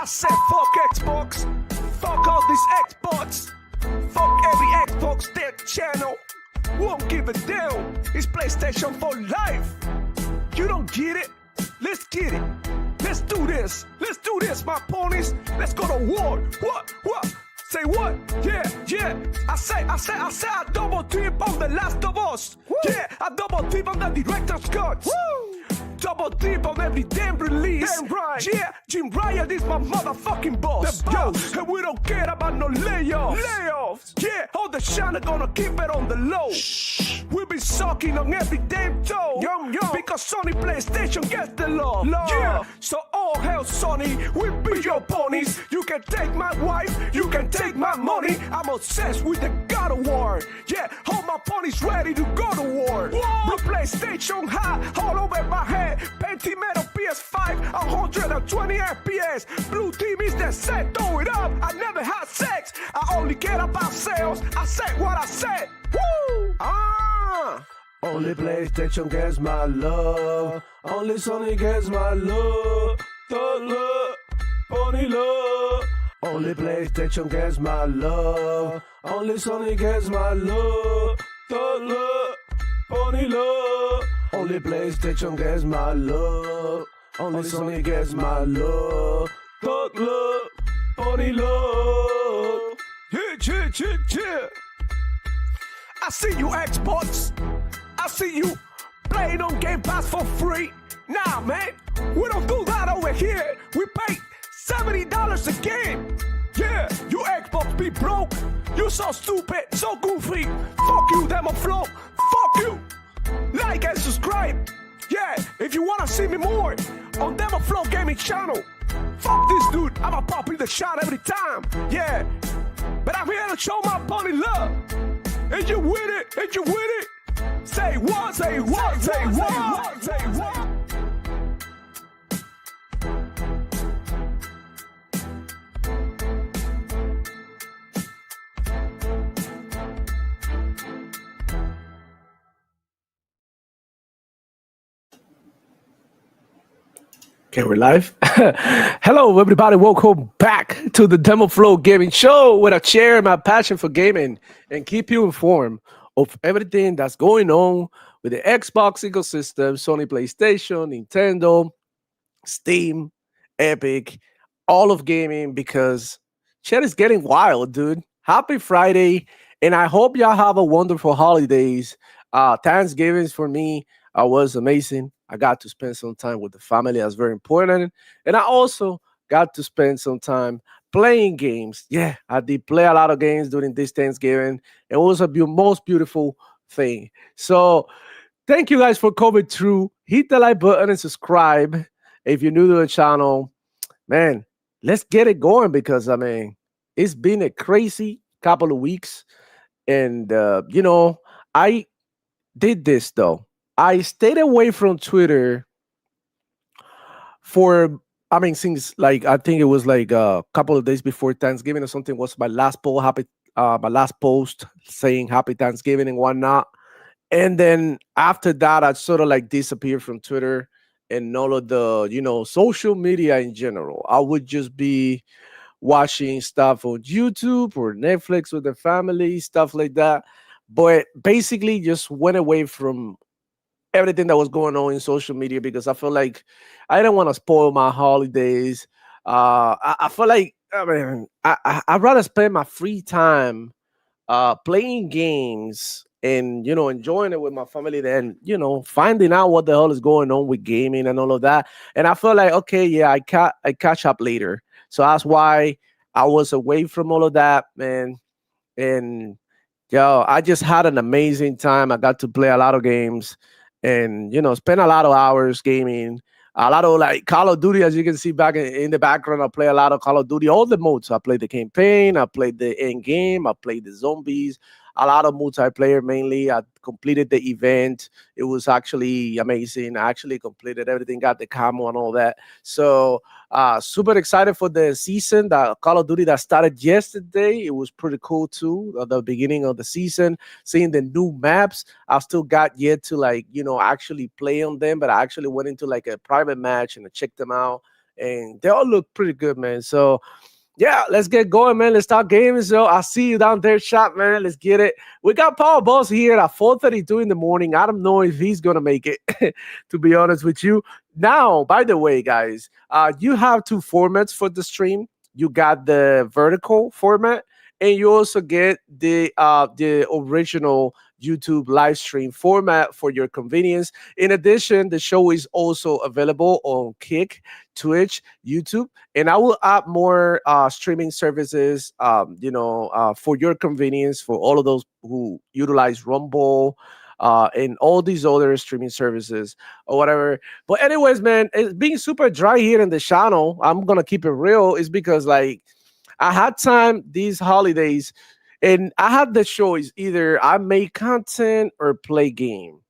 I said fuck Xbox, fuck all these Xbox, fuck every Xbox dead channel. Won't give a damn. It's PlayStation for life. You don't get it? Let's get it. Let's do this. Let's do this, my ponies. Let's go to war. What? Say what? Yeah. I say I double tip on The Last of Us. Woo. Yeah, I double tip on the director's cut. Woo. Double tip on every damn release. Damn right. Yeah, Jim Ryan is my motherfucking boss. The boss. Yo, and we don't care about no layoffs. Yeah, all the shine are gonna keep it on the low. Shh. We'll be sucking on every damn toe. Yo. Because Sony PlayStation gets the love. Yeah, so all hell Sony, we be your ponies. You can take my wife, you can take my money. I'm obsessed with the God of War. Yeah, all my ponies ready to go to war. Blue PlayStation high, all over my head. Pentimeter PS5, 120 FPS. Blue team is the set, throw it up. I never had sex, I only care about sales. I said what I said. Woo! Only PlayStation gets my love. Only Sony gets my love. The love, pony love. Only PlayStation gets my love. Only Sony gets my love. The love, pony love. Only PlayStation gets my love. Only Sony gets my love. Thug love, pony love. Yeah. I see you Xbox. I see you playing on Game Pass for free. Nah, man, we don't do that over here. We pay $70 a game. Yeah, you Xbox be broke. You so stupid, so goofy. Fuck you, Demo Flow. Fuck you. Like and subscribe. Yeah, if you wanna see me more on Demo Flow Gaming channel. Fuck this dude, I'ma pop in the shot every time. Yeah, but I'm here to show my pony love. And you with it? Say what? Okay, we're live. Hello, everybody. Welcome back to the Demo Flow Gaming Show, where I share my passion for gaming and keep you informed of everything that's going on with the Xbox ecosystem, Sony PlayStation, Nintendo, Steam, Epic, all of gaming, because shit is getting wild, dude. Happy Friday, and I hope y'all have a wonderful holidays. Thanksgiving for me was amazing. I got to spend some time with the family. That's very important. And I also got to spend some time playing games. Yeah, I did play a lot of games during this Thanksgiving. It was a most beautiful thing. So thank you guys for coming through. Hit the like button and subscribe if you're new to the channel. Man, let's get it going because, I mean, it's been a crazy couple of weeks. And, I did this, though. I stayed away from Twitter since I think it was like a couple of days before Thanksgiving or something was my last post saying Happy Thanksgiving and whatnot. And then after that, I sort of like disappeared from Twitter and all of the, social media in general. I would just be watching stuff on YouTube or Netflix with the family, stuff like that. But basically just went away from everything that was going on in social media because I feel like I didn't want to spoil my holidays. I feel like I'd rather spend my free time playing games and enjoying it with my family than finding out what the hell is going on with gaming and all of that. And I feel like I catch up later. So that's why I was away from all of that, man. And I just had an amazing time. I got to play a lot of games. And spend a lot of hours gaming, a lot of like Call of Duty, as you can see back in the background. I play a lot of Call of Duty, all the modes. I played the campaign, I played the end game, I played the zombies, a lot of multiplayer mainly. I completed the event. It was actually amazing. I actually completed everything, got the camo and all that. So super excited for the season, the Call of Duty that started yesterday. It was pretty cool too, at the beginning of the season, seeing the new maps. I still got yet to actually play on them, but I actually went into like a private match and I checked them out. and they all look pretty good, man. So yeah, let's get going, man. Let's start gaming. So I see you down there, shop, man. Let's get it. We got Power Boss here at 4:32 in the morning. I don't know if he's gonna make it, to be honest with you. Now, by the way, guys, you have two formats for the stream. You got the vertical format, and you also get the original YouTube live stream format for your convenience. In addition, the show is also available on Kick, Twitch, YouTube, and I will add more streaming services, for your convenience for all of those who utilize Rumble. And all these other streaming services or whatever. But anyways, man, it's being super dry here in the channel. I'm gonna keep it real. Is because like I had time these holidays, and I had the choice: either I make content or play games.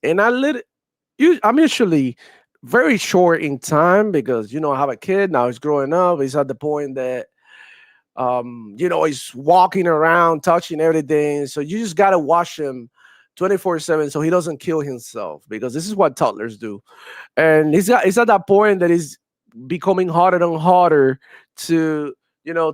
And I'm usually very short in time because I have a kid now. He's growing up. He's at the point that he's walking around, touching everything. So you just gotta watch him 24/7 so he doesn't kill himself, because this is what toddlers do. And he's at that point that he's becoming harder and harder to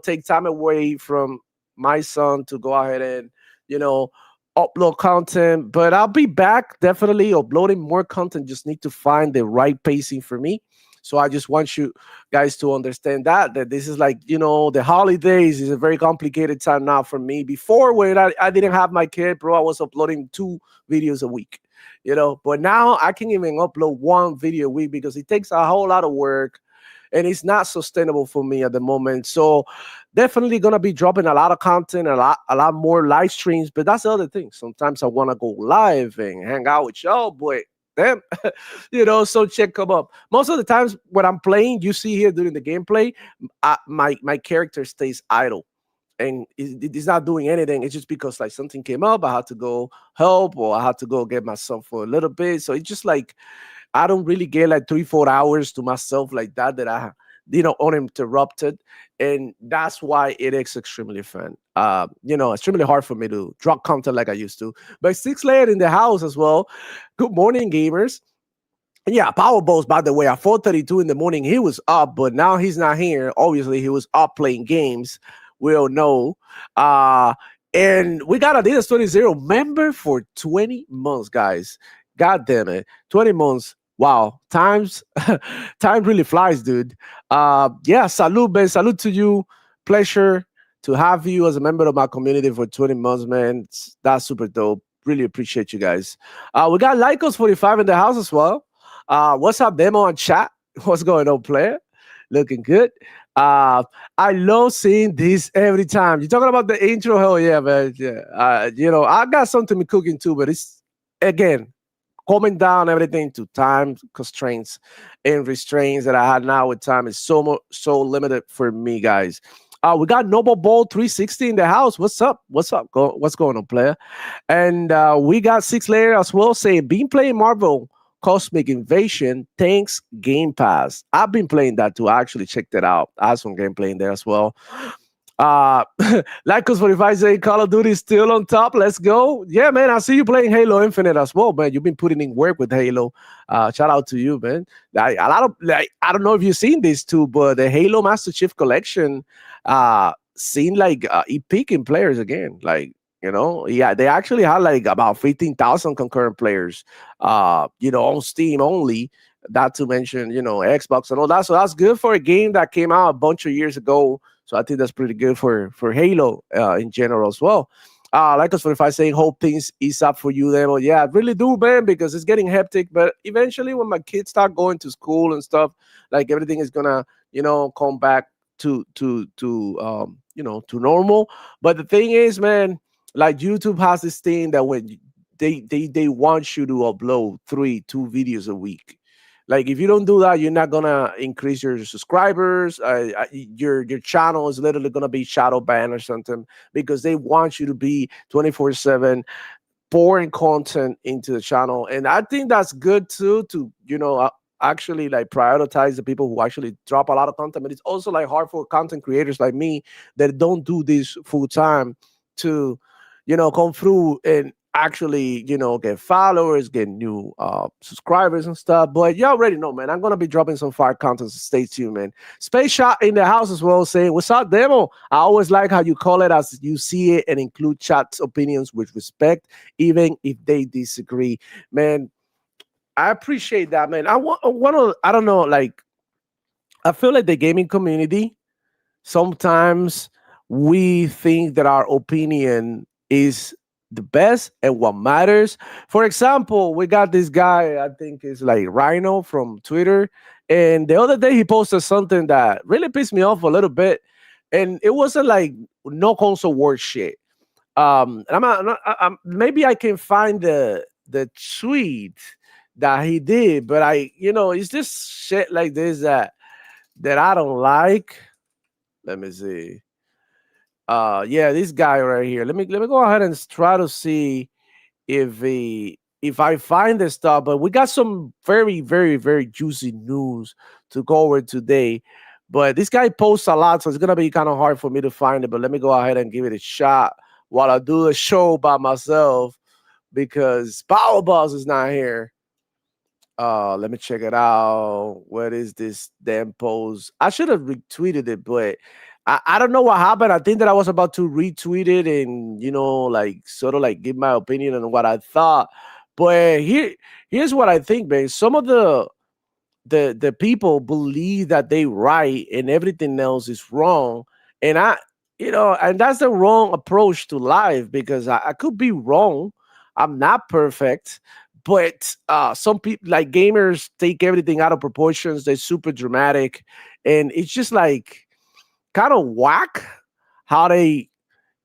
take time away from my son to go ahead and you know upload content. But I'll be back, definitely uploading more content. Just need to find the right pacing for me. So I just want you guys to understand that this is like, the holidays is a very complicated time now for me. Before, when I didn't have my kid, bro, I was uploading 2 videos a week, but now I can even upload 1 video a week because it takes a whole lot of work and it's not sustainable for me at the moment. So definitely gonna be dropping a lot of content, a lot more live streams. But that's the other thing. Sometimes I want to go live and hang out with y'all, but damn, so check come up. Most of the times when I'm playing, you see here during the gameplay, my character stays idle and it's not doing anything. It's just because like something came up, I had to go help or I had to go get myself for a little bit. So it's just like I don't really get like 3-4 hours to myself like that I uninterrupted. And that's why it is extremely fun. Extremely hard for me to drop content like I used to. But Six Layer in the house as well. Good morning, gamers. And yeah, Powerballs, by the way, at 4:32 in the morning, he was up, but now he's not here. Obviously, he was up playing games. We all know. And we got Adidas 20 member for 20 months, guys. God damn it. 20 months. Wow. Time really flies, dude. Yeah, salute, man. Salute to you. Pleasure to have you as a member of my community for 20 months, man. That's super dope. Really appreciate you guys. We got Lycos45 in the house as well. What's up, demo and chat? What's going on, player? Looking good. I love seeing this every time. You're talking about the intro, hell yeah, man. Yeah. I got something cooking too, but it's again calming down everything to time constraints and restraints that I had now with time is so limited for me, guys. We got Noble Ball 360 in the house. What's up? What's up? What's going on, player? And we got Six Layer as well saying, been playing Marvel Cosmic Invasion. Thanks, Game Pass. I've been playing that too. I actually checked it out. I have some gameplay in there as well. Like us 45 say Call of Duty is still on top. Let's go. Yeah, man. I see you playing Halo Infinite as well, man. You've been putting in work with Halo. Shout out to you, man. A lot of I don't know if you've seen this too, but the Halo Master Chief Collection seen like it peaking players again. Like, yeah, they actually had like about 15,000 concurrent players, on Steam only. Not to mention, Xbox and all that. So that's good for a game that came out a bunch of years ago. So I think that's pretty good for Halo in general as well. Like us 45 saying, hope things ease up for you, then. Well, yeah, I really do, man, because it's getting hectic. But eventually, when my kids start going to school and stuff, like everything is gonna, come back to normal. But the thing is, man, like YouTube has this thing that when they want you to upload 2 videos a week. Like if you don't do that, you're not gonna increase your subscribers. Your channel is literally gonna be shadow banned or something because they want you to be 24/7 pouring content into the channel. And I think that's good too. To actually like prioritize the people who actually drop a lot of content. But it's also like hard for content creators like me that don't do this full time to come through and actually, get followers, get new subscribers and stuff. But you already know, man, I'm gonna be dropping some fire content, so stay tuned, man. Space Shot in the house as well, saying, "What's up, demo?" I always like how you call it as you see it and include chat's opinions with respect, even if they disagree. Man, I appreciate that, man. I want to, I don't know, like, I feel like the gaming community, sometimes we think that our opinion is the best and what matters. For example, we got this guy, I think is like Rhino from Twitter. And the other day he posted something that really pissed me off a little bit. And it wasn't like no console war shit. And maybe I can find the tweet that he did, but it's just shit like this that I don't like. Let me see. Yeah, this guy right here. Let me go ahead and try to see if I find this stuff. But we got some very, very, very juicy news to go over today. But this guy posts a lot, so it's gonna be kind of hard for me to find it. But let me go ahead and give it a shot while I do the show by myself because Power Boss is not here. Let me check it out. What is this damn post? I should have retweeted it, but I don't know what happened. I think that I was about to retweet it and like sort of like give my opinion on what I thought. But here's what I think, man. Some of the people believe that they right and everything else is wrong. And and that's the wrong approach to life because I could be wrong. I'm not perfect, but some people like gamers take everything out of proportions. They're super dramatic, and it's just like kind of whack how they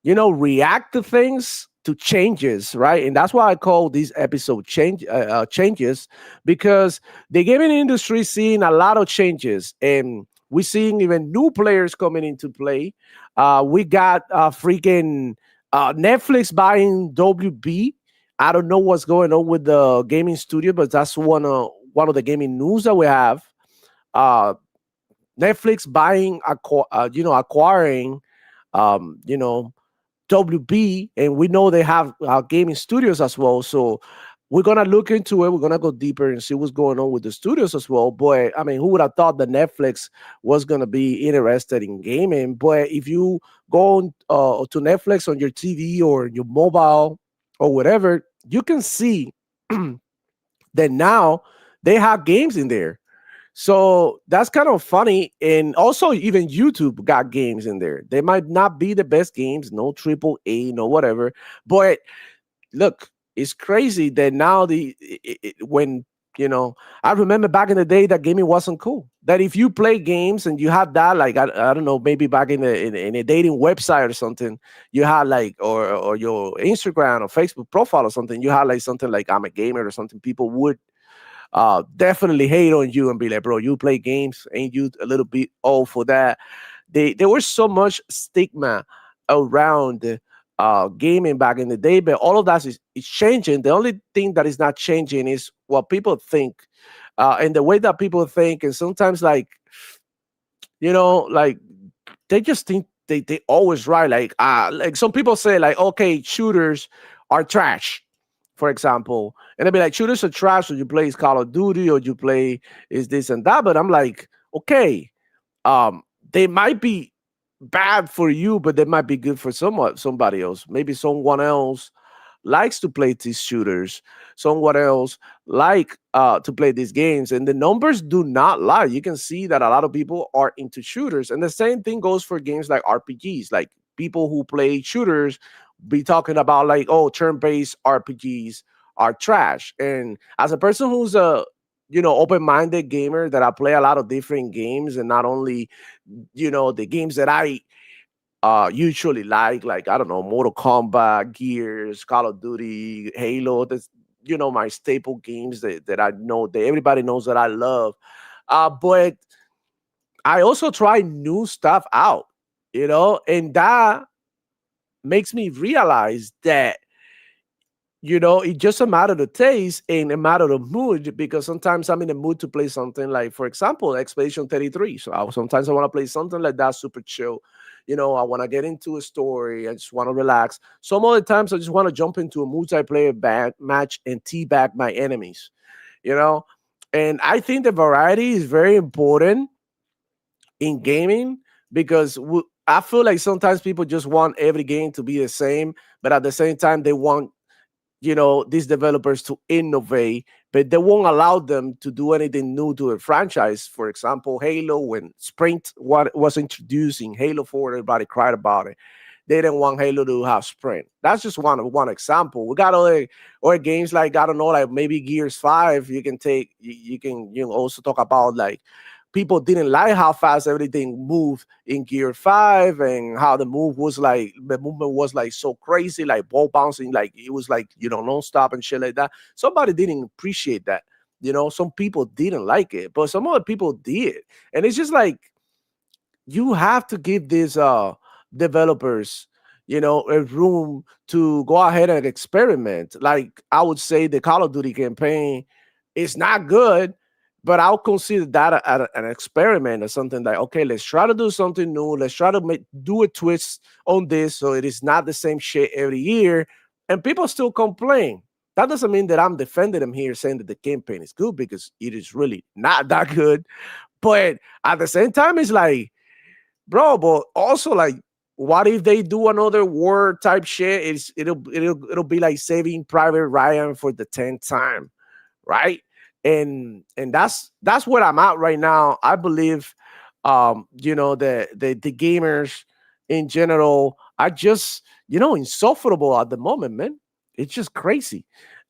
react to things, to changes, right? And that's why I call these episode changes, because the gaming industry is seeing a lot of changes, and we're seeing even new players coming into play. We got freaking Netflix buying WB. I don't know what's going on with the gaming studio, but that's one of the gaming news that we have. Uh, Netflix buying, acquiring, um, you know, WB, and we know they have gaming studios as well. So we're gonna look into it. We're gonna go deeper and see what's going on with the studios as well. Boy, I mean, who would have thought that Netflix was gonna be interested in gaming? But if you go on, to Netflix on your TV or your mobile or whatever, you can see that now they have games in there. So that's kind of funny. And also, even YouTube got games in there. They might not be the best games, no triple A, no whatever. But look, it's crazy that now when I remember back in the day that gaming wasn't cool. That if you play games and you had that, like I don't know, maybe back in a dating website or something, you had like or your Instagram or Facebook profile or something, you had like something like I'm a gamer or something. People would definitely hate on you and be like, bro, you play games, ain't you a little bit old for that? There was so much stigma around gaming back in the day, but all of that is changing. The only thing that is not changing is what people think, and the way that people think. And sometimes, like, like they just think they always right. Like some people say, like, okay, shooters are trash, for example, and they'll be like, shooters are trash. So you play Call of Duty or you play is this and that. But I'm like, okay, they might be bad for you, but they might be good for somebody else. Maybe someone else likes to play these shooters. Someone else like to play these games, and the numbers do not lie. You can see that a lot of people are into shooters, and the same thing goes for games like RPGs. Like people who play shooters be talking about like, oh, turn-based RPGs are trash. And as a person who's a open-minded gamer, that I play a lot of different games, and not only the games that I usually like I don't know, Mortal Kombat, Gears, Call of Duty, Halo. That's my staple games that I know that everybody knows that I love. But I also try new stuff out, and that makes me realize that it's just a matter of taste and a matter of mood because sometimes I'm in the mood to play something like, for example, Expedition 33. So sometimes I want to play something like that, super chill. I want to get into a story. I just want to relax. Some other times I just want to jump into a multiplayer match and teabag my enemies, you know? And I think the variety is very important in gaming because I feel like sometimes people just want every game to be the same, but at the same time, they want these developers to innovate, but they won't allow them to do anything new to a franchise. For example, Halo, when Sprint was introduced in Halo 4, everybody cried about it. They didn't want Halo to have Sprint. That's just one example. We got other games like, I don't know, like maybe Gears 5. You can take you can also talk about like people didn't like how fast everything moved in Gear 5 and how the movement was like so crazy, like ball bouncing, like it was like, non-stop and shit like that. Somebody didn't appreciate that. Some people didn't like it, but some other people did. And it's just like you have to give these developers, a room to go ahead and experiment. Like I would say the Call of Duty campaign is not good, but I'll consider that an experiment or something like, okay, let's try to do something new. Let's try to do a twist on this so it is not the same shit every year. And people still complain. That doesn't mean that I'm defending them here saying that the campaign is good because it is really not that good. But at the same time, it's like, bro, but also like, what if they do another war type shit? It'll be like Saving Private Ryan for the 10th time, right? And that's where I'm at right now. I believe the gamers in general are just insufferable at the moment, man. It's just crazy.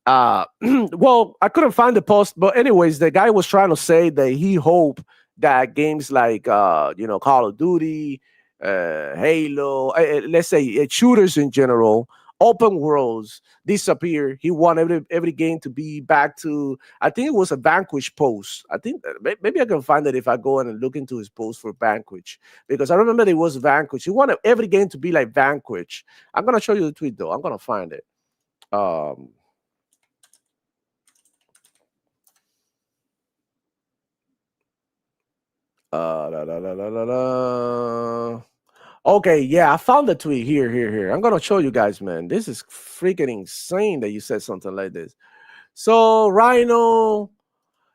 Well, I couldn't find the post, but anyways, the guy was trying to say that he hoped that games like Call of Duty, Halo, let's say shooters in general, open worlds disappear. He want every game to be back to, I think it was a Vanquish post. I think maybe I can find it if I go in and look into his post for Vanquish, because I remember there was Vanquish. He wanted every game to be like Vanquish. I'm gonna show you the tweet though. I'm gonna find it. Da, da, da, da, da, da. Okay, yeah, I found the tweet here. I'm gonna show you guys, man. This is freaking insane that you said something like this. So Rhino,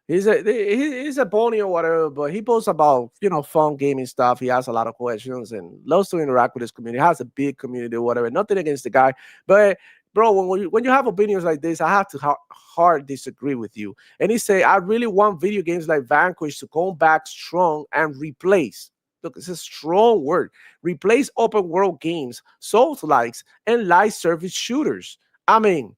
he's a pony or whatever, but he posts about fun gaming stuff. He has a lot of questions and loves to interact with his community. Has a big community or whatever. Nothing against the guy, but bro, when you have opinions like this, I have to hard disagree with you. And he say, I really want video games like Vanquish to come back strong and replace. Look, it's a strong word. Replace open world games, Souls likes, and live service shooters. I mean,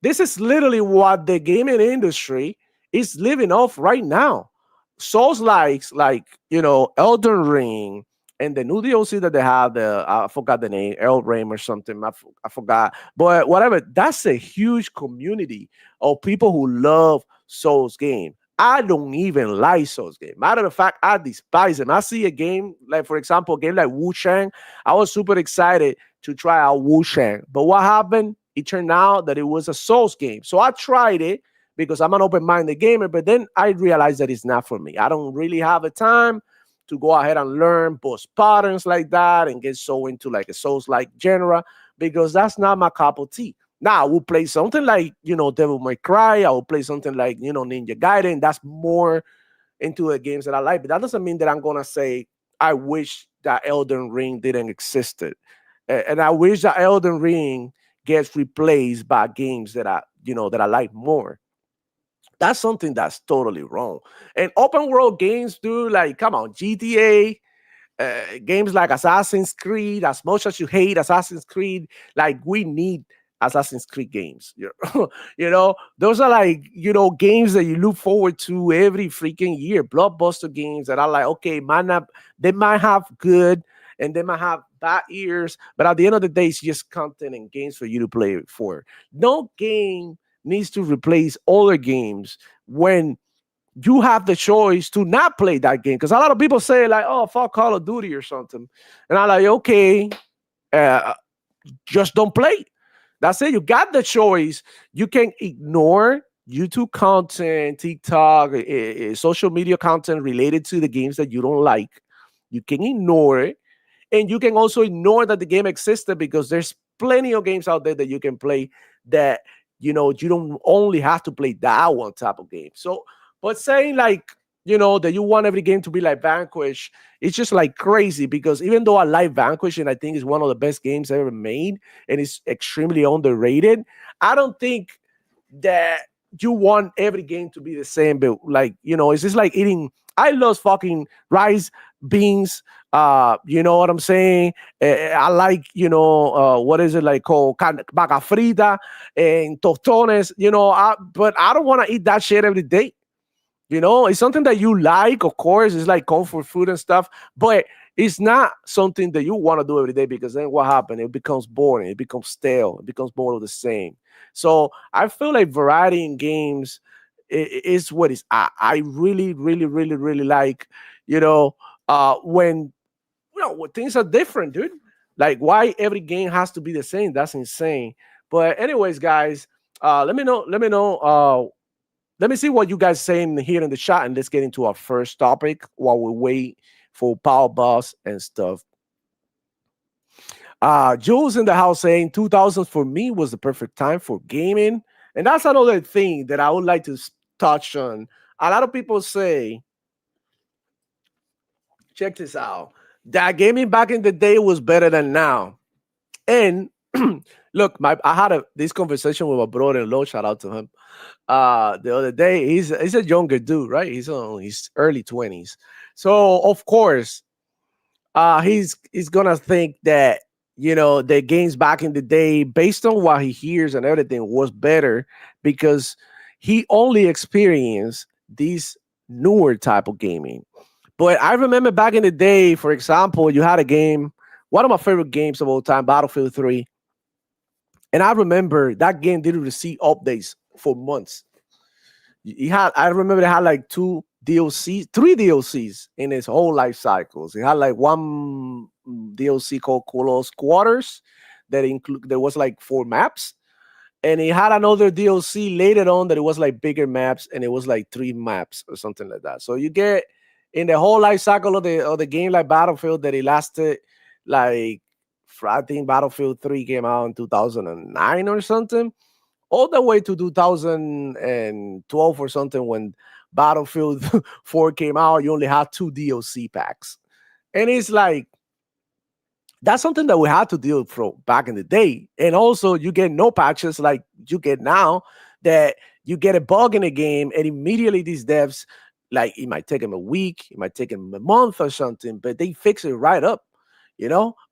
this is literally what the gaming industry is living off right now. Souls likes, like Elden Ring, and the new DLC that they have, I forgot the name, Eldraine or something. I forgot, but whatever. That's a huge community of people who love Souls game. I don't even like Souls game. Matter of fact, I despise them. I see a game like, for example, a game like Wu Shang. I was super excited to try out Wu Shang, but what happened? It turned out that it was a Souls game. So I tried it because I'm an open-minded gamer, but then I realized that it's not for me. I don't really have the time to go ahead and learn boss patterns like that and get so into like a Souls-like genre, because that's not my cup of tea. Now, I will play something like, Devil May Cry. I will play something like, Ninja Gaiden. That's more into the games that I like. But that doesn't mean that I'm going to say, I wish that Elden Ring didn't exist. And I wish that Elden Ring gets replaced by games that I like more. That's something that's totally wrong. And open world games, dude, like, come on, GTA, games like Assassin's Creed, as much as you hate Assassin's Creed, like, we need Assassin's Creed games. Those are like, games that you look forward to every freaking year. Blockbuster games that are like, okay, they might have good and they might have bad years, but at the end of the day, it's just content and games for you to play for. No game needs to replace other games when you have the choice to not play that game. Because a lot of people say like, oh, fuck Call of Duty or something. And I'm like, okay, just don't play. That's it. You got the choice. You can ignore YouTube content, TikTok, social media content related to the games that you don't like. You can ignore it. And you can also ignore that the game existed because there's plenty of games out there that you can play that, you don't only have to play that one type of game. So, but saying like, that you want every game to be like Vanquish, it's just like crazy because even though I like Vanquish and I think it's one of the best games ever made and it's extremely underrated, I don't think that you want every game to be the same. But like, it's just like eating. I love fucking rice, beans. You know what I'm saying? I like, what is it like called? Vaca frita and tostones, but I don't want to eat that shit every day. It's something that you like, of course. It's like comfort food and stuff, but it's not something that you want to do every day because then what happens? It becomes boring. It becomes stale. It becomes more of the same. So I feel like variety in games is what is. I really, really, really, really like, when when things are different, dude. Like why every game has to be the same? That's insane. But anyways, guys, let me know. Let me know. Let me see what you guys saying here in the chat, and let's get into our first topic while we wait for Power Boss and stuff. Jules in the house saying 2000s for me was the perfect time for gaming, and that's another thing that I would like to touch on. A lot of people say, check this out, that gaming back in the day was better than now. And look, I had this conversation with my brother-in-law. Shout out to him. The other day, he's a younger dude, right? He's on his early 20s. So of course, he's gonna think that the games back in the day, based on what he hears and everything, was better because he only experienced these newer type of gaming. But I remember back in the day, for example, you had a game, one of my favorite games of all time, Battlefield 3. And I remember that game didn't receive updates for months. I remember it had like three DLCs in its whole life cycles. It had like one DLC called Close Quarters there was like 4 maps. And it had another DLC later on that it was like bigger maps, and it was like 3 maps or something like that. So you get in the whole life cycle of the game like Battlefield that it lasted like, I think Battlefield 3 came out in 2009 or something, all the way to 2012 or something when Battlefield 4 came out. You only had 2 DLC packs. And it's like, that's something that we had to deal with back in the day. And also you get no patches like you get now, that you get a bug in a game and immediately these devs, like it might take them a week, it might take them a month or something, but they fix it right up.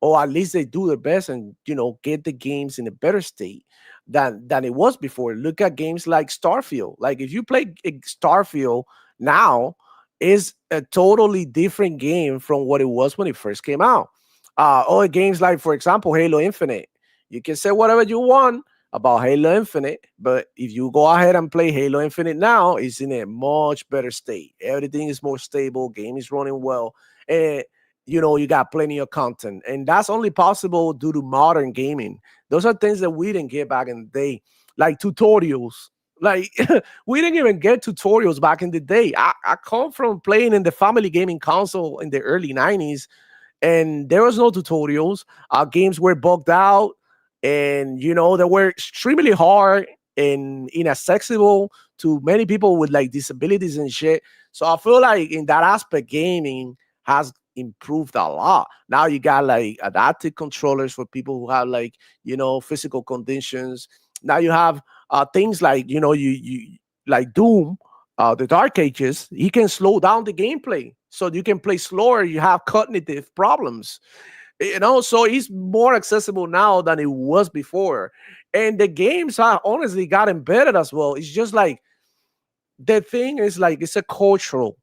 Or at least they do their best and, get the games in a better state than it was before. Look at games like Starfield. Like if you play Starfield now, is a totally different game from what it was when it first came out. Other games like, for example, Halo Infinite. You can say whatever you want about Halo Infinite, but if you go ahead and play Halo Infinite now, it's in a much better state. Everything is more stable. Game is running well. And you got plenty of content, and that's only possible due to modern gaming. Those are things that we didn't get back in the day, like tutorials. Like we didn't even get tutorials back in the day. I come from playing in the family gaming console in the early 90s, and there was no tutorials. Our games were bugged out, and they were extremely hard and inaccessible to many people with like disabilities and shit. So I feel like in that aspect, gaming has improved a lot. Now you got like adaptive controllers for people who have like physical conditions. Now you have things like you like Doom, the Dark Ages. He can slow down the gameplay so you can play slower. You have cognitive problems, so it's more accessible now than it was before. And the games have honestly gotten better as well. It's just like the thing is like it's a cultural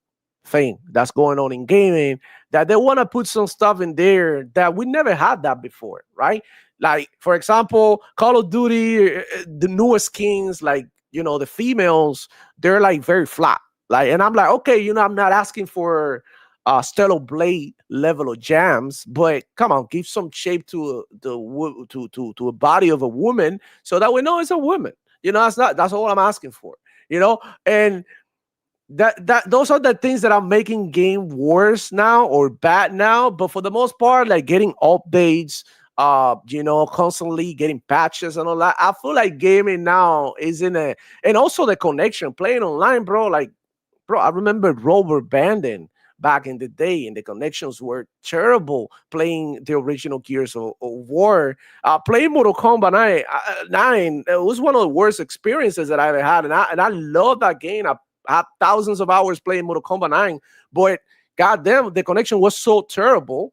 thing that's going on in gaming, that they want to put some stuff in there that we never had that before, right? Like, for example, Call of Duty, the newest skins, like, the females, they're like very flat. Like, and I'm like, okay, I'm not asking for Stellar Blade level of jams, but come on, give some shape to to a body of a woman so that we know it's a woman. That's all I'm asking for. And that those are the things that are making game worse now or bad now. But for the most part, like getting updates, constantly getting patches and all that. I feel like gaming now is in a and also the connection, playing online, bro. Like, bro, I remember Rubber Banding back in the day, and the connections were terrible playing the original Gears of War. Playing Mortal Kombat 9, it was one of the worst experiences that I ever had, and I love that game. I had thousands of hours playing Mortal Kombat 9, but goddamn, the connection was so terrible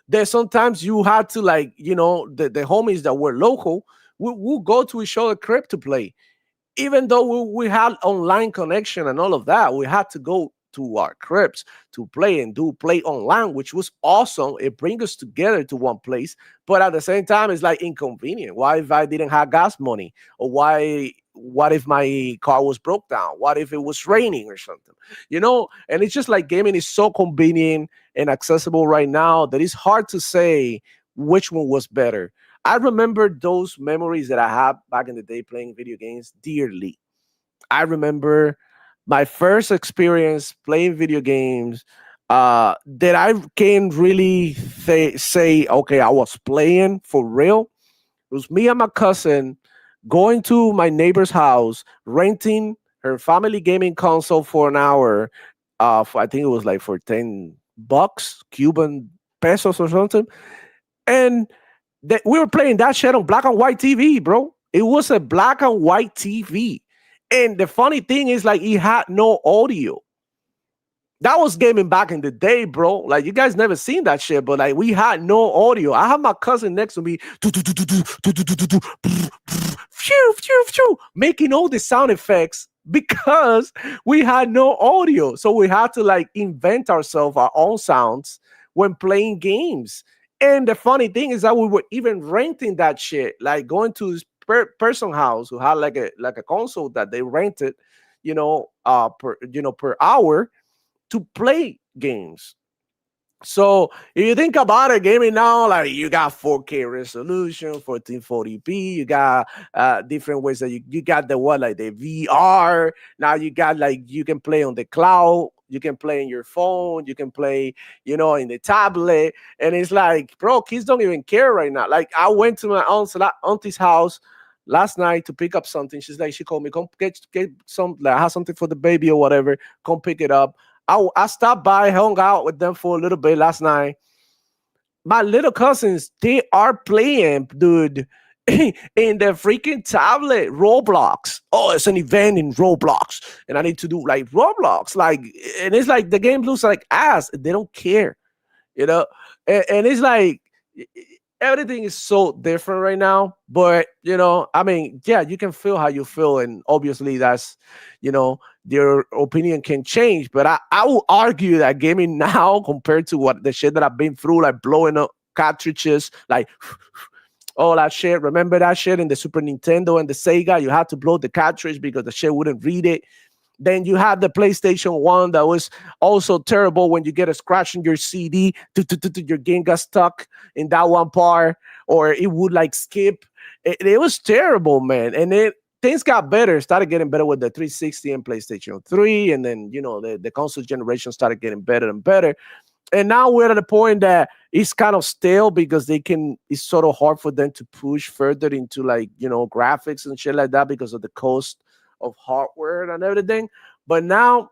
that sometimes you had to, like, the homies that were local will go to each other crib to play. Even though we had online connection and all of that, we had to go to our cribs to play and do play online, which was awesome. It brings us together to one place, but at the same time, it's like inconvenient. Why if I didn't have gas money, or what if my car was broke down? What if it was raining or something? And it's just like gaming is so convenient and accessible right now that it's hard to say which one was better. I remember those memories that I had back in the day playing video games dearly. I remember my first experience playing video games, that I can really say, okay, I was playing for real. It was me and my cousin going to my neighbor's house, renting her family gaming console for an hour. I think it was like for $10 Cuban pesos or something. And we were playing that shit on black and white TV, bro. It was a black and white TV. And the funny thing is, like, it had no audio. That was gaming back in the day, bro. Like, you guys never seen that shit, but like, we had no audio. I had my cousin next to me, making all the sound effects because we had no audio. So we had to, like, invent ourselves our own sounds when playing games. And the funny thing is that we were even renting that shit, like going to this person house who had like a console that they rented, per hour to play games. So if you think about it, gaming now, like, you got 4K resolution, 1440p, you got different ways that you got the VR. Now you got, like, you can play on the cloud, you can play in your phone, you can play, in the tablet. And it's like, bro, kids don't even care right now. Like, I went to my auntie's house last night to pick up something. She called me, come get some, like, I have something for the baby or whatever, come pick it up. I stopped by, hung out with them for a little bit last night. My little cousins, they are playing, dude, in the freaking tablet Roblox. Oh, it's an event in Roblox, and I need to do, like, Roblox. Like, and it's like the game looks like ass. They don't care, and it's like everything is so different right now. But I mean, yeah, you can feel how you feel, and obviously that's, your opinion can change. But I will argue that gaming now, compared to what the shit that I've been through, like blowing up cartridges, like all that shit. Remember that shit in the Super Nintendo and the Sega? You had to blow the cartridge because the shit wouldn't read it. Then you had the PlayStation 1 that was also terrible. When you get a scratch in your CD, your game got stuck in that one part, or it would, like, skip. It was terrible, man. And things got better, started getting better with the 360 and PlayStation 3. And then, the console generation started getting better and better. And now we're at a point that it's kind of stale because it's sort of hard for them to push further into, like, graphics and shit like that because of the cost of hardware and everything. But now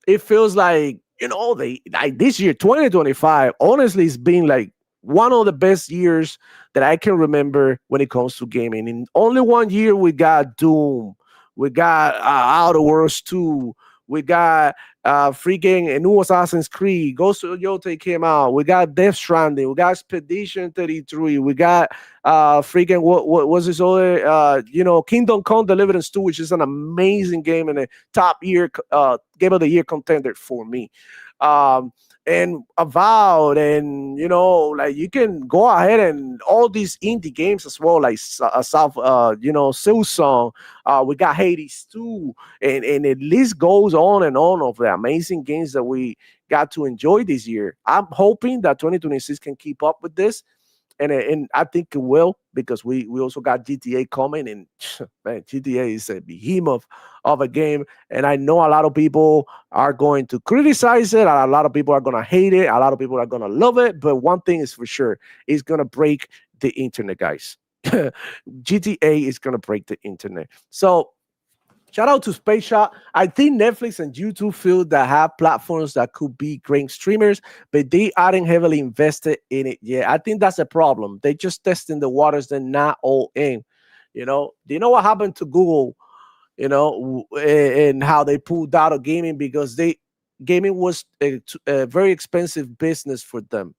it feels like, like this year, 2025, honestly, it's been like one of the best years that I can remember when it comes to gaming. In only 1 year, we got Doom, we got Outer Worlds 2, we got freaking a new Assassin's Creed, Ghost of Yotei came out, we got Death Stranding, we got Expedition 33, we got freaking what was this other Kingdom Come Deliverance 2, which is an amazing game and a top year game of the year contender for me. and Avowed, and like you can go ahead and all these indie games as well, like South, Silsong. We got Hades 2, and it list goes on and on of the amazing games that we got to enjoy this year. I'm hoping that 2026 can keep up with this, and I think it will, because we also got GTA coming, and man, GTA is a behemoth of a game, and I know a lot of people are going to criticize it, a lot of people are going to hate it, a lot of people are going to love it, but one thing is for sure, it's going to break the internet, guys. GTA is going to break the internet. So shout out to Space Shot. I think Netflix and YouTube feel that have platforms that could be great streamers, but they aren't heavily invested in it yet. I think that's a problem. They just testing the waters. They're not all in. Do you know what happened to Google? And how they pulled out of gaming, because gaming was a very expensive business for them,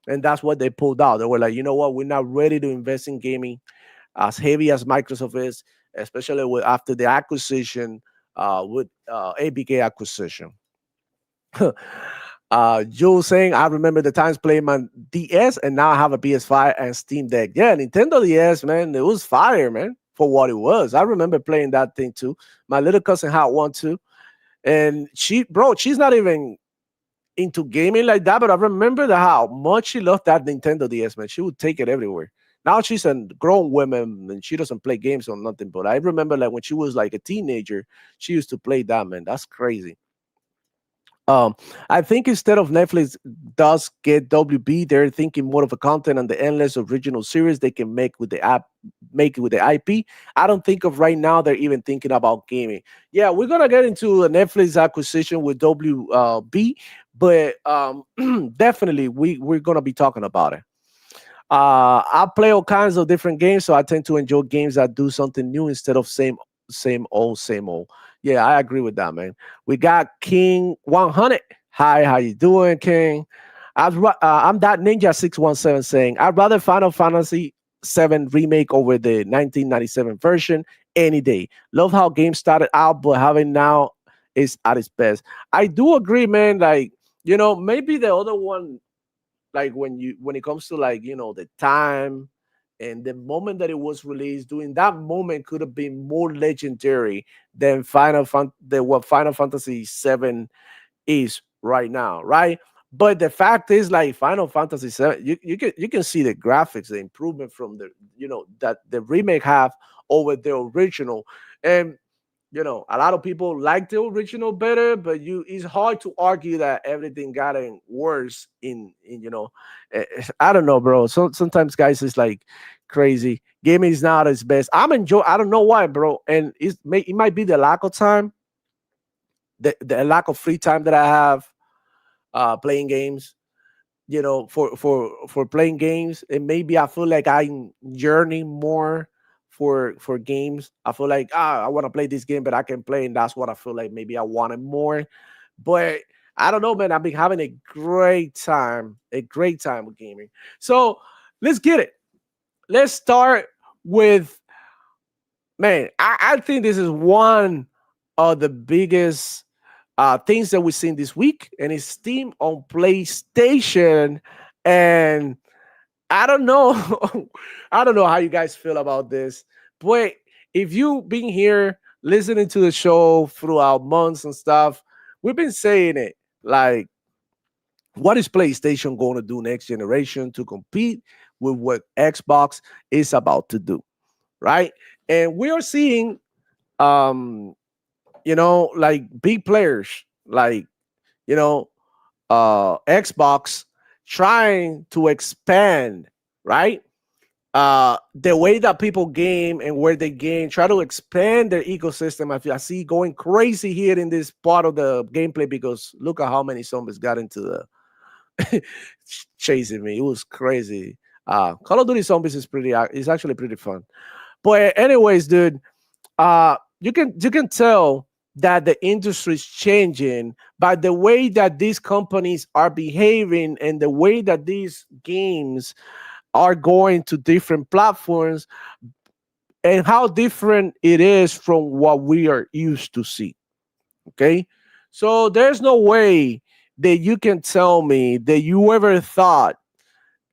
and that's what they pulled out. They were like, you know what, we're not ready to invest in gaming as heavy as Microsoft is, especially after the acquisition with ABK acquisition. Joe saying, I remember the times playing my DS, and now I have a PS5 and Steam Deck. Yeah, Nintendo DS, man, it was fire, man, for what it was. I remember playing that thing too. My little cousin had one too, and she's not even into gaming like that, but I remember how much she loved that Nintendo DS, man. She would take it everywhere. Now she's a grown woman and she doesn't play games or nothing. But I remember, like, when she was like a teenager, she used to play that, man. That's crazy. Um, I think instead of Netflix does get WB, they're thinking more of a content and the endless original series they can make it with the IP. I don't think of right now they're even thinking about gaming. Yeah, we're gonna get into a Netflix acquisition with WB, but definitely we're gonna be talking about it. I play all kinds of different games, so I tend to enjoy games that do something new instead of same old, same old. Yeah, I agree with that, man. We got King 100. Hi, how you doing, King? I'm that Ninja 617 saying I'd rather Final Fantasy 7 remake over the 1997 version any day. Love how games started out, but having now is at its best. I do agree, man. Like, maybe the other one, like when it comes to, like, the time and the moment that it was released, during that moment could have been more legendary than what Final Fantasy 7 is right now, right? But the fact is, like, Final Fantasy 7, you can see the graphics, the improvement from the that the remake have over the original. And a lot of people like the original better, but it's hard to argue that everything gotten worse I don't know, bro. So sometimes, guys, it's like crazy. Gaming is not its best. I don't know why, bro. And it might be the lack of time, the lack of free time that I have playing games. For playing games, and maybe I feel like I'm yearning more for games. I feel like, I want to play this game, but I can play, and that's what I feel like. Maybe I wanted more, but I don't know, man. I've been having a great time with gaming. So let's get it. Let's start with, man. I think this is one of the biggest things that we've seen this week, and it's Steam on PlayStation. And I don't know, I don't know how you guys feel about this, but if you've been here listening to the show throughout months and stuff, we've been saying it, like, what is PlayStation going to do next generation to compete with what Xbox is about to do, right? And we are seeing, like, big players, like, Xbox trying to expand, right? The way that people game and where they game, try to expand their ecosystem. I see going crazy here in this part of the gameplay, because look at how many zombies got into the chasing me. It was crazy. Call of Duty Zombies is actually pretty fun. But anyways, dude, you can tell that the industry is changing by the way that these companies are behaving and the way that these games are going to different platforms, and how different it is from what we are used to see. Okay, so there's no way that you can tell me that you ever thought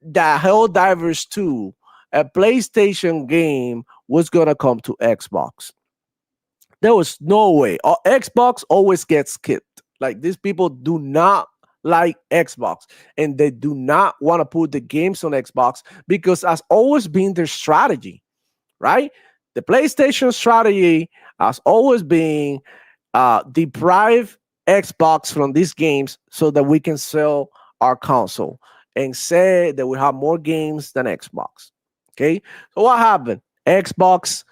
that Helldivers 2, a PlayStation game, was gonna come to Xbox? There was no way. Xbox always gets skipped. Like these people do not like Xbox, and they do not want to put the games on Xbox because that's always been their strategy, right? The PlayStation strategy has always been deprive Xbox from these games so that we can sell our console and say that we have more games than Xbox. Okay, so what happened? Xbox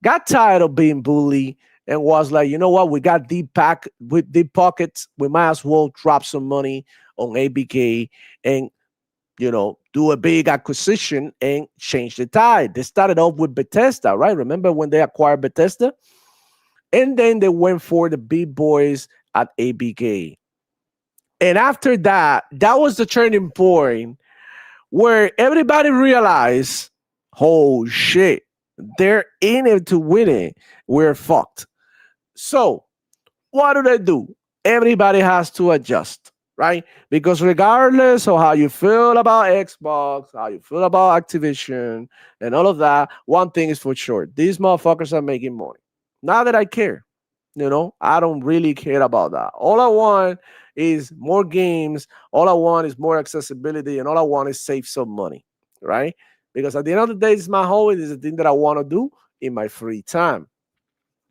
got tired of being bullied and was like, you know what, we got deep pack with deep pockets. We might as well drop some money on ABK and do a big acquisition and change the tide. They started off with Bethesda, right? Remember when they acquired Bethesda? And then they went for the big boys at ABK. And after that, that was the turning point where everybody realized, oh shit, they're in it to win it. We're fucked. So, what do they do? Everybody has to adjust, right? Because regardless of how you feel about Xbox, how you feel about Activision, and all of that, one thing is for sure: these motherfuckers are making money. Not that I care, I don't really care about that. All I want is more games. All I want is more accessibility, and all I want is save some money, right? Because at the end of the day, it's my hobby. It's the thing that I want to do in my free time.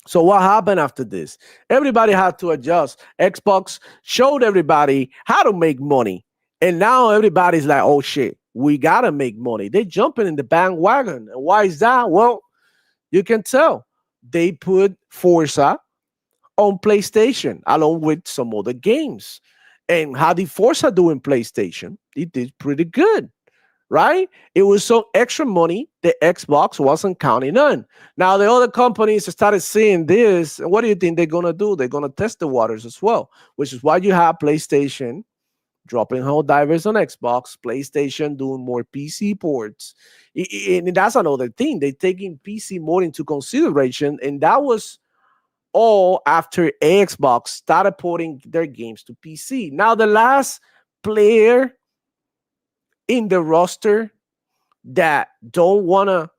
So what happened after this? Everybody had to adjust. Xbox showed everybody how to make money. And now everybody's like, oh shit, we gotta make money. They're jumping in the bandwagon. And why is that? Well, you can tell. They put Forza on PlayStation along with some other games. And how did Forza do in PlayStation? It did pretty good, right? It was some extra money the Xbox wasn't counting on. Now the other companies started seeing this, and what do you think they're gonna do? They're gonna test the waters as well, which is why you have PlayStation dropping Helldivers on Xbox, PlayStation doing more PC ports. And that's another thing. They're taking PC more into consideration, and that was all after Xbox started porting their games to PC. Now the last player in the roster that don't want to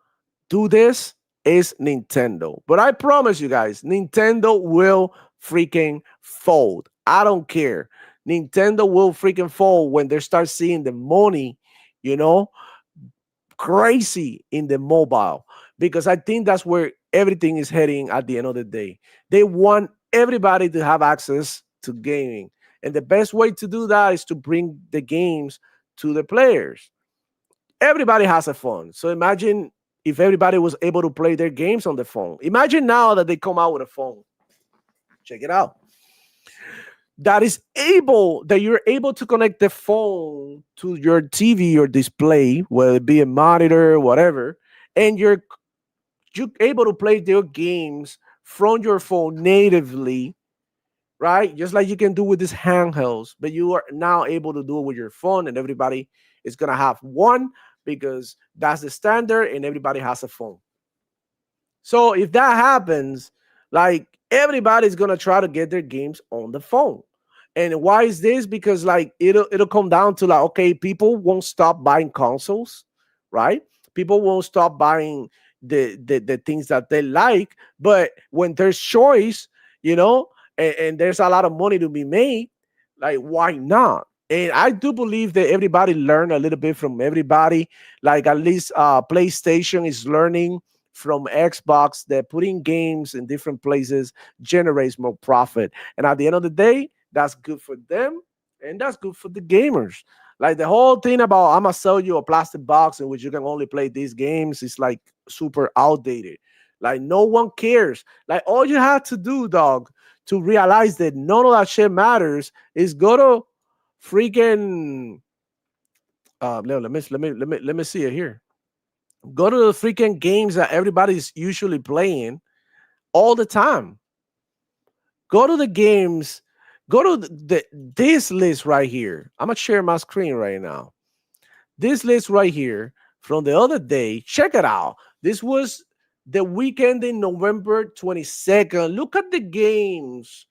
do this is Nintendo. But I promise you guys, Nintendo will freaking fold. I don't care. Nintendo will freaking fold when they start seeing the money, crazy in the mobile. Because I think that's where everything is heading at the end of the day. They want everybody to have access to gaming. And the best way to do that is to bring the games to the players. Everybody has a phone. So imagine if everybody was able to play their games on the phone. Imagine now that they come out with a phone. Check it out. That you're able to connect the phone to your TV or display, whether it be a monitor, whatever, and you're able to play their games from your phone natively, right? Just like you can do with these handhelds, but you are now able to do it with your phone, and everybody is going to have one because that's the standard and everybody has a phone. So if that happens, like everybody's going to try to get their games on the phone. And why is this? Because like it'll come down to like, okay, people won't stop buying consoles, right? People won't stop buying the things that they like, but when there's choice, and there's a lot of money to be made, like why not? And I do believe that everybody learned a little bit from everybody. Like at least PlayStation is learning from Xbox that putting games in different places generates more profit. And at the end of the day, that's good for them and that's good for the gamers. Like the whole thing about I'm gonna sell you a plastic box in which you can only play these games is like super outdated. Like no one cares. Like all you have to do, dog, to realize that none of that shit matters is go to freaking let me see it here. Go to the freaking games that everybody's usually playing all the time. Go to the games. Go to this list right here. I'm gonna share my screen right now. This list right here from the other day. Check it out. This was the weekend in November 22nd. Look at the games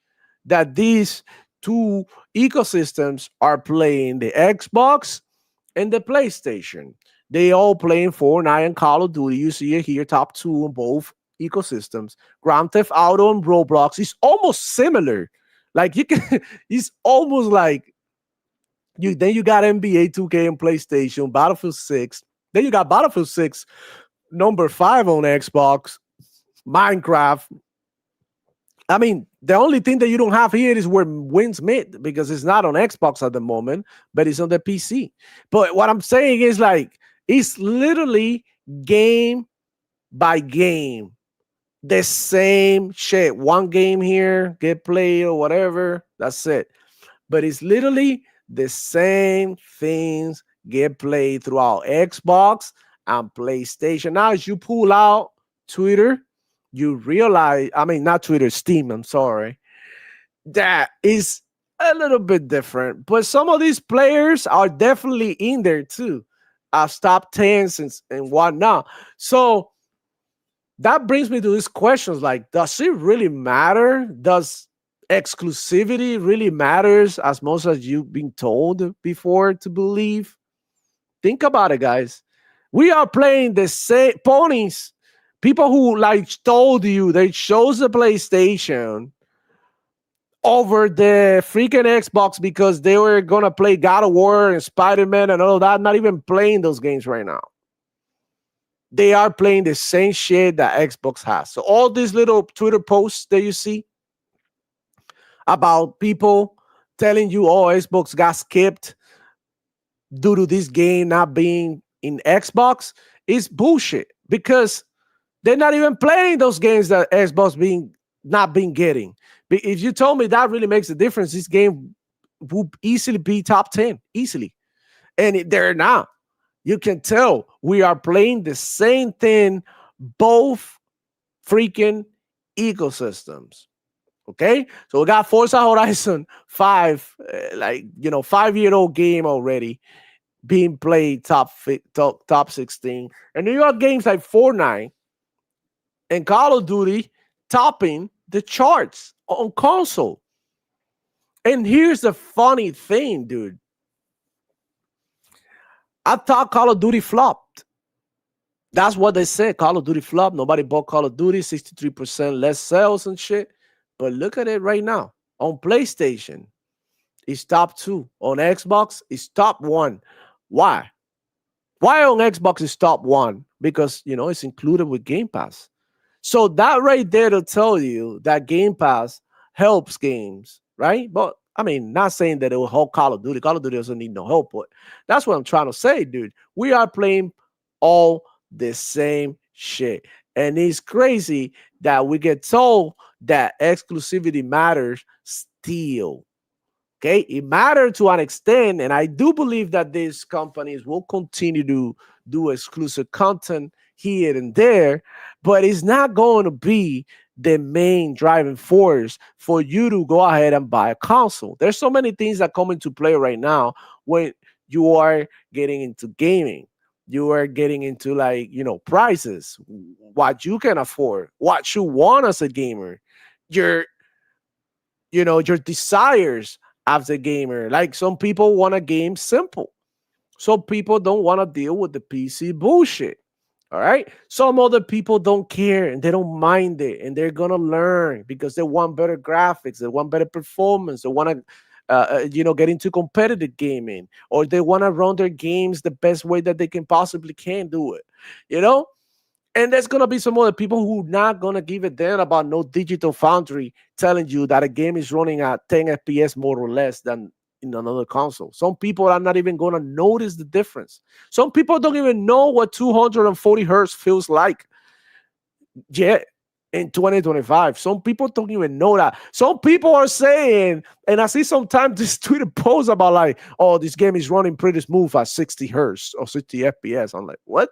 that these two ecosystems are playing the Xbox and the PlayStation. They all playing Fortnite and Call of Duty. You see it here, top two in both ecosystems. Grand Theft Auto and Roblox is almost similar. Like you can, it's almost like you. Then you got NBA 2K and PlayStation, Battlefield 6. Then you got Battlefield 6, number 5 on Xbox, Minecraft. I mean, the only thing that you don't have here is where Wins Mid because it's not on Xbox at the moment, but it's on the PC. But what I'm saying is like it's literally game by game, the same shit. One game here, get played or whatever. That's it. But it's literally the same things get played throughout Xbox and PlayStation. Now, as you pull out Twitter, you realize, I mean, not Twitter, Steam, I'm sorry, that is a little bit different. But some of these players are definitely in there too, as top 10s and whatnot. So that brings me to these questions like, does it really matter? Does exclusivity really matters as much as you've been told before to believe? Think about it, guys. We are playing the same ponies. People who like told you they chose the PlayStation over the freaking Xbox because they were gonna play God of War and Spider-Man and all that, not even playing those games right now. They are playing the same shit that Xbox has. So all these little Twitter posts that you see about people telling you, oh, Xbox got skipped due to this game not being in Xbox is bullshit because they're not even playing those games that Xbox not been getting. If you told me that really makes a difference, this game would easily be top 10, easily. And they're not. You can tell we are playing the same thing, both freaking ecosystems. Okay? So we got Forza Horizon 5, 5-year-old game already being played top 16. And you got games like Fortnite and Call of Duty topping the charts on console. And here's the funny thing, dude. I thought Call of Duty flopped. That's what they said. Call of Duty flopped. Nobody bought Call of Duty. 63% less sales and shit. But look at it right now. On PlayStation, it's top 2. On Xbox, it's top 1. Why? Why on Xbox is top 1? Because, it's included with Game Pass. So that right there to tell you that Game Pass helps games, right? But I mean, not saying that it will help Call of Duty. Call of Duty doesn't need no help, but that's what I'm trying to say, dude. We are playing all the same shit. And it's crazy that we get told that exclusivity matters still. Okay, it matters to an extent, and I do believe that these companies will continue to do exclusive content here and there, but it's not going to be the main driving force for you to go ahead and buy a console. There's so many things that come into play right now when you are getting into gaming. You are getting into prices, what you can afford, what you want as a gamer, your desires as a gamer. Like some people want a game simple. Some people don't want to deal with the PC bullshit. All right. Some other people don't care and they don't mind it, and they're gonna learn because they want better graphics, they want better performance, they want to get into competitive gaming, or they want to run their games the best way that they can possibly do it. And there's gonna be some other people who not gonna give a damn about no digital foundry telling you that a game is running at 10 FPS more or less than in another console. Some people are not even gonna notice the difference. Some people don't even know what 240 hertz feels like yet in 2025. Some people don't even know that. Some people are saying, and I see sometimes this Twitter post about like, oh, this game is running pretty smooth at 60 hertz or 60 FPS. I'm like, what?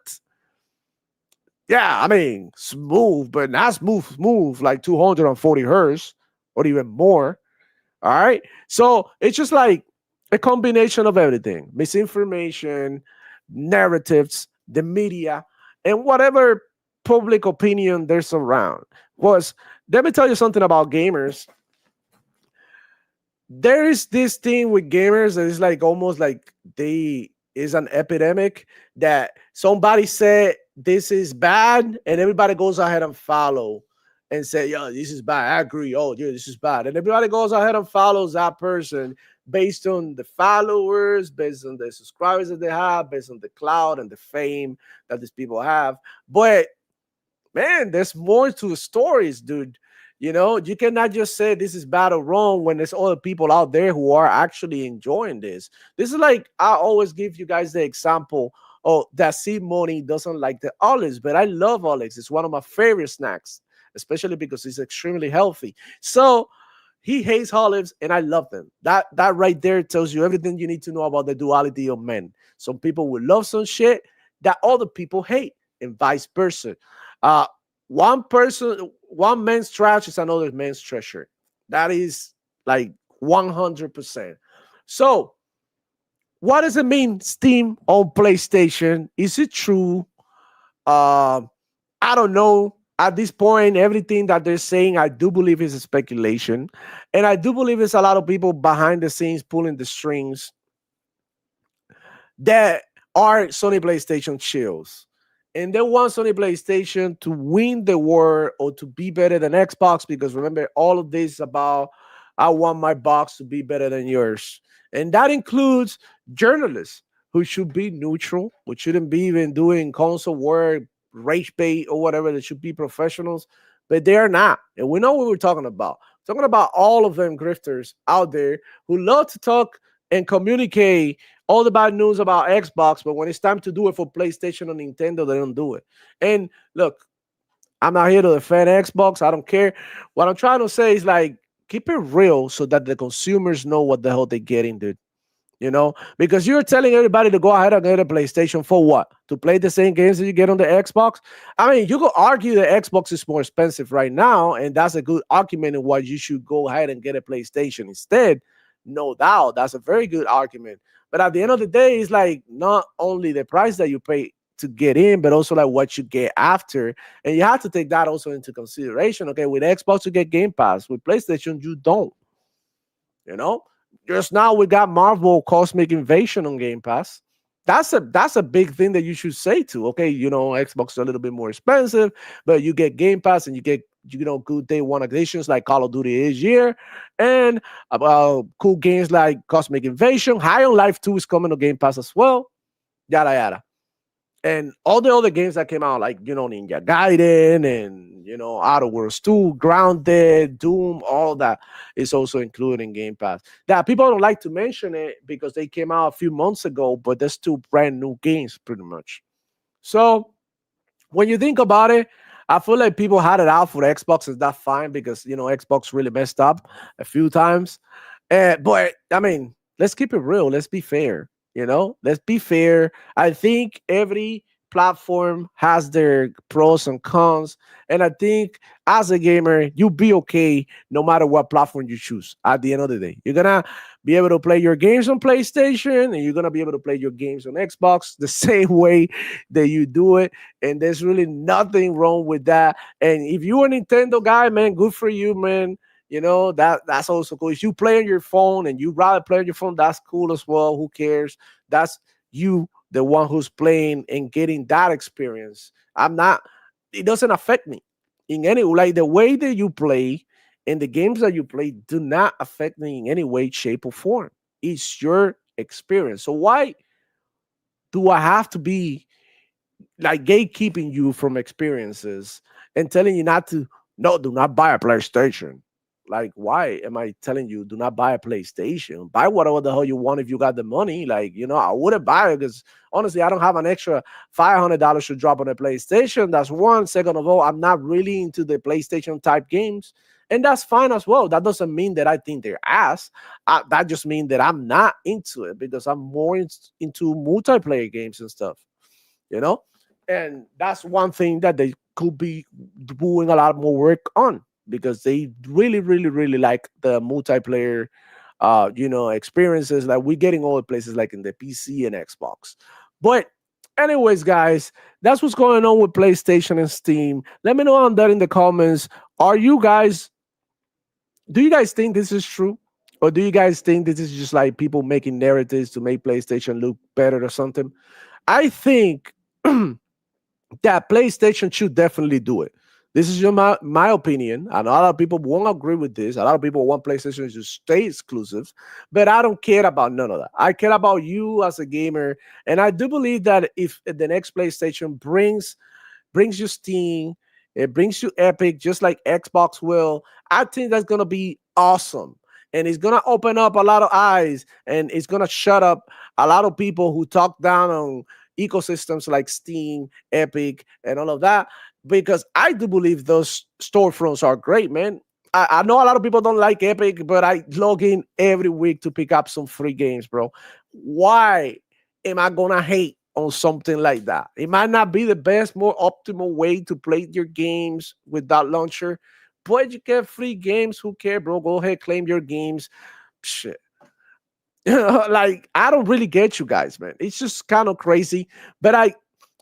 Yeah, I mean, smooth, but not smooth like 240 hertz or even more. All right. So it's just like a combination of everything: misinformation, narratives, the media, and whatever public opinion there's around. Let me tell you something about gamers. there is this thing with gamers that is like almost like they is an epidemic that somebody said this is bad and everybody goes ahead and follow and say, yo, this is bad. I agree. Oh, yeah, this is bad. And everybody goes ahead and follows that person based on the followers, based on the subscribers that they have, based on the cloud and the fame that these people have. But man, there's more to the stories, dude. You know, you cannot just say this is bad or wrong when there's other people out there who are actually enjoying this. This is like I always give you guys the example. Oh, that Money doesn't like the olives, but I love olives. It's one of my favorite snacks, especially because it's extremely healthy. So he hates olives, and I love them. That right there tells you everything you need to know about the duality of men. Some people will love some shit that other people hate, and vice versa. Uh, one man's trash is another man's treasure. That is like 100%. So, what does it mean, Steam on PlayStation? Is it true? Uh, I don't know. At this point, everything that they're saying, I do believe is a speculation. And I do believe it's a lot of people behind the scenes pulling the strings that are Sony PlayStation chills. And they want Sony PlayStation to win the war or to be better than Xbox because remember, all of this is about I want my box to be better than yours. And that includes journalists who should be neutral, who shouldn't be even doing console war, rage bait, or whatever. They should be professionals, but they are not. And we know what we're talking about. We're talking about all of them grifters out there who love to talk and communicate all the bad news about Xbox, but when it's time to do it for PlayStation or Nintendo, they don't do it. And look, I'm not here to defend Xbox. I don't care. What I'm trying to say is like keep it real so that the consumers know what the hell they're getting, dude. You know, because you're telling everybody to go ahead and get a PlayStation for what? To play the same games that you get on the Xbox? I mean, you could argue that Xbox is more expensive right now, and that's a good argument in why you should go ahead and get a PlayStation instead. No doubt. That's a very good argument. But at the end of the day, it's like not only the price that you pay to get in, but also like what you get after. And you have to take that also into consideration. Okay, with Xbox, you get Game Pass. With PlayStation, you don't. You know, just now we got Marvel Cosmic Invasion on Game Pass. That's a big thing that you should say to. Okay, you know, Xbox is a little bit more expensive, but you get Game Pass and you get good day one additions like Call of Duty this year, and cool games like Cosmic Invasion. High on Life 2 is coming to Game Pass as well. Yada yada. And all the other games that came out, like, you know, Ninja Gaiden and, you know, Outer Worlds 2, Grounded, Doom, all that is also included in Game Pass. That people don't like to mention it because they came out a few months ago, but there's two brand new games pretty much. So when you think about it, I feel like people had it out for Xbox. Is that fine? Because, you know, Xbox really messed up a few times. But, I mean, let's keep it real. Let's be fair. You know, let's be fair. I think every platform has their pros and cons. And I think as a gamer, you'll be okay no matter what platform you choose at the end of the day. You're going to be able to play your games on PlayStation and you're going to be able to play your games on Xbox the same way that you do it. And there's really nothing wrong with that. And if you're a Nintendo guy, man, good for you, man. You know, that's also cool. If you play on your phone and you rather play on your phone, that's cool as well. Who cares? That's you, the one who's playing and getting that experience. It doesn't affect me in any like the way that you play and the games that you play do not affect me in any way, shape, or form. It's your experience. So why do I have to be like gatekeeping you from experiences and telling you not to do not buy a PlayStation? Like, why am I telling you do not buy a PlayStation? Buy whatever the hell you want if you got the money. Like, you know, I wouldn't buy it because honestly, I don't have an extra $500 to drop on a PlayStation. That's one. Second of all, I'm not really into the PlayStation type games. And that's fine as well. That doesn't mean that I think they're ass. That just means that I'm not into it because I'm more into multiplayer games and stuff, you know? And that's one thing that they could be doing a lot more work on because they really, really, really like the multiplayer, you know, experiences like we're getting all the places like in the PC and Xbox. But anyways, guys, that's what's going on with PlayStation and Steam. Let me know on that in the comments. Do you guys think this is true? Or do you guys think this is just like people making narratives to make PlayStation look better or something? I think that PlayStation should definitely do it. This is my opinion, and a lot of people won't agree with this. A lot of people want PlayStation to stay exclusive, but I don't care about none of that. I care about you as a gamer, and I do believe that if the next PlayStation brings you Steam, it brings you Epic, just like Xbox will. I think that's gonna be awesome, and it's gonna open up a lot of eyes, and it's gonna shut up a lot of people who talk down on ecosystems like Steam, Epic, and all of that. Because I do believe those storefronts are great, man. I know a lot of people don't like Epic, but I log in every week to pick up some free games, bro. Why am I gonna hate on something like that? It might not be the best, more optimal way to play your games with that launcher, but you get free games. Who care, bro? Go ahead, claim your games. Shit. Like, I don't really get you guys, man. It's just kind of crazy. But I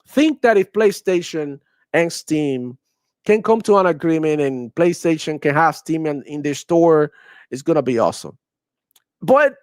think that if PlayStation and Steam can come to an agreement and PlayStation can have Steam in their store, it's gonna be awesome. But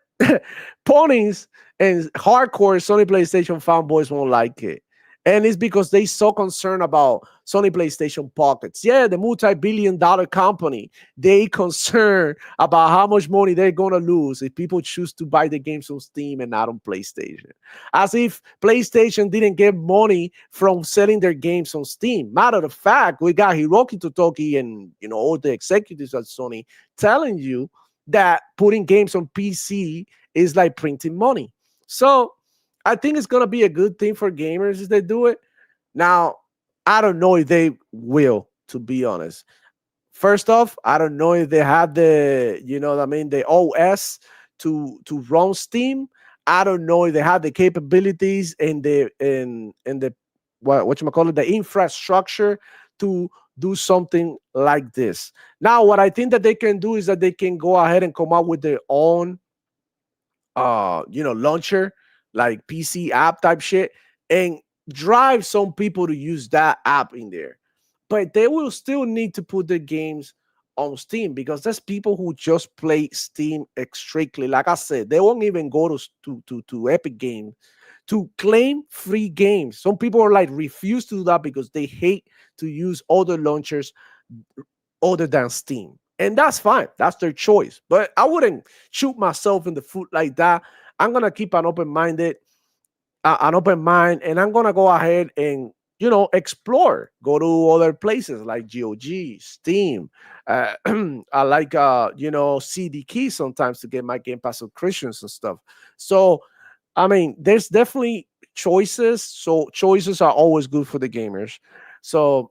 ponies and hardcore Sony PlayStation fanboys won't like it. And it's because they so concerned about Sony PlayStation Pockets. Yeah, the multi-billion-dollar company, they concerned about how much money they're going to lose if people choose to buy the games on Steam and not on PlayStation. As if PlayStation didn't get money from selling their games on Steam. Matter of fact, we got Hiroki Totoki and all the executives at Sony telling you that putting games on PC is like printing money. So I think it's going to be a good thing for gamers if they do it. Now, I don't know if they will, to be honest. First off, I don't know if they have the, the OS to run Steam. I don't know if they have the capabilities and the the infrastructure to do something like this. Now, what I think that they can do is that they can go ahead and come up with their own launcher, like PC app type shit, and drive some people to use that app in there. But they will still need to put the games on Steam because there's people who just play Steam strictly. Like I said, they won't even go to Epic Games to claim free games. Some people are like refuse to do that because they hate to use other launchers other than Steam. And that's fine. That's their choice. But I wouldn't shoot myself in the foot like that. I'm gonna keep an open mind, and I'm gonna go ahead and explore, go to other places like GOG, Steam. I like CD Key sometimes to get my Game Pass subscriptions and stuff. So I mean, there's definitely choices. So choices are always good for the gamers. So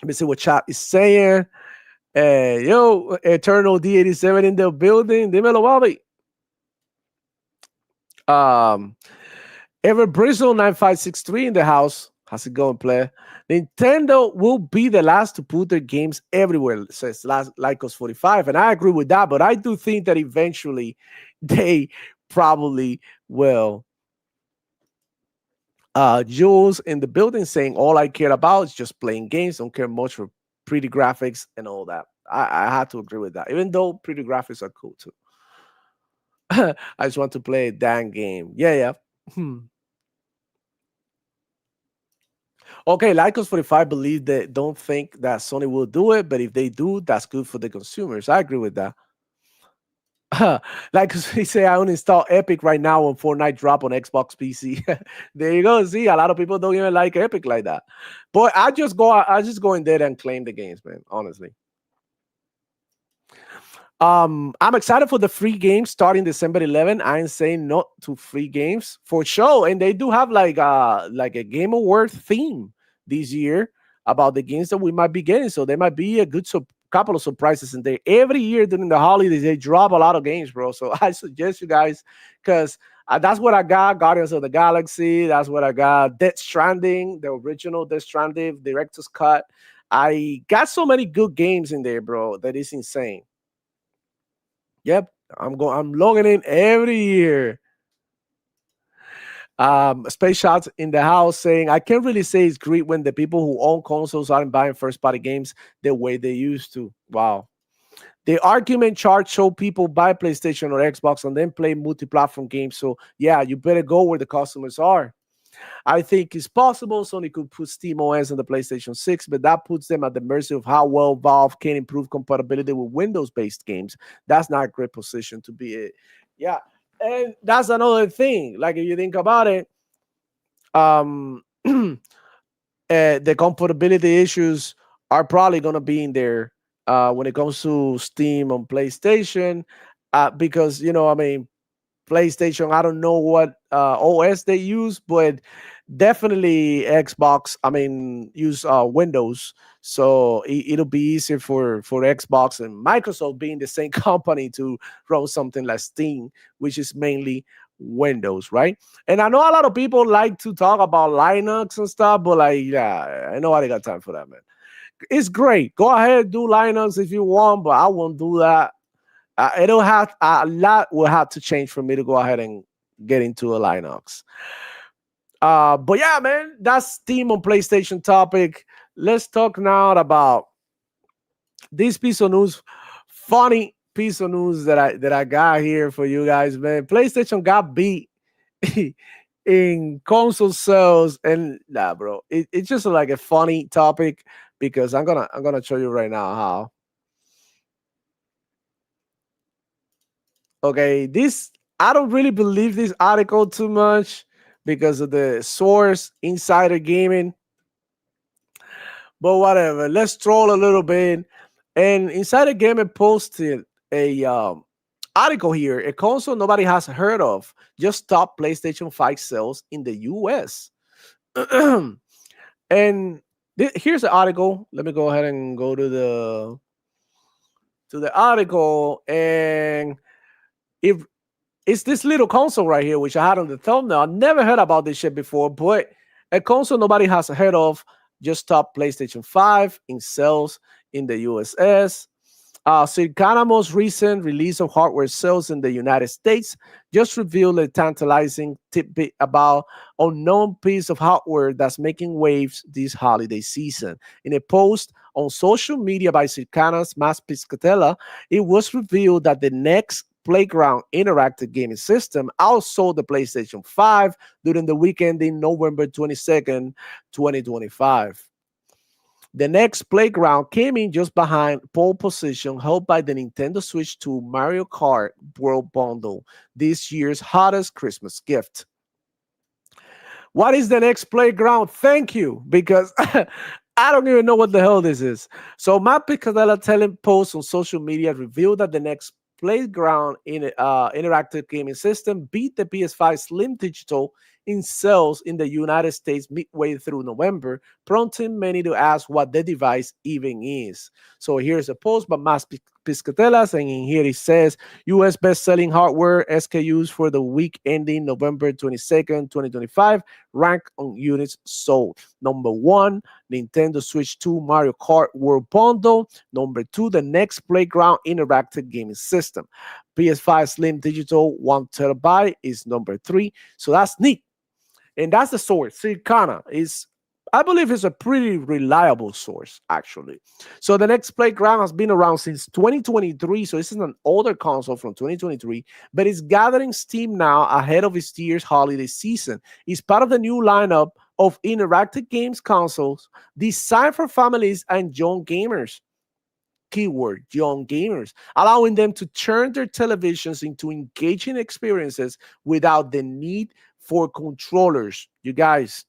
let me see what chat is saying. Yo, Eternal D87 in the building. Dímelo, Bobby. Ever Bristle 9563 in the house. How's it going, player? Nintendo will be the last to put their games everywhere, says Lycos45. And I agree with that, but I do think that eventually they probably will. Jules in the building saying all I care about is just playing games. Don't care much for pretty graphics and all that. I had to agree with that, even though pretty graphics are cool too. I just want to play a dang game. Yeah. Okay, Lycos45 believe that don't think that Sony will do it, but if they do, that's good for the consumers. I agree with that. Like he say, I uninstall Epic right now when Fortnite drop on Xbox PC. There you go. See, a lot of people don't even like Epic like that. But I just go in there and claim the games, man. Honestly. I'm excited for the free games starting December 11. I ain't saying no to free games for sure, and they do have like a Game Award theme this year about the games that we might be getting. So there might be a good couple of surprises in there. Every year during the holidays, they drop a lot of games, bro. So I suggest you guys, because that's what I got. Guardians of the Galaxy. That's what I got. Death Stranding, the original Death Stranding, director's cut. I got so many good games in there, bro. That is insane. Yep, I'm logging in every year. Space Shots in the house saying, I can't really say it's great when the people who own consoles aren't buying first party games the way they used to. Wow. The argument chart show people buy PlayStation or Xbox and then play multi-platform games. So yeah, you better go where the customers are. I think it's possible Sony could put Steam OS on the PlayStation 6, but that puts them at the mercy of how well Valve can improve compatibility with Windows-based games. That's not a great position to be in. Yeah, and that's another thing. Like if you think about it, the compatibility issues are probably going to be in there when it comes to Steam on PlayStation, because I mean, PlayStation, I don't know what OS they use, but definitely Xbox, I mean, use Windows. So it'll be easier for Xbox and Microsoft being the same company to run something like Steam, which is mainly Windows, right? And I know a lot of people like to talk about Linux and stuff, but like, yeah, I know I got time for that, man. It's great. Go ahead, do Linux if you want, but I won't do that. It'll have a lot will have to change for me to go ahead and get into a Linux. But yeah, man, that's Steam on PlayStation topic. Let's talk now about this piece of news. Funny piece of news that I got here for you guys, man. PlayStation got beat in console sales, and nah, bro, it's just like a funny topic because I'm gonna show you right now how. Okay, this I don't really believe this article too much because of the source Insider Gaming, but whatever. Let's troll a little bit. And Insider Gaming posted a article here. A console nobody has heard of just top PlayStation 5 sales in the US. And here's the article. Let me go ahead and go to the article, and if it's this little console right here, which I had on the thumbnail. I never heard about this shit before, but a console nobody has heard of just top PlayStation 5 in sales in the USS. Circana most recent release of hardware sales in the United States just revealed a tantalizing tidbit about unknown piece of hardware that's making waves this holiday season. In a post on social media by Circana's Mass Piscatella, it was revealed that the next Playground interactive gaming system outsold the PlayStation 5 during the weekend in November 22nd, 2025. The next Playground came in just behind pole position held by the Nintendo Switch 2 Mario Kart World Bundle, this year's hottest Christmas gift. What is the next Playground? Thank you, because I don't even know what the hell this is. So Matt Picadella telling posts on social media revealed that the next Playground in interactive gaming system beat the PS5 Slim Digital in sales in the United States midway through November, prompting many to ask what the device even is. So here's a post by Mas Piscatella saying in here it says US best-selling hardware SKUs for the week ending November 22nd, 2025, rank on units sold. Number 1, Nintendo Switch 2 Mario Kart World Bundle. Number 2, the next Playground interactive gaming system. PS5 Slim Digital 1 terabyte is number 3. So that's neat. And that's the source. Circana is, I believe, is a pretty reliable source, actually. So the next Playground has been around since 2023. So this is an older console from 2023, but it's gathering steam now ahead of its year's holiday season. It's part of the new lineup of interactive games consoles designed for families and young gamers. Keyword, young gamers, allowing them to turn their televisions into engaging experiences without the need for controllers. You guys,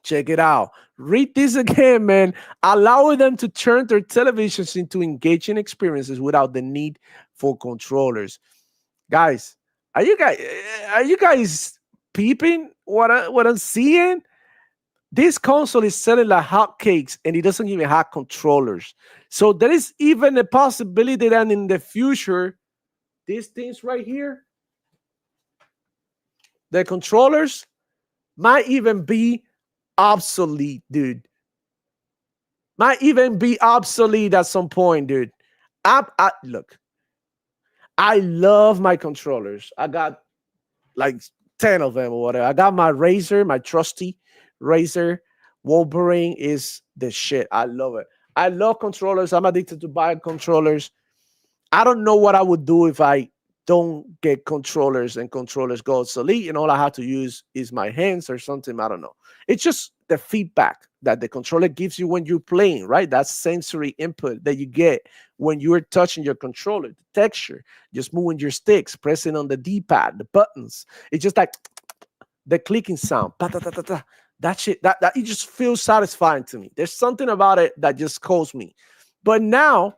check it out. Read this again, man. Allowing them to turn their televisions into engaging experiences without the need for controllers. Guys, are you guys peeping what I'm seeing? This console is selling like hotcakes, and it doesn't even have controllers. So there is even a possibility that in the future, these things right here, the controllers might even be obsolete, dude. Might even be obsolete at some point, dude. Look, I love my controllers. I got like 10 of them or whatever. I got my Razer, my trusty Razer. Wolverine is the shit. I love it. I love controllers. I'm addicted to buying controllers. I don't know what I would do if I don't get controllers and controllers go obsolete and all I have to use is my hands or something. I don't know. It's just the feedback that the controller gives you when you're playing, right? That sensory input that you get when you're touching your controller, the texture, just moving your sticks, pressing on the D-pad, the buttons. It's just like the clicking sound. That shit, that it just feels satisfying to me. There's something about it that just calls me. But now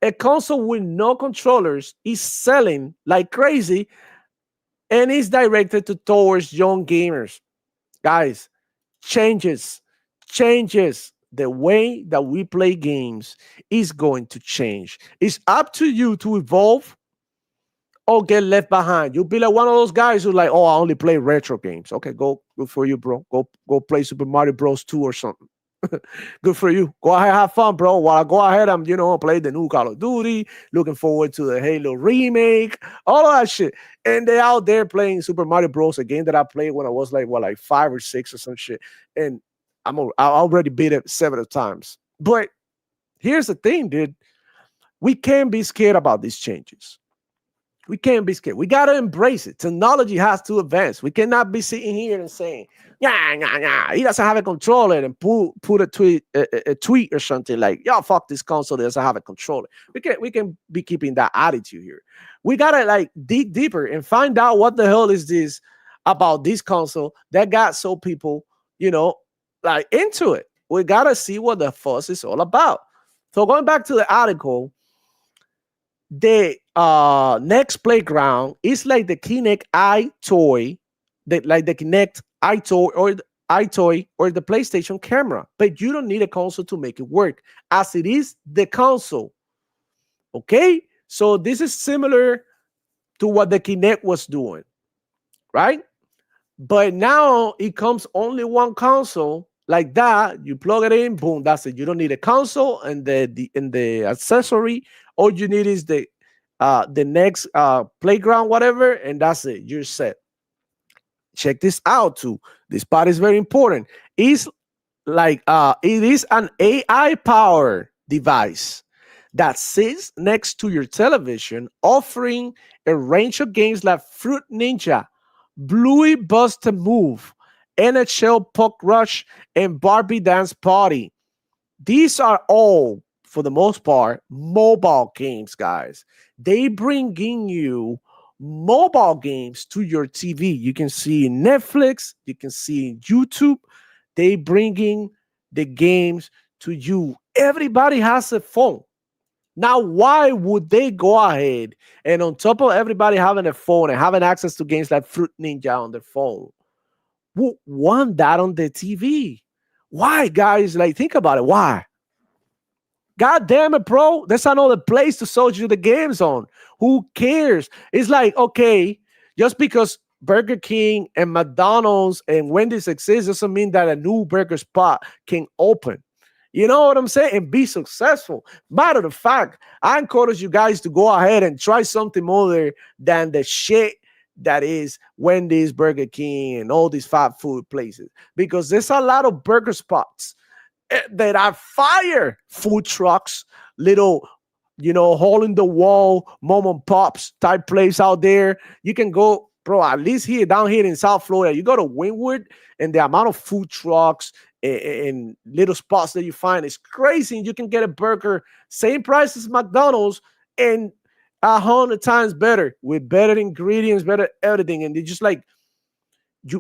a console with no controllers is selling like crazy and is directed towards young gamers. Guys, changes the way that we play games is going to change. It's up to you to evolve or get left behind. You'll be like one of those guys who like, oh, I only play retro games. Okay, go good for you, bro. Go play Super Mario Bros. 2 or something. Good for you. Go ahead, have fun, bro. While I go ahead, I'm play the new Call of Duty. Looking forward to the Halo remake, all of that shit. And they're out there playing Super Mario Bros. A game that I played when I was like 5 or 6 or some shit. And I already beat it several times. But here's the thing, dude. We can't be scared about these changes. We can't be scared. We got to embrace it. Technology has to advance. We cannot be sitting here and saying, yeah, he doesn't have a controller and put a tweet or something like, yo, fuck this console, it doesn't have a controller. We can be keeping that attitude here. We got to like dig deeper and find out what the hell is this about this console that got so people, like into it. We got to see what the fuss is all about. So going back to the article, the next playground is like the Kinect iToy, like the Kinect iToy or the iToy or the PlayStation camera, but you don't need a console to make it work, as it is the console. Okay, so this is similar to what the Kinect was doing, right? But now it comes only one console like that. You plug it in, boom, that's it. You don't need a console and the accessory. All you need is the next playground, whatever, and that's it. You're set. Check this out too. This part is very important. It's like it is an AI powered device that sits next to your television, offering a range of games like Fruit Ninja, Bluey Buster Move, NHL Puck Rush, and Barbie Dance Party. These are all, for the most part, mobile games, guys. They bring in you mobile games to your TV. You can see Netflix, you can see YouTube. They bring in the games to you. Everybody has a phone. Now, why would they go ahead and on top of everybody having a phone and having access to games like Fruit Ninja on their phone, would want that on the TV? Why, guys? Like, think about it. Why? God damn it, bro. There's another place to sell you the games on. Who cares? It's like, okay, just because Burger King and McDonald's and Wendy's exist doesn't mean that a new burger spot can open. You know what I'm saying? And be successful. Matter of fact, I encourage you guys to go ahead and try something other than the shit that is Wendy's, Burger King, and all these fast food places. Because there's a lot of burger spots that are fire food trucks, little, hole in the wall, mom and pops type place out there. You can go, bro, at least down here in South Florida, you go to Wynwood and the amount of food trucks and little spots that you find is crazy. And you can get a burger, same price as McDonald's, and 100 times better with better ingredients, better everything. And they just like,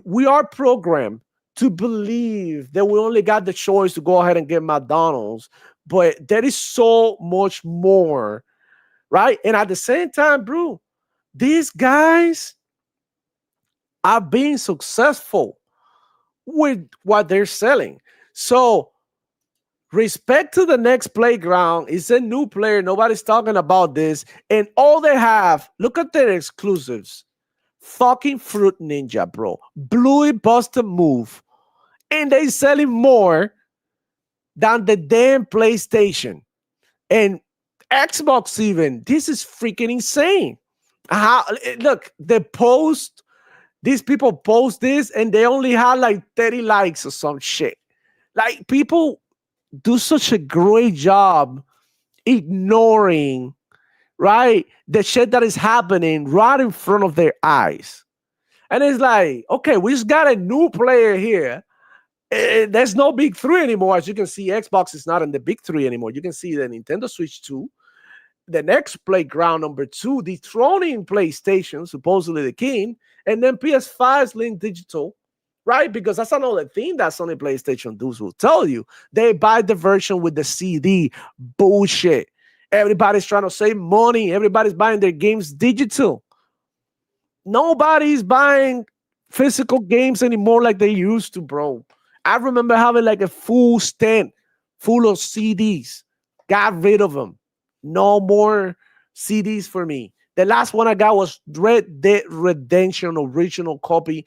we are programmed to believe that we only got the choice to go ahead and get McDonald's, but there is so much more, right? And at the same time, bro, these guys are being successful with what they're selling. So respect to the next playground. It's a new player. Nobody's talking about this. And all they have, look at their exclusives. Fucking Fruit Ninja, bro. Bluey Buster Move. And they selling more than the damn PlayStation. And Xbox even. This is freaking insane. Look, these people post this and they only had like 30 likes or some shit. Like, people do such a great job ignoring, right, the shit that is happening right in front of their eyes. And it's like, okay, we just got a new player here. There's no big three anymore. As you can see, Xbox is not in the big three anymore. You can see the Nintendo Switch 2, the next playground number 2, dethroning PlayStation, supposedly the king, and then PS5 Slim Digital, right? Because that's another thing that Sony PlayStation dudes will tell you. They buy the version with the CD. Bullshit. Everybody's trying to save money. Everybody's buying their games digital. Nobody's buying physical games anymore like they used to, bro. I remember having like a full stand full of CDs. Got rid of them. No more CDs for me. The last one I got was Red Dead Redemption original copy,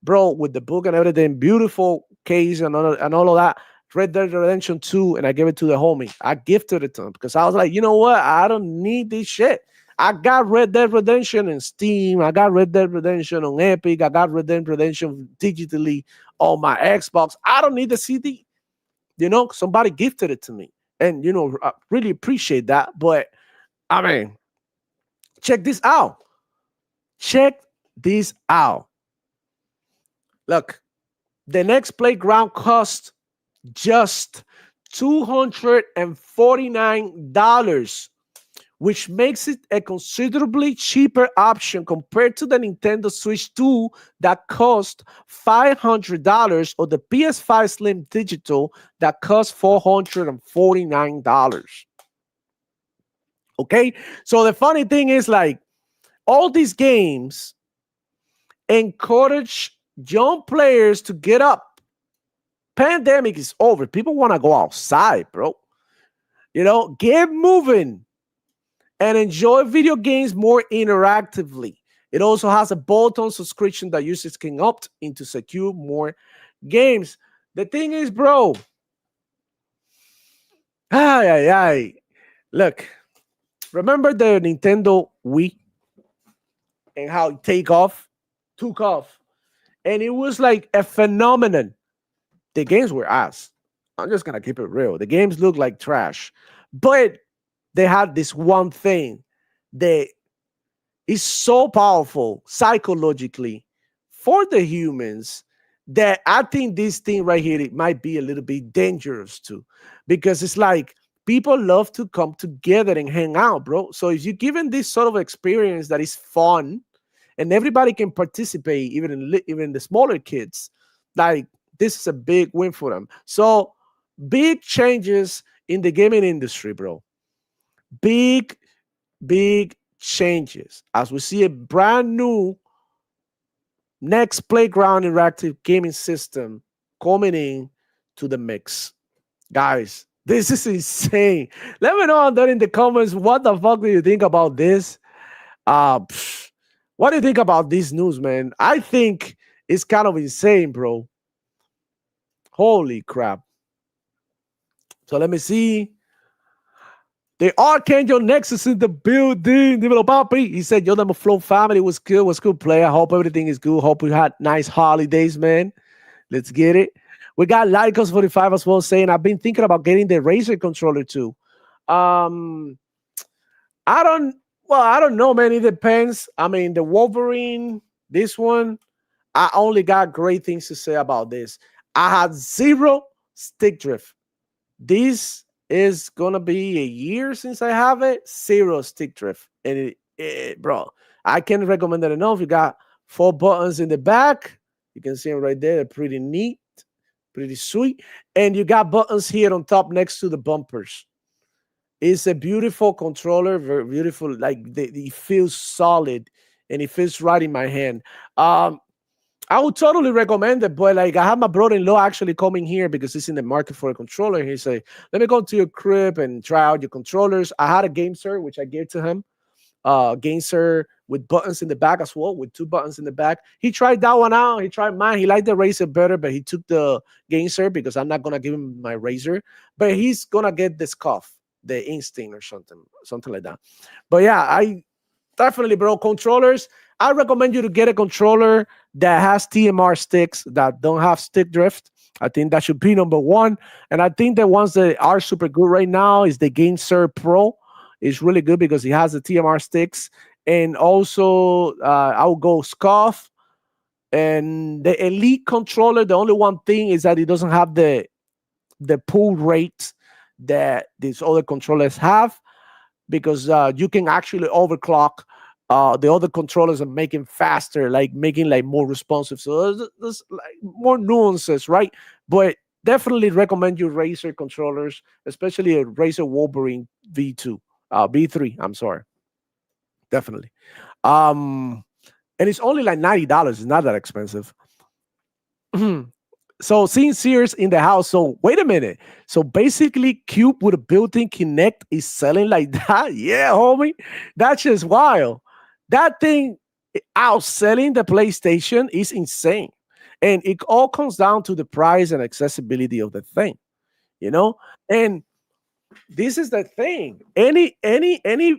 bro, with the book and everything. Beautiful case and all of that. Red Dead Redemption 2, and I gave it to the homie. I gifted it to him because I was like, you know what? I don't need this shit. I got Red Dead Redemption in Steam. I got Red Dead Redemption on Epic. I got Red Dead Redemption digitally on my Xbox. I don't need the CD. You know, somebody gifted it to me. And, you know, I really appreciate that. But, I mean, check this out. Check this out. Look, the next playground cost just $249, which makes it a considerably cheaper option compared to the Nintendo Switch 2 that cost $500 or the PS5 Slim Digital that cost $449. Okay? So the funny thing is, like, all these games encourage young players to get up. Pandemic is over. People want to go outside, bro. You know, get moving and enjoy video games more interactively. It also has a bolt-on subscription that users can opt in to secure more games. The thing is, bro, look, remember the Nintendo Wii and how it took off, and it was like a phenomenon. The games were ass. I'm just gonna keep it real. The games look like trash, but they had this one thing that is so powerful psychologically for the humans that I think this thing right here, it might be a little bit dangerous too, because it's like people love to come together and hang out, bro. So if you're given this sort of experience that is fun and everybody can participate, even the smaller kids, like, this is a big win for them. So big changes in the gaming industry, bro. Big changes as we see a brand new next playground interactive gaming system coming in to the mix. Guys, this is insane. Let me know down in the comments, what the fuck do you think about this? What do you think about this news, man? I think it's kind of insane, bro. Holy crap. So let me see. The Archangel Nexus in the building. Dímelo, papi. He said, yo, the Flow family was good play. I hope everything is good. Hope we had nice holidays, man. Let's get it. We got Lycos45 as well saying, I've been thinking about getting the Razer controller too. I don't know, man. It depends. I mean, the Wolverine, this one, I only got great things to say about this. I had zero stick drift. This is gonna be a year since I have it. Zero stick drift, and bro, I can't recommend it enough. You got 4 buttons in the back. You can see them right there. They're pretty neat, pretty sweet, and you got buttons here on top next to the bumpers. It's a beautiful controller, very beautiful. Like it feels solid, and it feels right in my hand. I would totally recommend it, but like I have my brother-in-law actually coming here because he's in the market for a controller. He said, let me go to your crib and try out your controllers. I had a GameSir, which I gave to him. GameSir with buttons in the back as well, with 2 buttons in the back. He tried that one out. He tried mine. He liked the Razer better, but he took the GameSir because I'm not going to give him my Razer. But he's going to get the Scuff, the Instinct or something like that. But yeah, Definitely, bro. Controllers. I recommend you to get a controller that has TMR sticks that don't have stick drift. I think that should be number one. And I think the ones that are super good right now is the GameSir Pro. It's really good because it has the TMR sticks. And also, I will go Scuff. And the Elite controller, the only one thing is that it doesn't have the pull rate that these other controllers have, because you can actually overclock the other controllers and make them faster, like making like more responsive. So there's like more nuances, right? But definitely recommend you Razer controllers, especially a Razer Wolverine V2, V3. I'm sorry, definitely. Um, and it's only like $90. It's not that expensive. So seeing Sears in the house. So wait a minute. So basically, Cube with a built-in Kinect is selling like that. Yeah, homie, that's just wild. That thing outselling the PlayStation is insane, and it all comes down to the price and accessibility of the thing. You know, and this is the thing. Any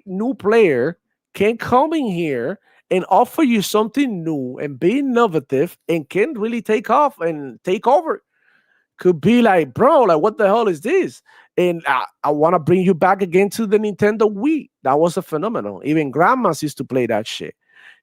new player can come in here and offer you something new and be innovative and can really take off and take over. Could be like, bro, like what the hell is this? And I want to bring you back again to the Nintendo Wii. That was a phenomenon. Even grandmas used to play that shit.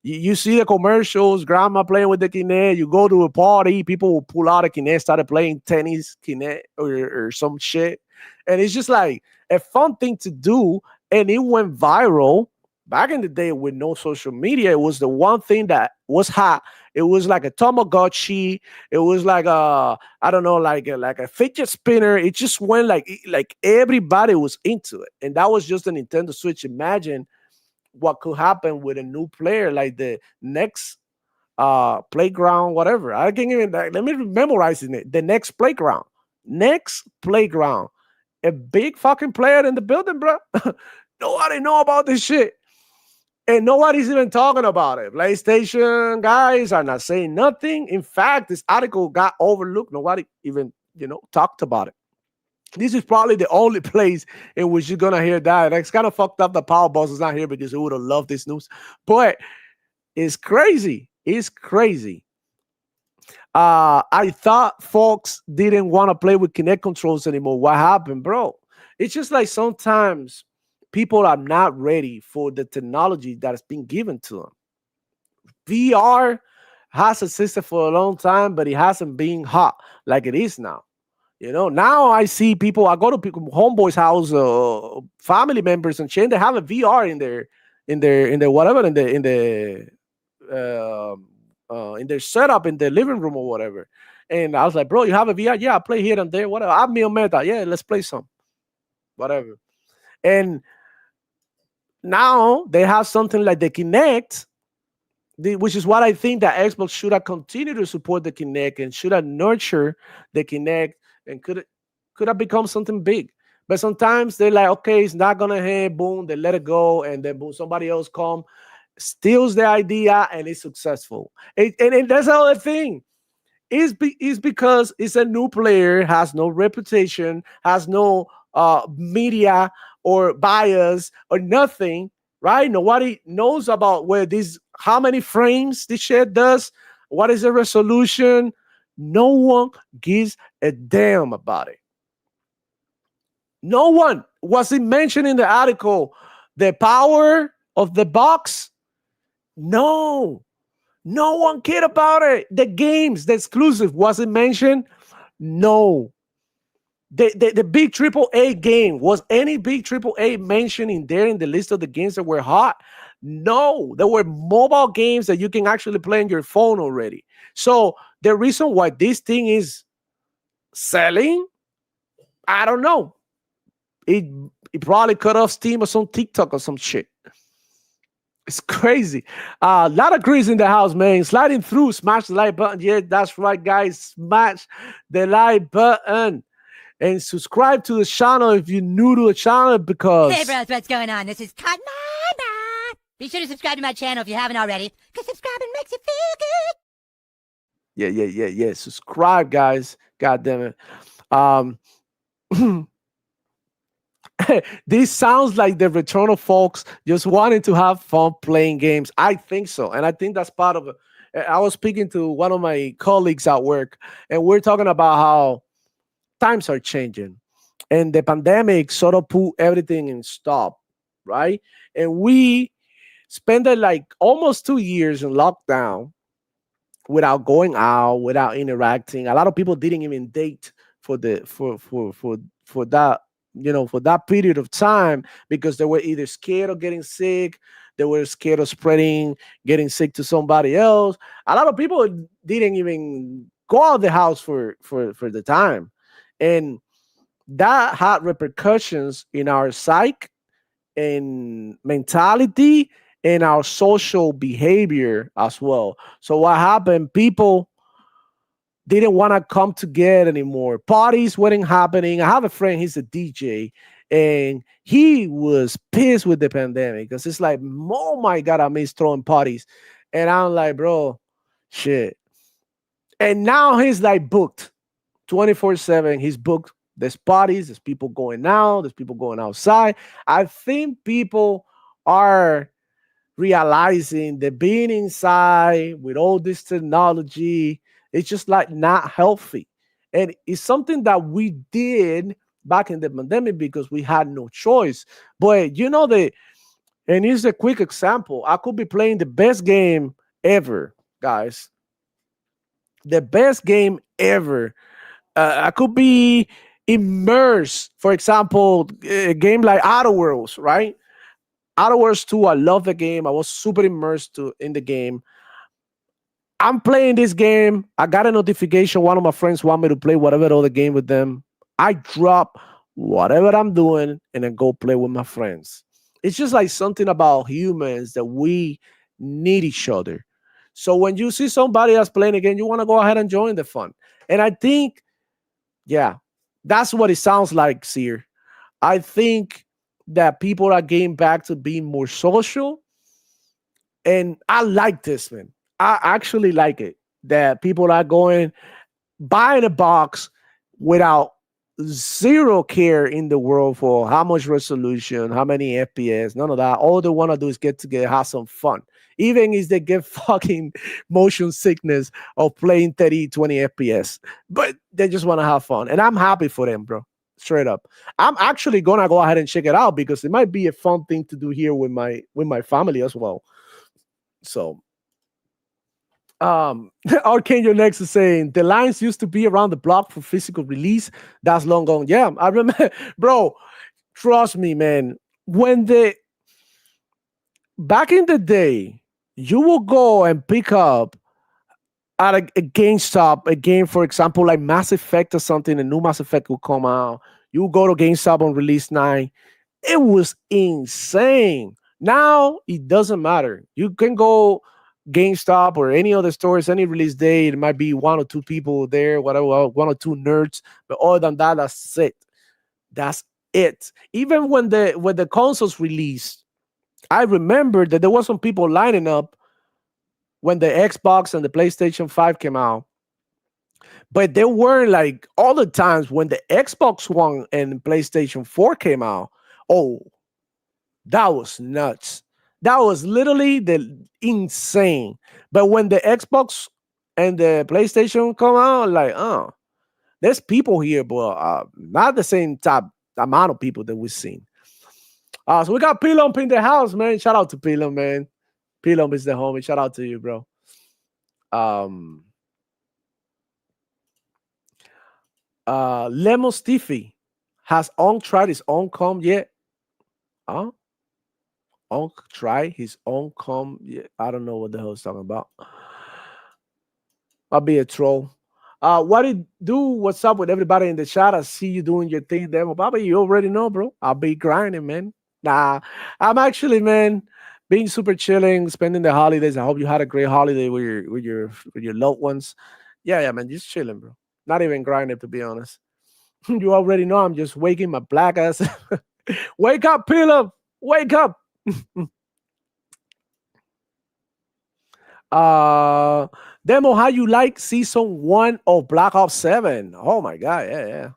You see the commercials, grandma playing with the Kinect. You go to a party, people will pull out a Kinect, started playing tennis Kinect or some shit. And it's just like a fun thing to do. And it went viral. Back in the day with no social media, it was the one thing that was hot. It was like a Tamagotchi. It was like a, I don't know, like a fidget spinner. It just went like everybody was into it. And that was just a Nintendo Switch. Imagine what could happen with a new player, like the next playground, whatever. I can't even let me memorize it. The next playground. Next playground. A big fucking player in the building, bro. Nobody know about this shit. And nobody's even talking about it. PlayStation guys are not saying nothing. In fact, this article got overlooked. Nobody even, talked about it. This is probably the only place in which you're gonna hear that. It's kind of fucked up that Power Boss is not here because he would have loved this news. But it's crazy. It's crazy. I thought folks didn't want to play with Kinect controls anymore. What happened, bro? It's just like sometimes people are not ready for the technology that has been given to them. VR has existed for a long time, but it hasn't been hot like it is now. Now I see people. I go to homeboys' house, family members, and shit. They have a VR in their whatever in their setup in their living room or whatever. And I was like, bro, you have a VR? Yeah, I play here and there. Whatever. I'm Meal Meta. Yeah, let's play some. Whatever. And now they have something like the Kinect, which is what I think that Xbox should have continued to support the Kinect and should have nurtured the Kinect and could have become something big. But sometimes they're like, okay, it's not gonna hit, boom, they let it go, and then boom, somebody else come, steals the idea, and it's successful. And that's the other thing. Is because it's a new player, has no reputation, has no media or bias or nothing, right? Nobody knows about how many frames this shit does, what is the resolution. No one gives a damn about it. No one. Was it mentioned in the article the power of the box? No. No one cared about it. The games, the exclusive, was it mentioned? No. The big AAA game, was any big AAA mentioned in there in the list of the games that were hot? No. There were mobile games that you can actually play on your phone already. So the reason why this thing is selling, I don't know. It probably cut off Steam or some TikTok or some shit. It's crazy. A lot of grease in the house, man. Sliding through, smash the like button. Yeah, that's right, guys. Smash the like button and subscribe to the channel if you're new to the channel, because Hey bros, what's going on? This is Cotton. Be sure to subscribe to my channel if you haven't already, because subscribing makes you feel Yeah. Subscribe, guys. God damn it. This sounds like the return of folks just wanting to have fun playing games. I think so. And I think that's part of it. I was speaking to one of my colleagues at work, and we're talking about how times are changing. And the pandemic sort of put everything in stop, right? And we spent like almost 2 years in lockdown without going out, without interacting. A lot of people didn't even date for the for that, for that period of time, because they were either scared of getting sick, they were scared of spreading getting sick to somebody else. A lot of people didn't even go out the house for the time, and that had repercussions in our psyche and mentality and our social behavior as well. So what happened? People didn't want to come together anymore. Parties weren't happening. I have a friend, he's a DJ, and he was pissed with the pandemic because it's like, oh my God, I miss throwing parties. And I'm like, bro, shit. And now he's like booked 24/7. He's booked. There's parties, there's people going out, there's people going outside. I think people are realizing that being inside with all this technology, it's just like not healthy. And it's something that we did back in the pandemic because we had no choice. But and here's a quick example. I could be playing the best game ever, guys. The best game ever. I could be immersed. For example, a game like Outer Worlds, right? Outer Worlds 2, I love the game. I was super immersed in the game. I'm playing this game. I got a notification. One of my friends want me to play whatever other game with them. I drop whatever I'm doing and then go play with my friends. It's just like something about humans that we need each other. So when you see somebody else playing again, you want to go ahead and join the fun. And I think, yeah, that's what it sounds like, Seer. I think that people are getting back to being more social. And I like this, man. I actually like it that people are going buying a box without zero care in the world for how much resolution, how many FPS, none of that. All they want to do is get together, have some fun. Even if they get fucking motion sickness of playing 30, 20 FPS, but they just want to have fun. And I'm happy for them, bro. Straight up. I'm actually gonna go ahead and check it out because it might be a fun thing to do here with my family as well. So Archangel Next is saying the lines used to be around the block for physical release. That's long gone. Yeah, I remember, bro. Trust me, man. Back in the day, you will go and pick up at a GameStop a game, for example, like Mass Effect or something. A new Mass Effect will come out. You go to GameStop on release night. It was insane. Now it doesn't matter. You can go GameStop or any other stores, any release day, it might be one or two people there, whatever, one or two nerds. But other than that, that's it. That's it. Even when the consoles released, I remember that there was some people lining up when the Xbox and the PlayStation 5 came out. But there were like all the times when the Xbox One and PlayStation 4 came out. Oh, that was nuts. That was literally the insane. But when the Xbox and the PlayStation come out, like, there's people here, but not the same type amount of people that we've seen. So we got Pilump in the house, man. Shout out to Pilump, man. Pilump is the homie. Shout out to you, bro. Lemon Stiffy has tried his own comb yet? Try his own comb. Yeah, I don't know what the hell he's talking about. I'll be a troll. What it do? What's up with everybody in the chat? I see you doing your thing there. Bobby, you already know, bro. I'll be grinding, man. Nah, I'm actually, man, being super chilling, spending the holidays. I hope you had a great holiday with your loved ones. Yeah, man, just chilling, bro. Not even grinding, to be honest. You already know I'm just waking my black ass. Wake up, Pillup. Wake up. Demo, how you like season 1 of Black Ops 7? Oh my god, yeah.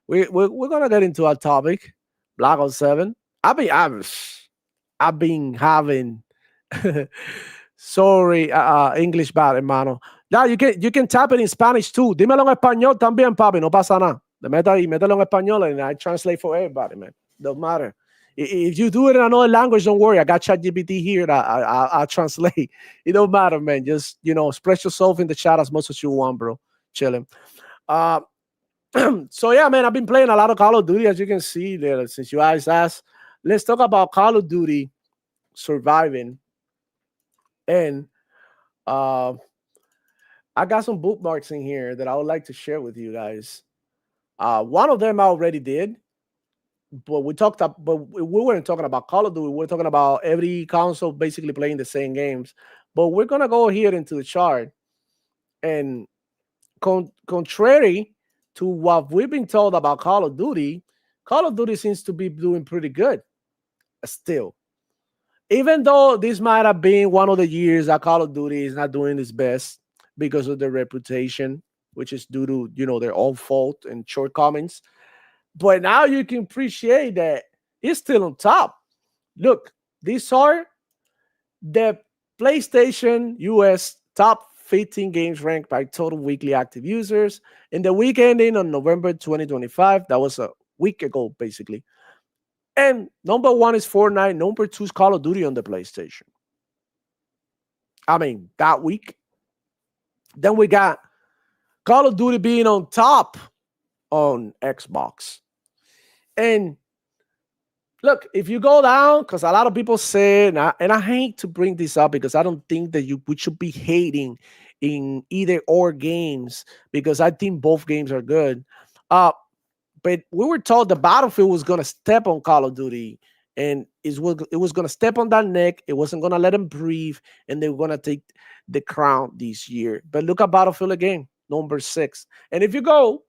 We're gonna get into our topic. Black Ops 7. I've been having sorry English bad, hermano. Yeah, you can tap it in Spanish too. Dímelo en español también, papi. No pasa nada. Mételo en español and I translate for everybody, man. Don't matter. If you do it in another language, don't worry. I got ChatGPT here that I'll translate. It don't matter, man. Just, express yourself in the chat as much as you want, bro. Chilling. So, yeah, man, I've been playing a lot of Call of Duty, as you can see there, since you guys asked. Let's talk about Call of Duty surviving. And I got some bookmarks in here that I would like to share with you guys. One of them I already did. But we weren't talking about Call of Duty. We were talking about every console basically playing the same games. But we're gonna go here into the chart, and contrary to what we've been told about Call of Duty seems to be doing pretty good still. Even though this might have been one of the years that Call of Duty is not doing its best because of their reputation, which is due to their own fault and shortcomings. But now you can appreciate that it's still on top. Look, these are the PlayStation US top 15 games ranked by total weekly active users. In the week ending on November 2025, that was a week ago, basically. And number 1 is Fortnite. Number 2 is Call of Duty on the PlayStation. I mean, that week. Then we got Call of Duty being on top on Xbox. And look, if you go down, because a lot of people say, and I hate to bring this up because I don't think that we should be hating in either or games, because I think both games are good. But we were told the Battlefield was going to step on Call of Duty, and it was going to step on that neck. It wasn't going to let them breathe, and they were going to take the crown this year. But look at Battlefield again, number 6. And if you go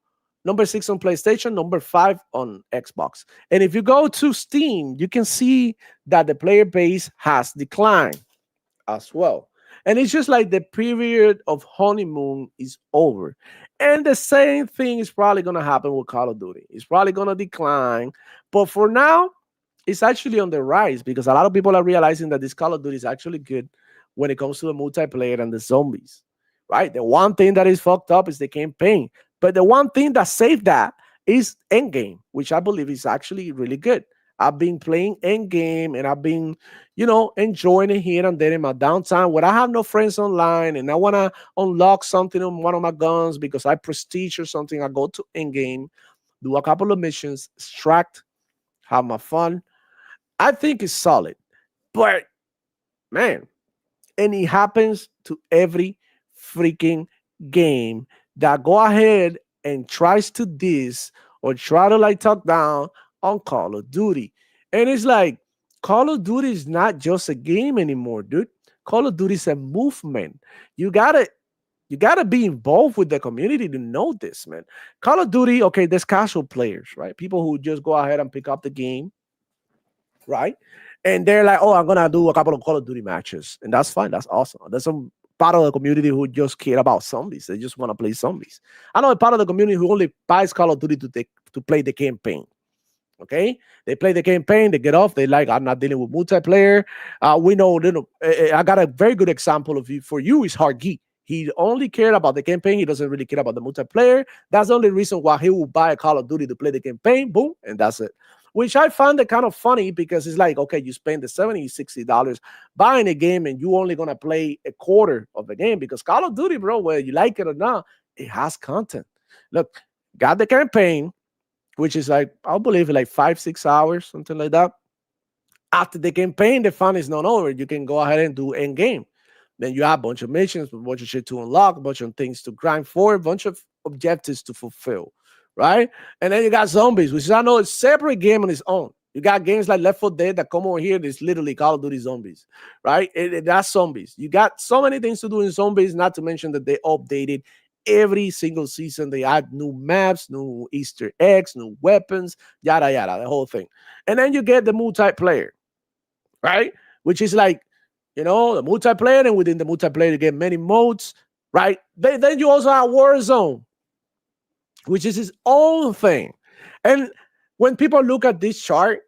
number 6 on PlayStation, number 5 on Xbox. And if you go to Steam, you can see that the player base has declined as well. And it's just like the period of honeymoon is over. And the same thing is probably going to happen with Call of Duty. It's probably going to decline. But for now, it's actually on the rise, because a lot of people are realizing that this Call of Duty is actually good when it comes to the multiplayer and the zombies, right? The one thing that is fucked up is the campaign. But the one thing that saved that is Endgame, which I believe is actually really good. I've been playing Endgame, and I've been, enjoying it here and there in my downtime when I have no friends online and I want to unlock something on one of my guns because I prestige or something. I go to Endgame, do a couple of missions, extract, have my fun. I think it's solid. But, man, and it happens to every freaking game that go ahead and tries to diss or try to talk down on Call of Duty. And it's like, Call of Duty is not just a game anymore, dude. Call of Duty is a movement. You gotta be involved with the community to know this, man. Call of Duty, okay, there's casual players, right? People who just go ahead and pick up the game, right? And they're like, oh, I'm gonna do a couple of Call of Duty matches. And that's fine. That's awesome. There's some part of the community who just care about zombies. They just want to play zombies. I know a part of the community who only buys Call of Duty to play the campaign. Okay, they play the campaign, they get off. They like, I'm not dealing with multiplayer. We know, I got a very good example of you for you is Hargi. He only cared about the campaign. He doesn't really care about the multiplayer. That's the only reason why he will buy a Call of Duty to play the campaign. Boom, and that's it. Which I find it kind of funny, because it's like, okay, you spend the $70, $60 buying a game and you only gonna play a quarter of the game, because Call of Duty, bro, whether you like it or not, it has content. Look, got the campaign, which is like, I believe like 5-6 hours, something like that. After the campaign, the fun is not over. You can go ahead and do end game. Then you have a bunch of missions, a bunch of shit to unlock, a bunch of things to grind for, a bunch of objectives to fulfill, right? And then you got zombies, which I know is a separate game on its own. You got games like Left 4 Dead that come over here. It's literally Call of Duty Zombies, right? That's zombies. You got so many things to do in zombies, not to mention that they updated every single season. They add new maps, new Easter eggs, new weapons, yada, yada, the whole thing. And then you get the multiplayer, right? Which is like, the multiplayer, and within the multiplayer, you get many modes, right? Then you also have Warzone, which is its own thing. And when people look at this chart,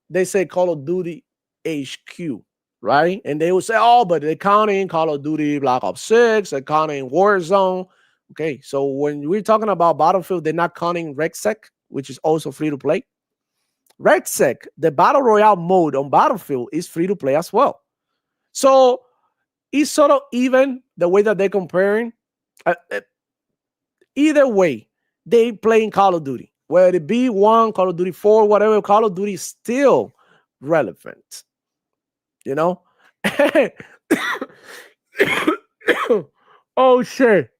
they say Call of Duty HQ, right? And they will say, oh, but they're counting Call of Duty Black Ops 6, they're counting Warzone. Okay, so when we're talking about Battlefield, they're not counting RegSec, which is also free to play. RegSec, the Battle Royale mode on Battlefield, is free to play as well. So it's sort of even the way that they're comparing. Either way, they playing Call of Duty. Whether it be 1, Call of Duty 4, whatever, Call of Duty is still relevant. You know? Oh, shit.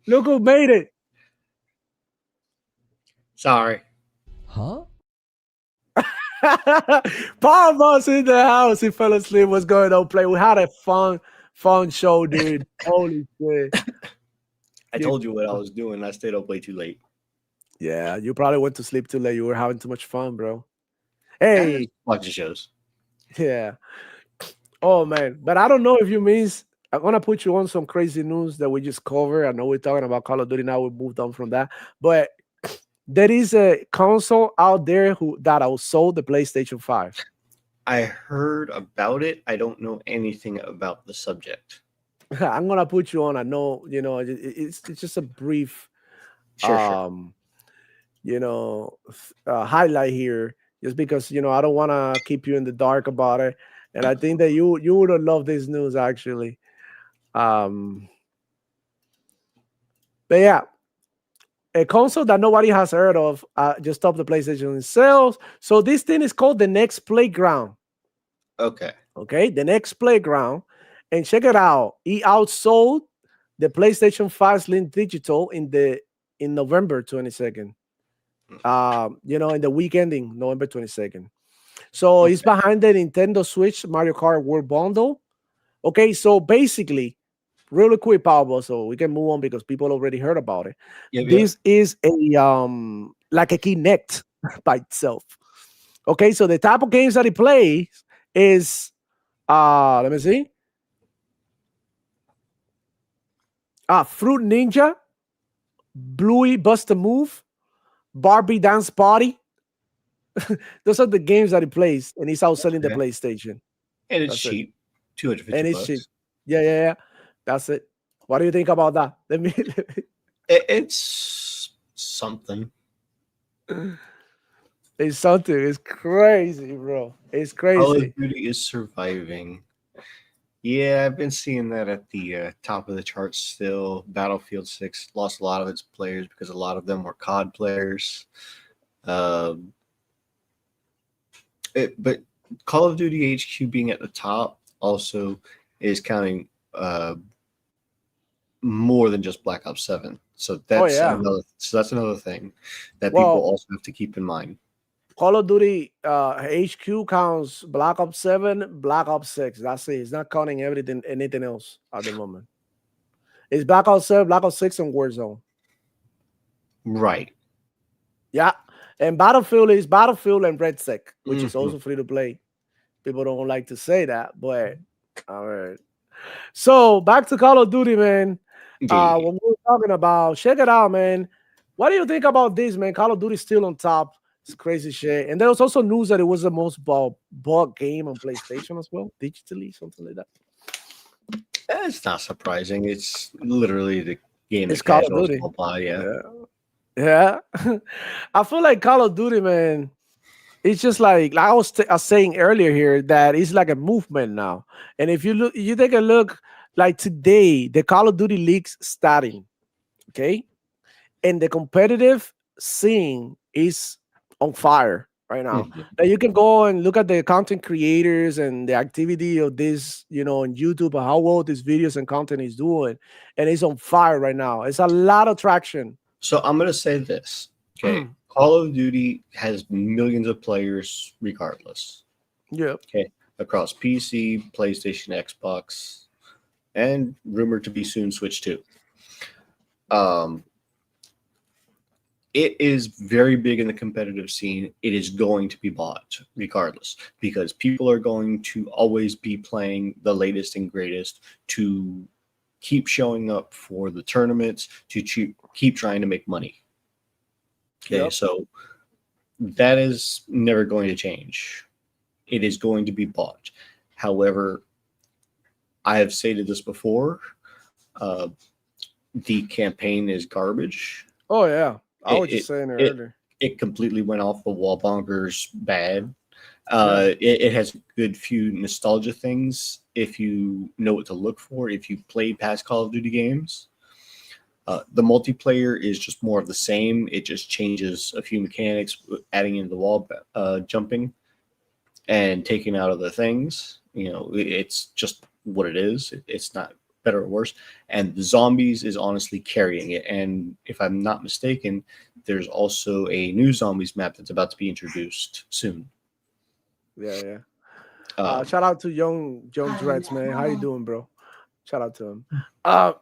Look who made it. Sorry. Huh? Paul Boss in the house. He fell asleep. What's going on? Play. We had a fun show, dude. Holy shit. I told you what I was doing. I stayed up way too late. Yeah, you probably went to sleep too late. You were having too much fun, bro. Hey. Watch the shows. Yeah. Oh, man. But I don't know if you means I'm going to put you on some crazy news that we just covered. I know we're talking about Call of Duty now. We moved on from that. But there is a console out there that outsold the PlayStation 5. I heard about it. I don't know anything about the subject. I'm going to put you on. I know, it's just a brief, Sure. highlight here, just because, I don't want to keep you in the dark about it. And I think that you would have loved this news, actually. But yeah, a console that nobody has heard of just stopped the PlayStation in sales. So this thing is called the Next Playground. Okay. Okay, the Next Playground. And check it out. He outsold the PlayStation 5 Slim Digital in November 22nd. In the week ending November 22nd. So he's behind the Nintendo Switch Mario Kart World Bundle. Okay, so basically, really quick, Pablo, so we can move on because people already heard about it. This is a like a Kinect by itself. Okay, so the type of games that he plays is let me see. Fruit Ninja, Bluey Buster Move, Barbie Dance Party. Those are the games that he plays, and he's outselling the PlayStation. And it's cheap. $250. And it's cheap. Yeah. That's it. What do you think about that? It's something. It's something. It's crazy, bro. It's crazy. Call of Duty is surviving. Yeah, I've been seeing that at the top of the charts still. Battlefield 6 lost a lot of its players because a lot of them were COD players. But Call of Duty HQ being at the top also is counting more than just Black Ops 7. So that's another thing that people also have to keep in mind. Call of Duty HQ counts Black Ops 7, Black Ops 6. That's it. It's not counting anything else at the moment. It's Black Ops 7, Black Ops 6, and Warzone. Right. Yeah. And Battlefield is Battlefield and RegSec, which is also free to play. People don't like to say that, but all right. So back to Call of Duty, man. What we're talking about, check it out, man. What do you think about this, man? Call of Duty is still on top. It's crazy shit. And there was also news that it was the most bought game on PlayStation as well, digitally, something like that. It's not surprising. It's literally the game. It's Call of Duty. Yeah. I feel like Call of Duty, man, it's just like I was saying earlier here that it's like a movement now. And if you take a look, like today, the Call of Duty league's starting, okay? And the competitive scene is on fire right now. Now you can go and look at the content creators and the activity of this, on YouTube, and how well these videos and content is doing. And it's on fire right now. It's a lot of traction. So I'm going to say this, okay? Call of Duty has millions of players regardless. Yeah. Okay. Across PC, PlayStation, Xbox, and rumored to be soon Switch 2. It is very big in the competitive scene. It is going to be bought regardless because people are going to always be playing the latest and greatest to keep showing up for the tournaments, to keep trying to make money. Okay, Yep. so that is never going to change. It is going to be bought. However, I have stated this before. Uh, the campaign is garbage. Oh yeah, I It was just it saying it it, earlier. it completely went off the wall bonkers bad. Yeah. It has good few nostalgia things if you know what to look for. If you played past Call of Duty games, the multiplayer is just more of the same. It just changes a few mechanics, adding in the wall jumping and taking out other things. It's just what it is. It's not better or worse. And the zombies is honestly carrying it. And if I'm not mistaken, there's also a new zombies map that's about to be introduced soon. Yeah, yeah. Um, Shout out to Young Dreads, man. How you doing, bro? Shout out to him. Uh,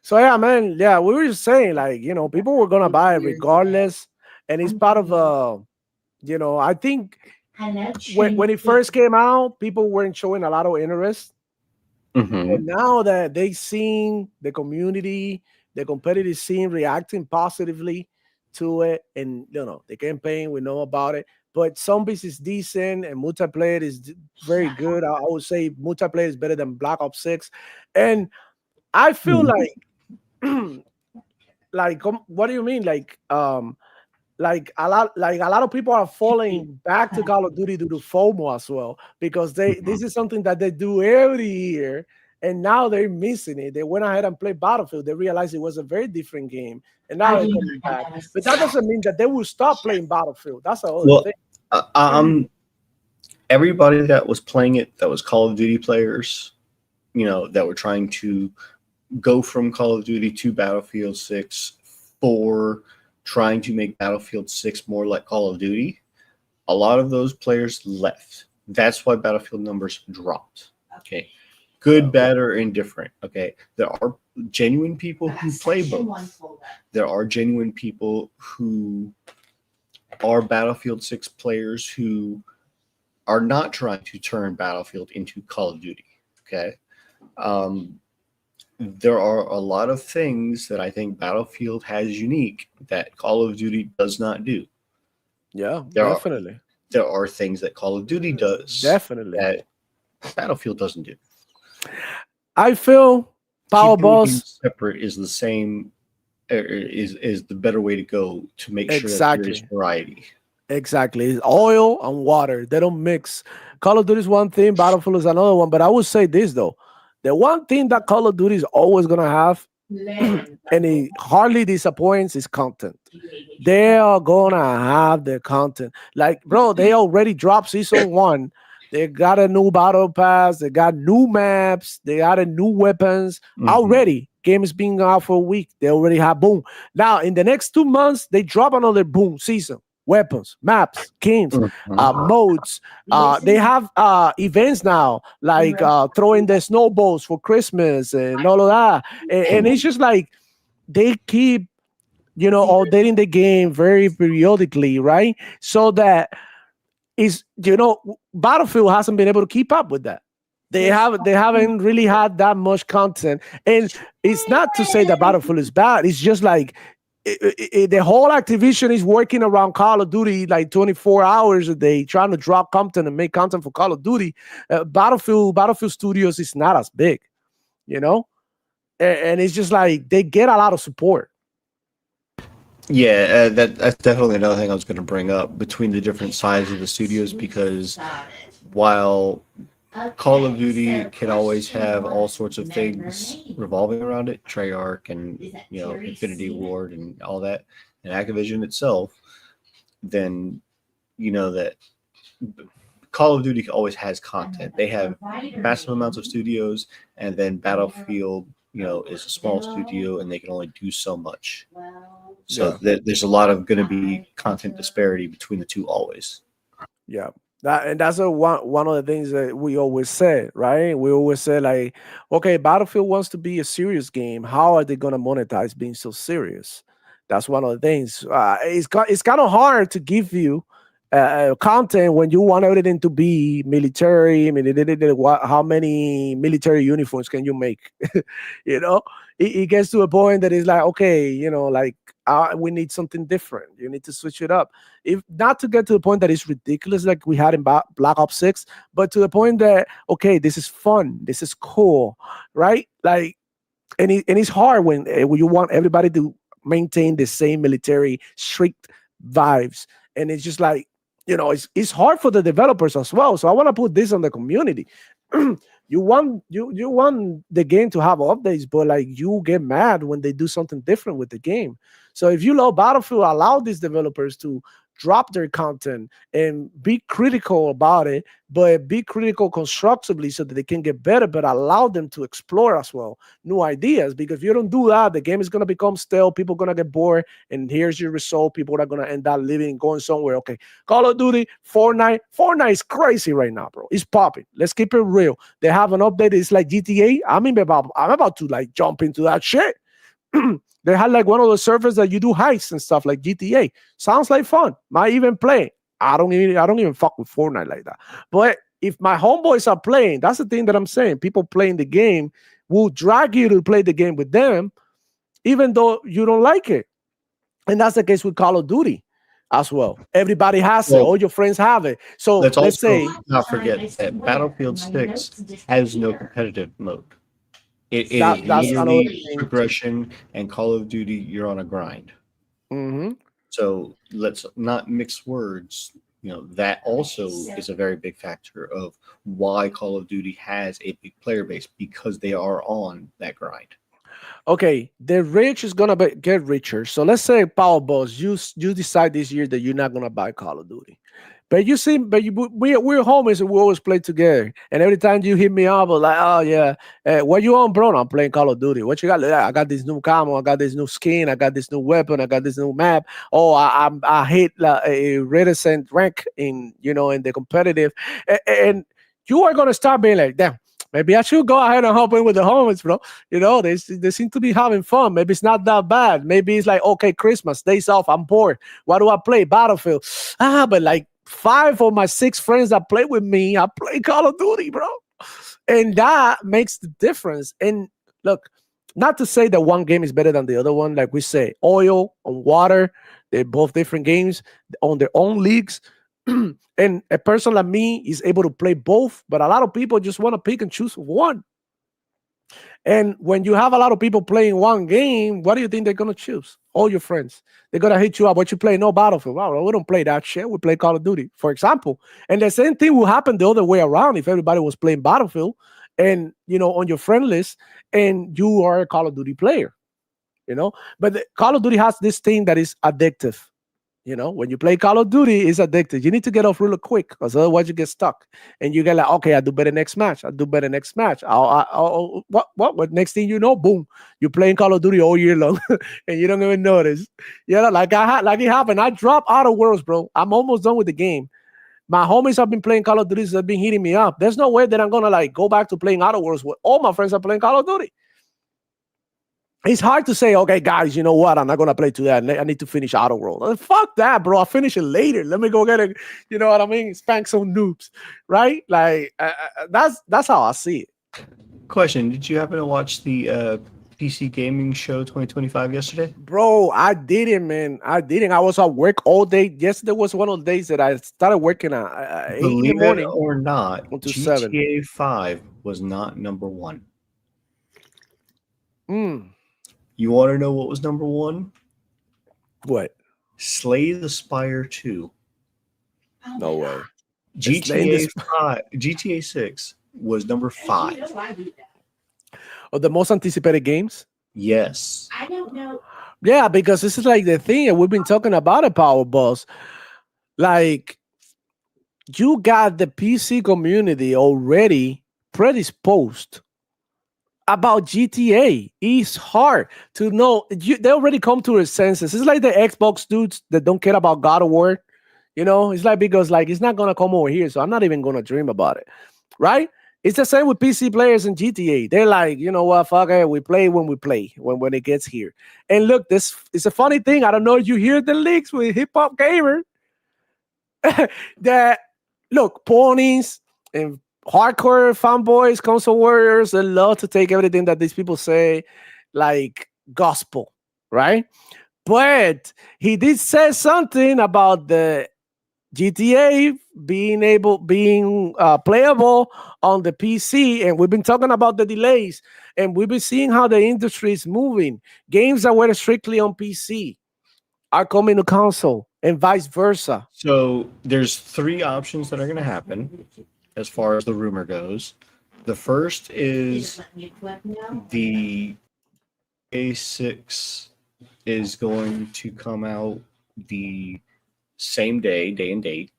so yeah, man. Yeah, we were just saying, like, people were gonna buy it regardless, and it's part of I think when it first came out, people weren't showing a lot of interest, mhm. and now that they seen the community, the competitive scene reacting positively to it, and the campaign, we know about it. But zombies is decent, and multiplayer is very good. I would say multiplayer is better than Black Ops 6, and I feel what do you mean? Like a lot of people are falling back to Call of Duty due to FOMO as well, because this is something that they do every year, and now they're missing it. They went ahead and played Battlefield. They realized it was a very different game, and now they're coming back. But that doesn't mean that they will stop playing Battlefield. That's the other Well, thing. everybody that was playing it, that was Call of Duty players, that were trying to go from Call of Duty to Battlefield 6 for trying to make Battlefield 6 more like Call of Duty, a lot of those players left. That's why Battlefield numbers dropped. Okay. Good, bad, or indifferent. Okay. There are genuine people who play both. There are genuine people who are Battlefield 6 players who are not trying to turn Battlefield into Call of Duty. Okay. There are a lot of things that I think Battlefield has unique that Call of Duty does not do. Yeah, There definitely. There are things that Call of Duty does Definitely. that Battlefield doesn't do. I feel Power Keeping the Boss. games separate is the same. Is the better way to go to make sure that there is Exactly. variety. Exactly. It's oil and water. They don't mix. Call of Duty is one thing, Battlefield is another one. But I would say this though. The one thing that Call of Duty is always gonna have, and it hardly disappoints, is content. They are gonna have the content. Like, bro, they already dropped season 1. They got a new battle pass, they got new maps, they got a new weapons. Already. Game is being out for a week. They already have boom. Now, in the next 2 months, they drop another boom season. Weapons, maps, games, modes. They have events now, like throwing the snowballs for Christmas and all of that. And it's just like they keep, updating the game very periodically, right? So that is, Battlefield hasn't been able to keep up with that. They haven't really had that much content. And it's not to say that Battlefield is bad. It's just like the whole Activision is working around Call of Duty like 24 hours a day, trying to drop content and make content for Call of Duty. Battlefield Studios is not as big, and it's just like they get a lot of support. Yeah, that's definitely another thing I was going to bring up between the different sides of the studios, because while Call of Duty can always have all sorts of things revolving around it, Treyarch and Infinity Ward and all that, and Activision itself, then that Call of Duty always has content. They have massive amounts of studios, and then Battlefield, is a small studio, and they can only do so much. So there's a lot of going to be content disparity between the two always. Yeah. That's one of the things that we always say, right? We always say, like, okay, Battlefield wants to be a serious game. How are they going to monetize being so serious? That's one of the things. It's kind of hard to give you content when you want everything to be military. I mean, how many military uniforms can you make? It gets to a point that it's like, okay, like we need something different. You need to switch it up. If not to get to the point that it's ridiculous like we had in Black Ops 6, but to the point that, okay, this is fun, this is cool, right? Like, and it's hard when you want everybody to maintain the same military strict vibes, and it's just like, it's hard for the developers as well. So I want to put this on the community. you want the game to have updates, but like, you get mad when they do something different with the game. So if you love Battlefield, allow these developers to drop their content and be critical about it, but be critical constructively so that they can get better, but allow them to explore as well new ideas. Because if you don't do that, the game is going to become stale, people are going to get bored, and here's your result: people are going to end up living, going somewhere. Okay, Call of Duty, Fortnite is crazy right now, bro. It's popping. Let's keep it real. They have an update. It's like GTA. I'm about to like jump into that shit. They had like one of those servers that you do heists and stuff like GTA. Sounds like fun. Might even play. I don't even fuck with Fortnite like that. But if my homeboys are playing, that's the thing that I'm saying. People playing the game will drag you to play the game with them, even though you don't like it. And that's the case with Call of Duty as well. Everybody has it. All your friends have it. So let's say, not forget that Battlefield 6 has no competitive mode. It is literally progression, and Call of Duty, you're on a grind. Mm-hmm. So let's not mix words. That also is a very big factor of why Call of Duty has a big player base, because they are on that grind. Okay, the rich is gonna get richer. So let's say, Power Boss, you decide this year that you're not gonna buy Call of Duty. But we're homies and we always play together. And every time you hit me up, I'm like, oh yeah, what you on, bro? I'm playing Call of Duty. What you got? I got this new camo. I got this new skin. I got this new weapon. I got this new map. Oh, I hit a reticent rank in the competitive, and you are gonna start being like, damn. Maybe I should go ahead and hop in with the homies, bro. They seem to be having fun. Maybe it's not that bad. Maybe it's like, okay, Christmas, days off, I'm bored. What do I play? Battlefield. But like 5 of my 6 friends that play with me, I play Call of Duty, bro. And that makes the difference. And look, not to say that one game is better than the other one. Like we say, oil and water, they're both different games on their own leagues. And a person like me is able to play both, but a lot of people just want to pick and choose one. And when you have a lot of people playing one game, what do you think they're going to choose? All your friends. They're going to hit you up. What you play? No, Battlefield. Wow, we don't play that shit. We play Call of Duty, for example. And the same thing will happen the other way around if everybody was playing Battlefield and, on your friend list, and you are a Call of Duty player, But Call of Duty has this thing that is addictive. When you play Call of Duty, it's addictive. You need to get off really quick, because otherwise you get stuck. And you get like, okay, I do better next match. What next thing you know, boom, you're playing Call of Duty all year long, and you don't even notice. Like it happened. I dropped Outer Worlds, bro. I'm almost done with the game. My homies have been playing Call of Duty. They've been hitting me up. There's no way that I'm gonna like go back to playing Outer Worlds when all my friends are playing Call of Duty. It's hard to say, okay, guys, you know what? I'm not going to play today. I need to finish Outer World. Fuck that, bro. I'll finish it later. Let me go get it. You know what I mean? Spank some noobs, right? Like, that's how I see it. Question. Did you happen to watch the PC Gaming Show 2025 yesterday? Bro, I didn't, man. I didn't. I was at work all day. Yesterday was one of the days that I started working at 8 in the morning. Believe it or not, until GTA 7. 5 was not number 1. You want to know what was number 1? What? Slay the Spire 2. No way. GTA 6 was number 5. Of the most anticipated games? Yes. I don't know. Yeah, because this is like the thing, and we've been talking about it, Power Boss. Like, you got the PC community already predisposed about GTA. It's hard to know. They already come to their senses. It's like the Xbox dudes that don't care about God of War. It's like, because like it's not gonna come over here, so I'm not even gonna dream about it, right? It's the same with PC players in GTA. They're like, you know what, fuck it, we play when we play, when it gets here. And look, this is a funny thing. I don't know if you hear the leaks with Hip Hop Gamer. That look, ponies and hardcore fanboys, console warriors, they love to take everything that these people say like gospel, right? But he did say something about the GTA being playable on the PC, and we've been talking about the delays, and we've been seeing how the industry is moving. Games that were strictly on PC are coming to console, and vice versa. So there's three options that are going to happen as far as the rumor goes. The first is the A6 is going to come out the same day and date.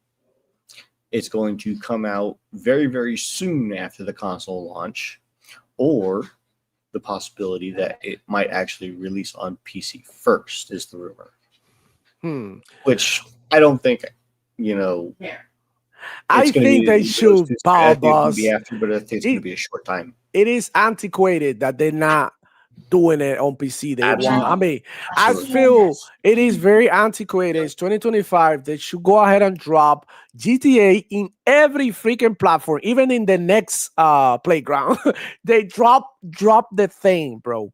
It's going to come out very, very soon after the console launch, or the possibility that it might actually release on PC first is the rumor. Which I don't think, I think they should power boss. But I think it's going to be a short time. It is antiquated that they're not doing it on PC. I mean, I feel it is very antiquated. It's 2025. They should go ahead and drop GTA in every freaking platform, even in the next playground. They drop the thing, bro.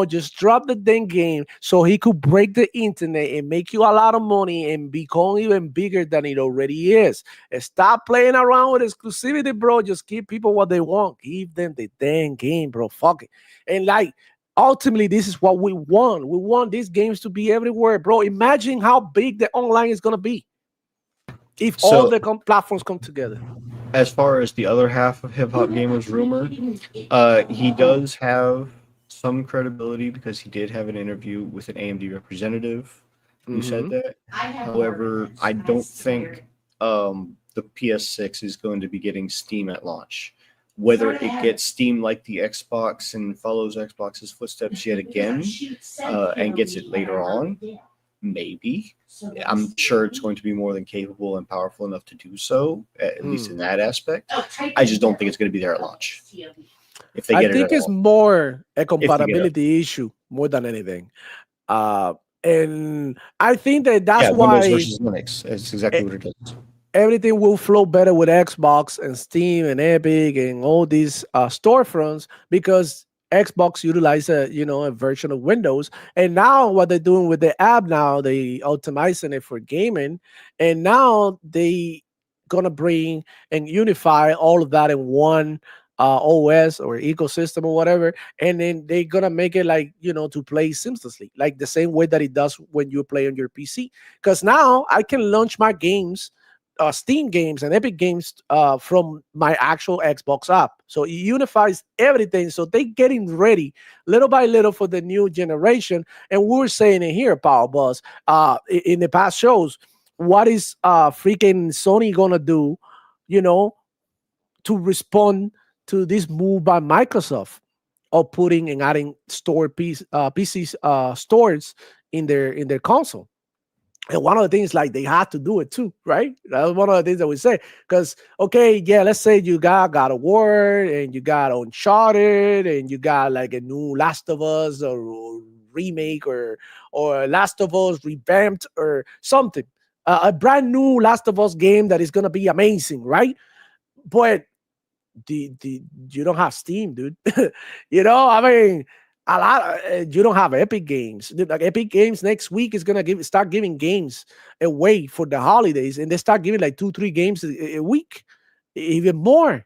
Just drop the dang game so he could break the internet and make you a lot of money and become even bigger than it already is. And stop playing around with exclusivity, bro. Just give people what they want. Give them the dang game, bro. Fuck it. And ultimately, this is what we want. We want these games to be everywhere, bro. Imagine how big the online is going to be if all the platforms come together. As far as the other half of Hip Hop Gamer's rumor, he does have some credibility because he did have an interview with an AMD representative who said that. However, I don't think the PS6 is going to be getting Steam at launch. Whether it gets Steam like the Xbox and follows Xbox's footsteps yet again and gets it later on, maybe. I'm sure it's going to be more than capable and powerful enough to do so, at least in that aspect. I just don't think it's going to be there at launch. I think it's more a compatibility issue more than anything. And I think that's why Windows versus Linux. That's exactly what it is. Everything will flow better with Xbox and Steam and Epic and all these storefronts because Xbox utilize a version of Windows. And now what they're doing with the app now, they optimizing it for gaming. And now they gonna bring and unify all of that in one OS or ecosystem or whatever. And then they're gonna make it to play seamlessly, like the same way that it does when you play on your PC. Because now I can launch my games, Steam games and Epic games from my actual Xbox app. So it unifies everything. So they getting ready little by little for the new generation. And we were saying it here, Power Buzz, in the past shows, what is freaking Sony gonna do, to respond to this move by Microsoft of putting and adding PC stores in their console. And one of the things, they had to do it too, right? That's one of the things that we say. Because, let's say you got God of War and you got Uncharted and you got a new Last of Us or remake or Last of Us revamped or something. A brand new Last of Us game that is going to be amazing, right? But you don't have Steam, dude. I mean, a lot. You don't have Epic Games. Epic Games next week is gonna start giving games away for the holidays, and they start giving 2-3 games a week, even more.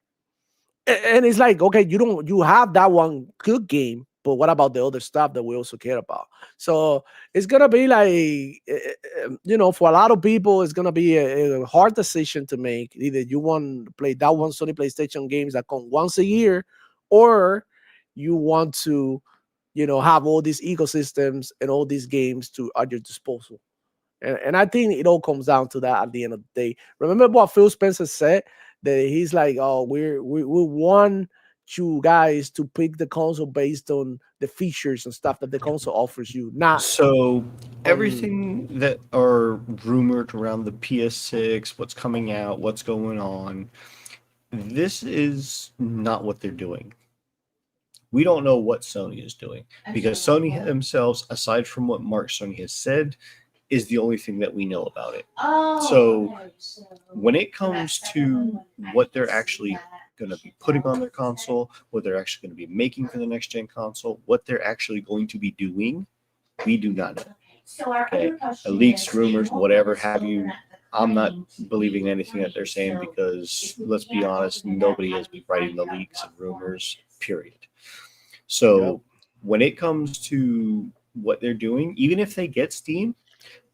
And it's you have that one good game, but what about the other stuff that we also care about? So it's gonna be for a lot of people, it's gonna be a hard decision to make. Either you want to play that one Sony PlayStation games that come once a year, or you want to have all these ecosystems and all these games at your disposal. And I think it all comes down to that at the end of the day. Remember what Phil Spencer said? That he's we want you guys to pick the console based on the features and stuff that the console offers you. Not so everything that are rumored around the PS6, what's coming out, what's going on, this is not what they're doing. We don't know what Sony is doing because Sony themselves, aside from what Mark Cerny has said, is the only thing that we know about it. So when it comes to what they're actually going to be putting on their console, what they're actually going to be making for the next gen console, what they're actually going to be doing, we do not know. Okay, leaks, rumors, whatever have you. I'm not believing anything that they're saying because let's be honest, nobody has been writing the leaks and rumors. Period. So when it comes to what they're doing, even if they get Steam,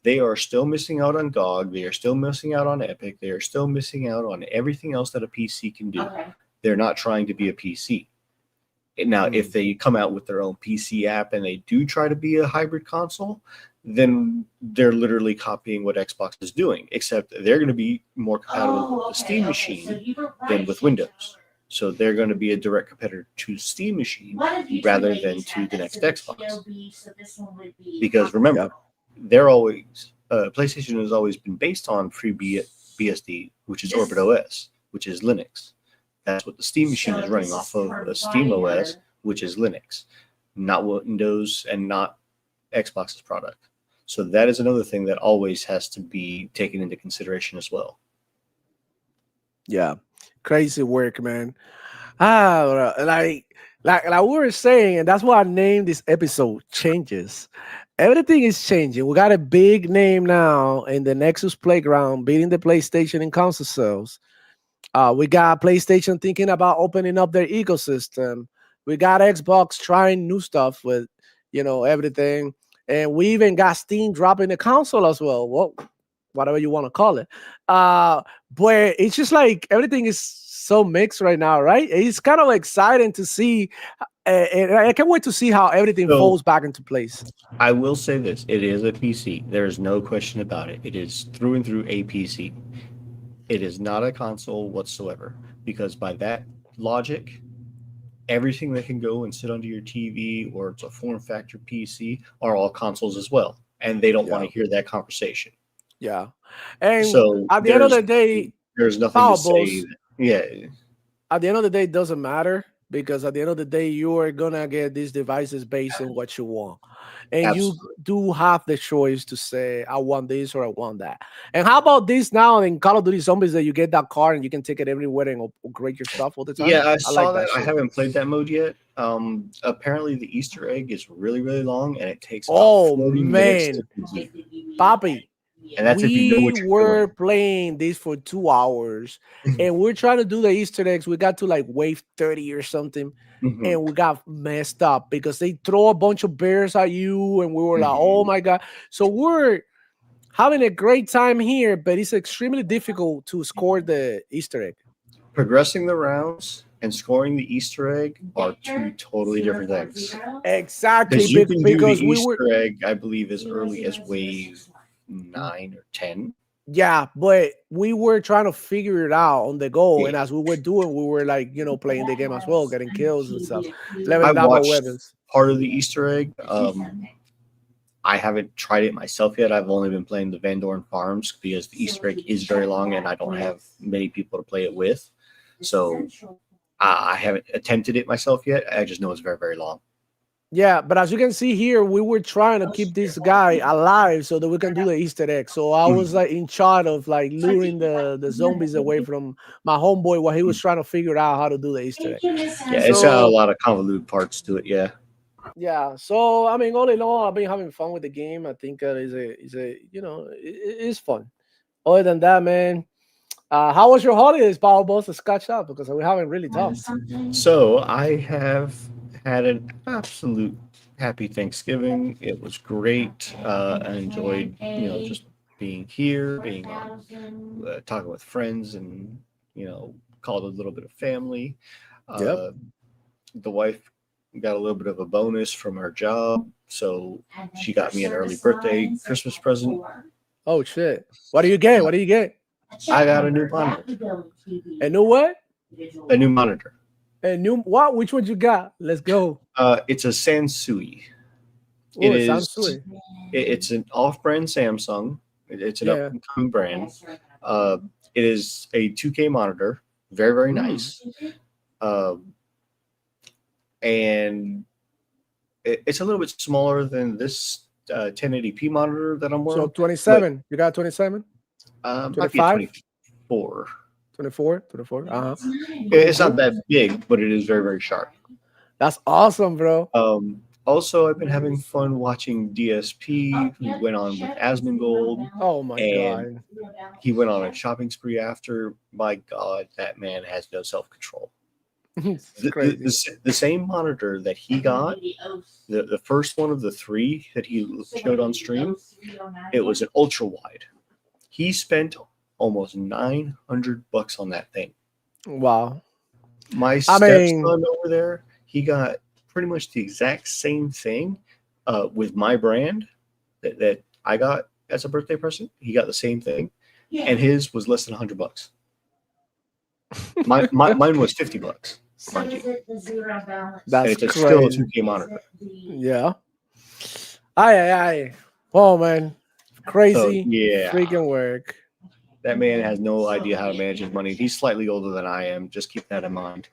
they are still missing out on GOG. They are still missing out on Epic. They are still missing out on everything else that a PC can do. They're not trying to be a PC. Now, if they come out with their own PC app and they do try to be a hybrid console, then they're literally copying what Xbox is doing, except they're going to be more compatible with the Steam machine than with Windows. So they're going to be a direct competitor to Steam machine rather than to the next Xbox. Because remember, they're always PlayStation has always been based on FreeBSD, which is Orbit OS, which is Linux. That's what the Steam machine is running off of, the Steam OS, which is Linux, not Windows and not Xbox's product. So that is another thing that always has to be taken into consideration as well. Yeah, crazy work, man. Like we were saying, and that's why I named this episode Changes. Everything is changing. We got a big name now in the Nexus Playground, beating the PlayStation in console sales. We got PlayStation thinking about opening up their ecosystem. We got Xbox trying new stuff with, everything. And we even got Steam dropping the console as well. Well, whatever you want to call it. But it's just like everything is so mixed right now, right? It's kind of exciting to see. And I can't wait to see how everything falls back into place. I will say this. It is a PC. There is no question about it. It is through and through a PC. It is not a console whatsoever, because by that logic, everything that can go and sit under your TV or it's a form factor PC are all consoles as well. And they don't want to hear that conversation. Yeah. And so at the end of the day, there's nothing to say. At the end of the day, it doesn't matter, because at the end of the day, you are going to get these devices based on what you want. And you do have the choice to say, I want this or I want that. And how about this now in Call of Duty Zombies, that you get that car and you can take it everywhere and upgrade your stuff all the time? Yeah, I saw that. I haven't played that mode yet. Apparently the Easter egg is really, really long and it takes about 40 minutes to complete. Papi. And that's if you know what you're were playing this for 2 hours and we're trying to do the Easter eggs. We got to like wave 30 or something. And we got messed up because they throw a bunch of bears at you and we were like, oh my God. So we're having a great time here, but it's extremely difficult to score the Easter egg. Progressing the rounds and scoring the Easter egg are two totally different things. Exactly. You can do the Easter egg, I believe, as early as wave 9 or 10. Yeah, but we were trying to figure it out on the go, and as we were doing, we were like, playing the game as well, getting kills and stuff. I watched weapons. Part of the Easter egg. I haven't tried it myself yet. I've only been playing the Van Dorn Farms because the Easter egg is very long, and I don't have many people to play it with. So I haven't attempted it myself yet. I just know it's very, very long. Yeah, but as you can see here, we were trying to keep this guy alive so that we can do the Easter egg. So I was like in charge of like luring the zombies away from my homeboy while he was trying to figure out how to do the Easter egg. Yeah, it's got a lot of convoluted parts to it. Yeah. Yeah. So I mean, all in all, I've been having fun with the game. I think it's fun. Other than that, man, how was your holidays, Power Boss? Let's catch up because we haven't really talked. So I have had an absolute happy Thanksgiving. It was great. I enjoyed, just being here, being on, talking with friends, and called a little bit of family. The wife got a little bit of a bonus from her job, so she got me an early birthday Christmas present. Oh shit! What do you get? What do you get? I got a new monitor. A new what? A new monitor. A new what? Which one you got? Let's go. It's a Sansui. It's an off-brand Samsung. It's an up-and-coming brand. It is a 2K monitor, very, very nice. And it's a little bit smaller than this 1080p monitor that I'm wearing. So 27. You got 27? 25? 24. 24? It's not that big, but it is very, very sharp. That's awesome, bro. Also, I've been having fun watching DSP. He went on with Asmongold. Oh my And god. he went on a shopping spree after. My God, that man has no self control. It's The, crazy. the same monitor that he got, the first one of the 3 that he showed on stream, it was an ultra wide. He spent almost $900 on that thing. Wow. My I mean, stepson over there, he got pretty much the exact same thing with my brand that I got as a birthday present. He got the same thing, and his was less than $100. Mine was $50, mind you. And that's it's still a crazy. 2K monitor. Yeah. Aye. Oh man, So crazy yeah, freaking work. that man has no idea how to manage his money. He's slightly older than I am. Just keep that in mind.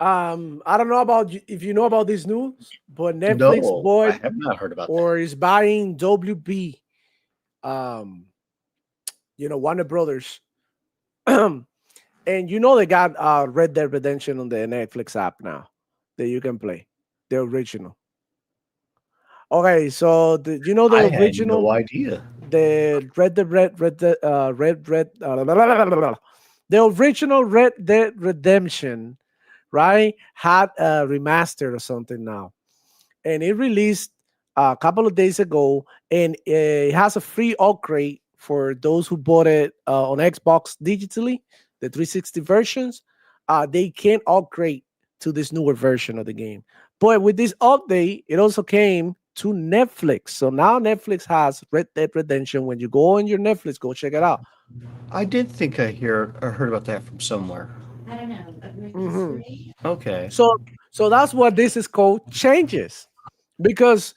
I don't know about if you know about this news, but Netflix No, I bought have not heard about that. or is buying WB. Warner Brothers. And they got Red Dead Redemption on the Netflix app now that you can play the original. Okay, so the I had original, no idea. the the original Red Dead Redemption, right, had a remaster or something now, and it released a couple of days ago, and it has a free upgrade for those who bought it on Xbox digitally, the 360 versions. They can upgrade to this newer version of the game. But with this update, it also came to Netflix. So now Netflix has Red Dead Redemption. When you go on your Netflix, go check it out. I did think I heard about that from somewhere. Mhm. Okay. So that's what this is called, changes, because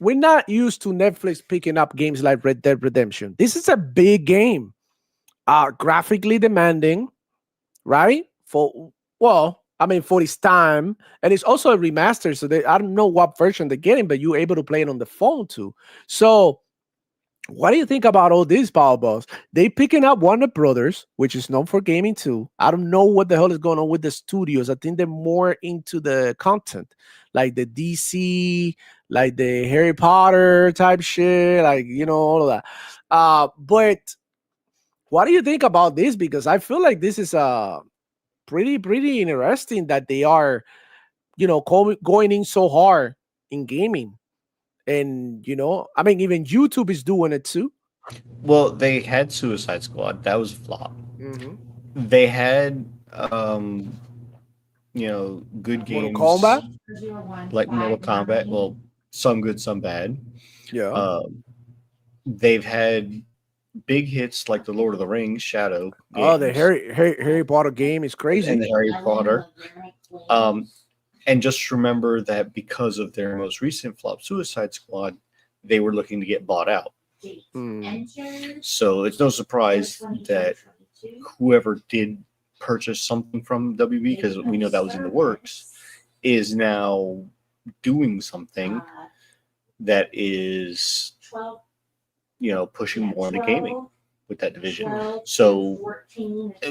we're not used to Netflix picking up games like Red Dead Redemption. This is a big game, graphically demanding, right? For its time, and it's also a remaster. So I don't know what version they're getting, but you're able to play it on the phone too. So what do you think about all these, Power Boss? They picking up Warner Brothers, which is known for gaming too. I don't know what the hell is going on with the studios. I think they're more into the content, like the DC, like the Harry Potter type shit, like all of that. But what do you think about this? Because I feel like this is pretty interesting that they are, going in so hard in gaming. And even YouTube is doing it too. Well, they had Suicide Squad. That was a flop. Mm-hmm. They had good Mortal games Kombat. like Mortal Kombat. Well, some good, some bad. Yeah. They've had big hits like the Lord of the Rings, Shadow Oh, the games, Harry Potter game is and crazy. the Harry Potter. And just remember that because of their most recent flop, Suicide Squad, they were looking to get bought out. Mm. So it's no surprise that whoever did purchase something from WB, because we know that was in the works, is now doing something that is, pushing more into gaming with that division. So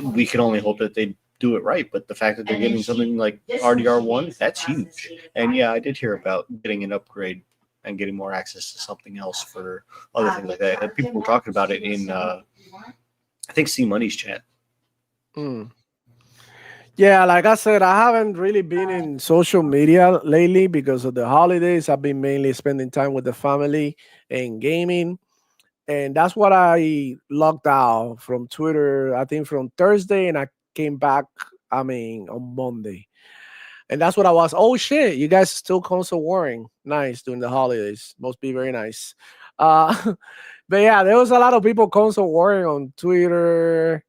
we can only hope that they do it right. But the fact that they're getting something like RDR1, that's huge. And yeah, I did hear about getting an upgrade and getting more access to something else for other things like that. And people were talking about it in, I think, C Money's chat. Mm. Yeah, like I said, I haven't really been in social media lately because of the holidays. I've been mainly spending time with the family and gaming. And that's what I logged out from Twitter, I think from Thursday, and I came back, on Monday. And that's what I was. Oh shit, you guys still console warring. Nice during the holidays. Must be very nice. But yeah, there was a lot of people console warring on Twitter,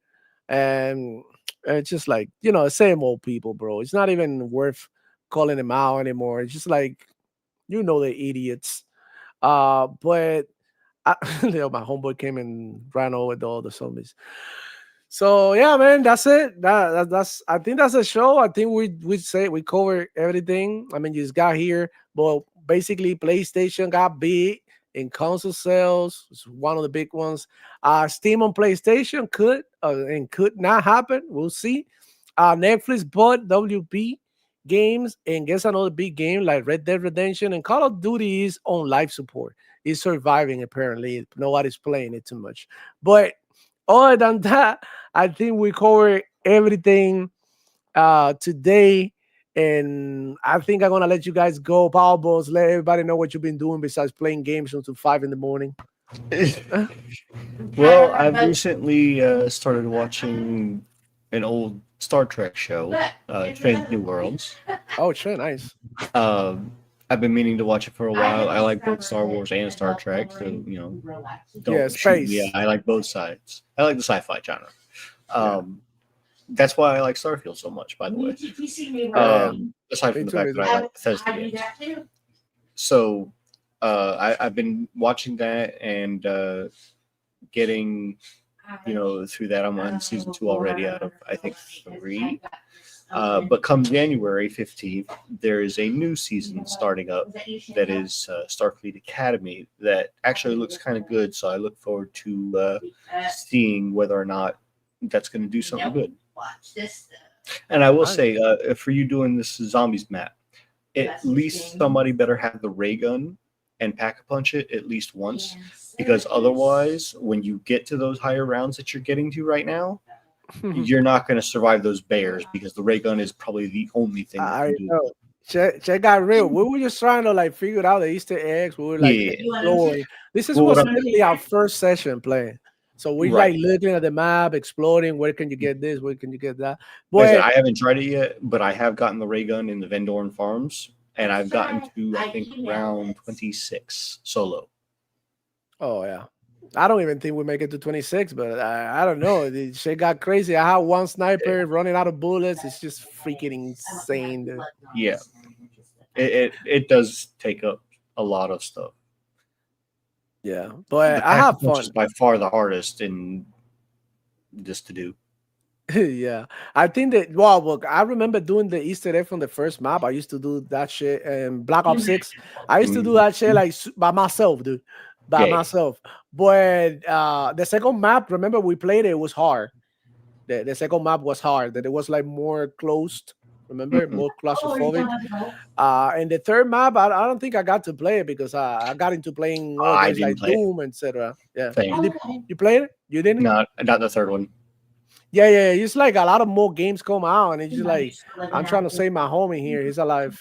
and it's just like, same old people, bro. It's not even worth calling them out anymore. It's just like, they're idiots. But my homeboy came and ran over with all the zombies. So yeah, man, that's it. That's I think that's a show. I think we covered everything. You just got here, but basically PlayStation got big in console sales. It's one of the big ones. Steam on PlayStation could and could not happen. We'll see. Netflix bought WB games and gets another big game like Red Dead Redemption, and Call of Duty is on life support. It's surviving apparently. Nobody's playing it too much. But other than that, I think we covered everything today. And I think I'm gonna let you guys go. Powerballs, let everybody know what you've been doing besides playing games until 5 in the morning. Well, I've recently started watching an old Star Trek show, Strange New Worlds. Oh, shit, nice. I've been meaning to watch it for a while. I like both Star Wars and Star Trek, so don't Yeah, shoot me. space. I like both sides. I like the sci-fi genre. That's why I like Starfield so much, by the way. Aside from the fact that I like Bethesda games. So I've been watching that and getting through that. I'm on season 2 already out of I think 3. But come January 15th, there is a new season starting up that is Starfleet Academy that actually looks kind of good. So I look forward to seeing whether or not that's going to do something good. And I will say, for you doing this zombies map, at least somebody better have the ray gun and pack-a-punch it at least once, because otherwise, when you get to those higher rounds that you're getting to right now, you're not going to survive those bears because the ray gun is probably the only thing that I can do know. Check got real. We were just trying to like figure out the Easter eggs. We were like exploring. This is Well, was what I'm- literally our first session playing. So we're Right. like looking at the map, exploring. Where can you get this? Where can you get that? Like I said, But I haven't tried it yet, but I have gotten the ray gun in the Vendoran Farms, and I've gotten to, I think, round 26 solo. oh yeah, I don't even think we make it to 26. But I don't know. The shit got crazy. I had one sniper running out of bullets. It's just freaking insane, dude. Yeah. It does take up a lot of stuff. Yeah, but The I have pack-a-punch fun. is by far the hardest in this to do. Yeah, I think that. Well, look, I remember doing the Easter egg from the first map. I used to do that shit in Black Ops 6. I used to do that shit like by myself, dude, by Yeah. myself. But the second map, remember we played it, it was hard. The second map was hard. That it was like more closed. Remember, more claustrophobic. And the third map, I don't think I got to play it because I got into playing other I games like didn't play it. Doom, etc. Yeah, Same. you played it? You didn't? Not the third one. Yeah. It's like a lot of more games come out, and it's just like I'm trying to save my homie here. He's alive.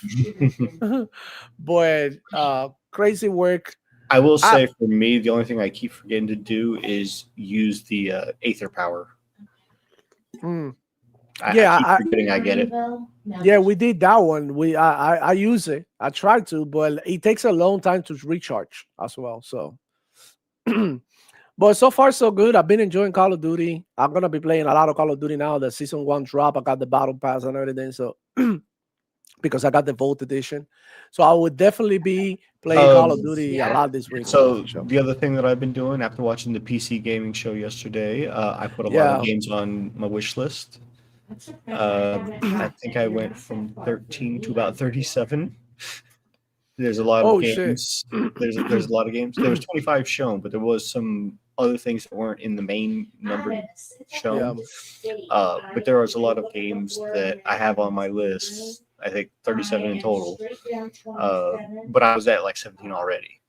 But crazy work. I will say for me, the only thing I keep forgetting to do is use the Aether power. Mm. I keep forgetting I get it. Yeah, we did that one. I use it. I tried to, but it takes a long time to recharge as well. So, but so far so good. I've been enjoying Call of Duty. I'm gonna be playing a lot of Call of Duty now. The season 1 drop. I got the battle pass and everything. So, because I got the Vault edition, so I would definitely be playing Call of Duty a lot this week. So the other thing that I've been doing after watching the PC gaming show yesterday, I put a lot of games on my wish list. I think I went from 13 to about 37. There's a lot of games. There's a lot of games. There was 25 shown, but there was some other things that weren't in the main number shown. But there was a lot of games that I have on my list. I think 37 in total. But I was at like 17 already.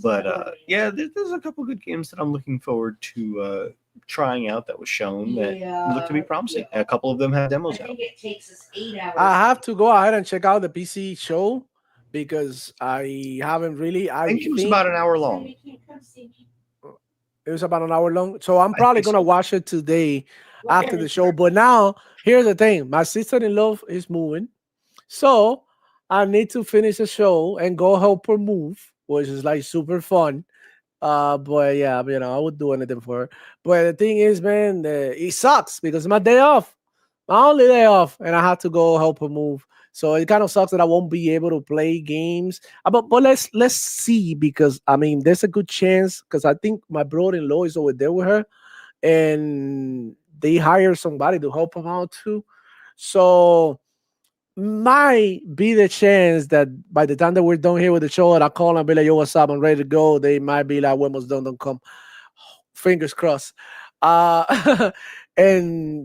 But yeah, there's a couple good games that I'm looking forward to trying out that was shown that look to be promising. And a couple of them have demos out. I have to go ahead and check out the PC show because I haven't really. I think it was about an hour long. It was about an hour long. So I'm probably going to watch it today after the show. But now, here's the thing. My sister-in-law is moving. So I need to finish the show and go help her move, which is like super fun. But yeah, I would do anything for her. But the thing is, man, it sucks because it's my day off. My only day off. And I have to go help her move. So it kind of sucks that I won't be able to play games. But let's see, because I mean there's a good chance, because I think my brother-in-law is over there with her, and they hire somebody to help them out too. So might be the chance that by the time that we're done here with the show, and I call and be like, "Yo, what's up? I'm ready to go." They might be like, "We're almost done. Don't come." Fingers crossed. And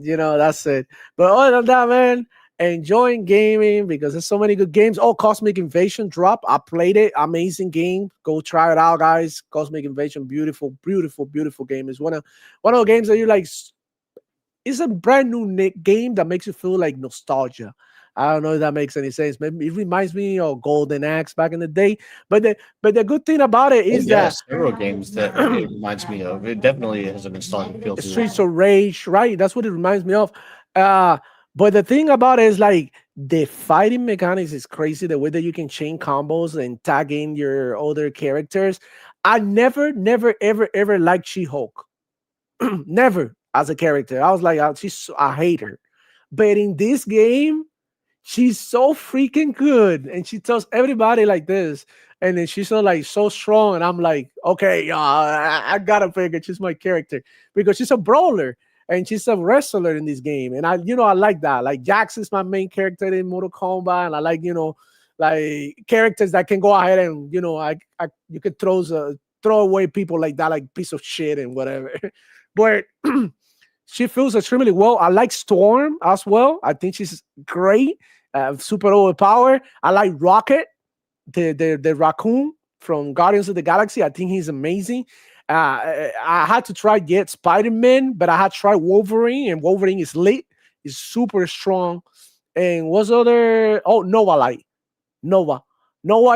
that's it. But other than that, man. enjoying gaming because there's so many good games. Oh, Cosmic Invasion drop. I played it. Amazing game. Go try it out, guys. Cosmic Invasion, beautiful, beautiful, beautiful game. It's one of the games that you like. It's a brand new game that makes you feel like nostalgia. I don't know if that makes any sense. Maybe it reminds me of Golden Axe back in the day. But the good thing about it is that several games that it reminds me of. It definitely has a nostalgic feel to it. Streets of Rage, right? That's what it reminds me of. But the thing about it is like the fighting mechanics is crazy. The way that you can chain combos and tag in your other characters. I never, ever, ever liked She-Hulk. Never as a character. I was like, I hate her. But in this game, she's so freaking good, and she tells everybody like this, and then she's so strong, and I'm like, okay, I gotta figure she's my character because she's a brawler and she's a wrestler in this game, and I like that. Like Jax is my main character in Mortal Kombat, and I like like characters that can go ahead and you could throw away people like that, like piece of shit and whatever, but. She feels extremely well. I like Storm as well. I think she's great, super overpowered. I like Rocket, the raccoon from Guardians of the Galaxy. I think he's amazing. I had to try yet Spider-Man, but I had tried Wolverine, and Wolverine is lit. He's super strong. And what's other? Oh, Nova Light. Nova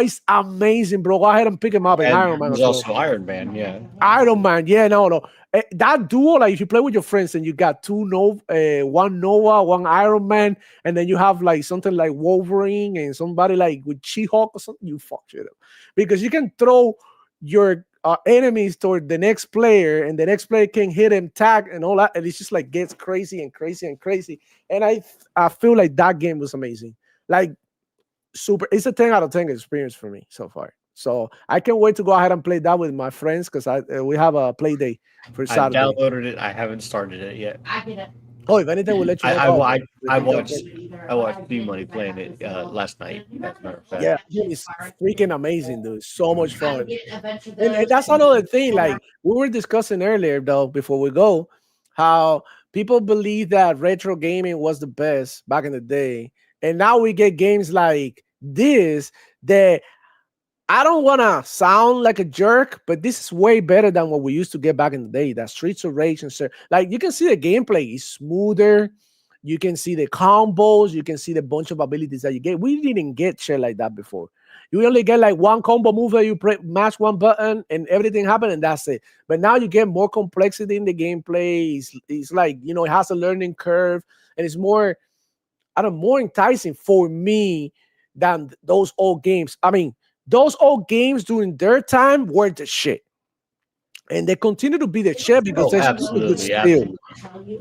is amazing, bro. Go ahead and pick him up. And Iron Man. There's also Iron Man, yeah. Iron Man, yeah, no. That duo, like if you play with your friends and you got one Nova, one Iron Man, and then you have like something like Wolverine and somebody like with She-Hulk or something, you fuck shit up. Because you can throw your enemies toward the next player, and the next player can hit him, tag, and all that, and it's just like gets crazy and crazy and crazy. And I feel like that game was amazing. Like super, it's a 10 out of 10 experience for me so far. So I can't wait to go ahead and play that with my friends because we have a play day for Saturday. I downloaded it. I haven't started it yet. Oh, if anything, we'll let you know. I watched B-Money playing it last night. As a matter of fact. Yeah, it's freaking amazing, dude. So much fun. And that's another thing. Like we were discussing earlier, though, before we go, how people believe that retro gaming was the best back in the day, and now we get games like this that. I don't want to sound like a jerk, but this is way better than what we used to get back in the day. That Streets of Rage and stuff. Like you can see the gameplay is smoother. You can see the combos. You can see the bunch of abilities that you get. We didn't get shit like that before. You only get like one combo move that you mash one button and everything happens and that's it. But now you get more complexity in the gameplay. It's like, it has a learning curve and it's more enticing for me than those old games. I mean, those old games during their time were the shit. And they continue to be the shit because they're absolutely still.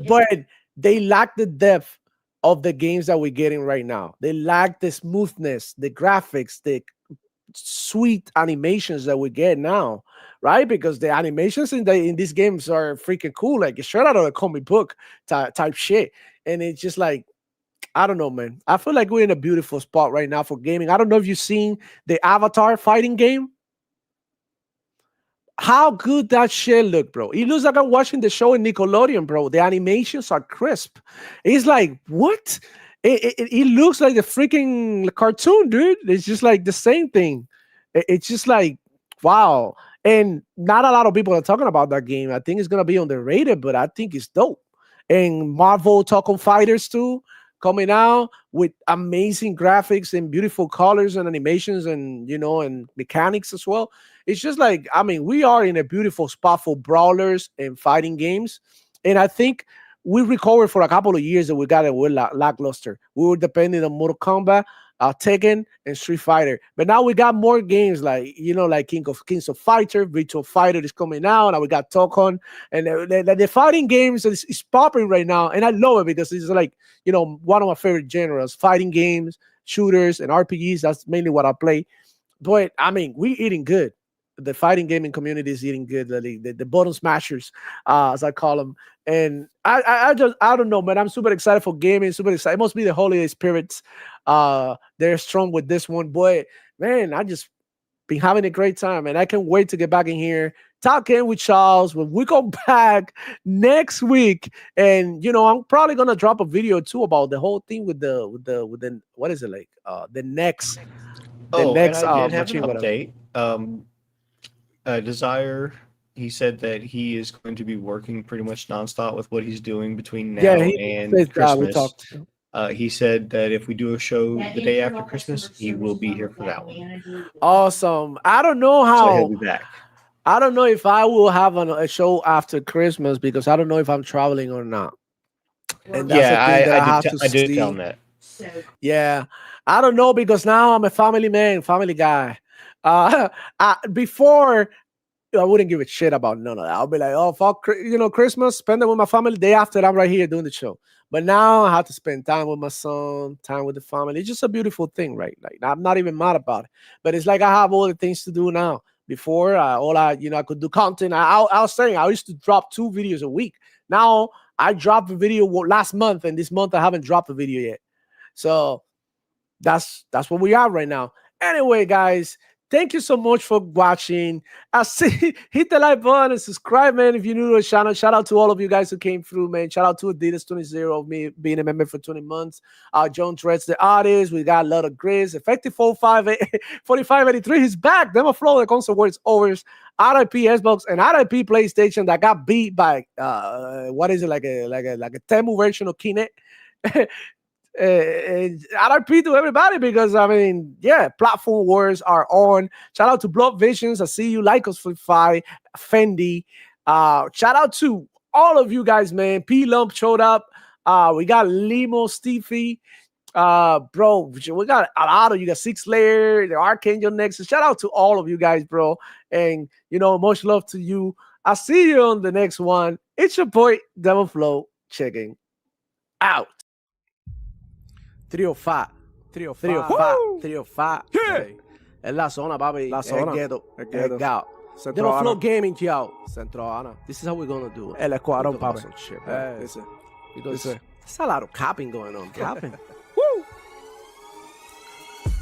But they lack the depth of the games that we're getting right now. They lack the smoothness, the graphics, the sweet animations that we get now, right? Because the animations in these games are freaking cool. Like it's straight out of a comic book type shit. And it's just like, I don't know, man. I feel like we're in a beautiful spot right now for gaming. I don't know if you've seen the Avatar fighting game. How good that shit look, bro. It looks like I'm watching the show in Nickelodeon, bro. The animations are crisp. It's like, what? It looks like the freaking cartoon, dude. It's just like the same thing. It's just like, wow. And not a lot of people are talking about that game. I think it's going to be underrated, but I think it's dope. And Marvel Talcon Fighters too. Coming out with amazing graphics and beautiful colors and animations and and mechanics as well. It's just like, I mean, we are in a beautiful spot for brawlers and fighting games. And I think we recovered for a couple of years that we got it with lackluster. We were depending on Mortal Kombat, Tekken, and Street Fighter. But now we got more games like, like Kings of Fighter, Virtual Fighter is coming out. Now we got Tokon. And the fighting games is popping right now. And I love it because it's like, one of my favorite genres, fighting games, shooters, and RPGs. That's mainly what I play. But, I mean, we eating good. The fighting gaming community is eating good. The button smashers, as I call them. And I don't know, man. I'm super excited for gaming. Super excited. It must be the holiday spirits. They're strong with this one. Boy, man, I just been having a great time. And I can't wait to get back in here talking with Charles when we go back next week. And I'm probably gonna drop a video too about the whole thing with the what is it like? The next and I did have machine, an whatever. update. Desire, he said that he is going to be working pretty much nonstop with what he's doing between now and we Christmas. talked. He said that if we do a show the day after Christmas, he will be here for that one. Awesome. I don't know So how. he'll be back. I don't know if I will have a show after Christmas because I don't know if I'm traveling or not. And that's Yeah, the thing that I have I to did see. tell him that. Yeah, I don't know because now I'm a family man, family guy. Before I wouldn't give a shit about none of that. I'll be like, oh fuck, Christmas, spend it with my family. Day after, I'm right here doing the show. But now I have to spend time with my son, time with the family. It's just a beautiful thing, right? Like I'm not even mad about it. But it's like I have all the things to do now. Before, I could do content. I was saying I used to drop 2 videos a week. Now I dropped a video last month, and this month I haven't dropped a video yet. So that's what we are right now. Anyway, guys, thank you so much for watching. Hit the like button and subscribe, man, if you're new to the channel. Shout out to all of you guys who came through, man. Shout out to Adidas 20 of me being a member for 20 months. John Threads, the artist. We got a lot of Grizz. Effective 4583. He's back. Demo Flow, the console where it's over. RIP Xbox and RIP PlayStation that got beat by what is it, like a Temu version of Kinect. RIP to everybody because platform wars are on. Shout out to Blood Visions. I see you. Lycos Flip 5, Fendi. Shout out to all of you guys, man. P Lump showed up. We got Limo, Stevie. Bro, we got a lot of you. Got 6 Layer, the Archangel Nexus. Shout out to all of you guys, bro. And much love to you. I'll see you on the next one. It's your boy Devil Flow checking out. 305. 305. Yeah. Es la zona, papi. La zona. El ghetto. El ghetto. El ghetto. Centro Devil Flow Ana. Gaming, yo. Centro Ana. This is how we're gonna do it. El Escuadrón, We're gonna papi. do some shit, man. Ese. Because Ese. there's a lot of capping going on. Capping. Woo!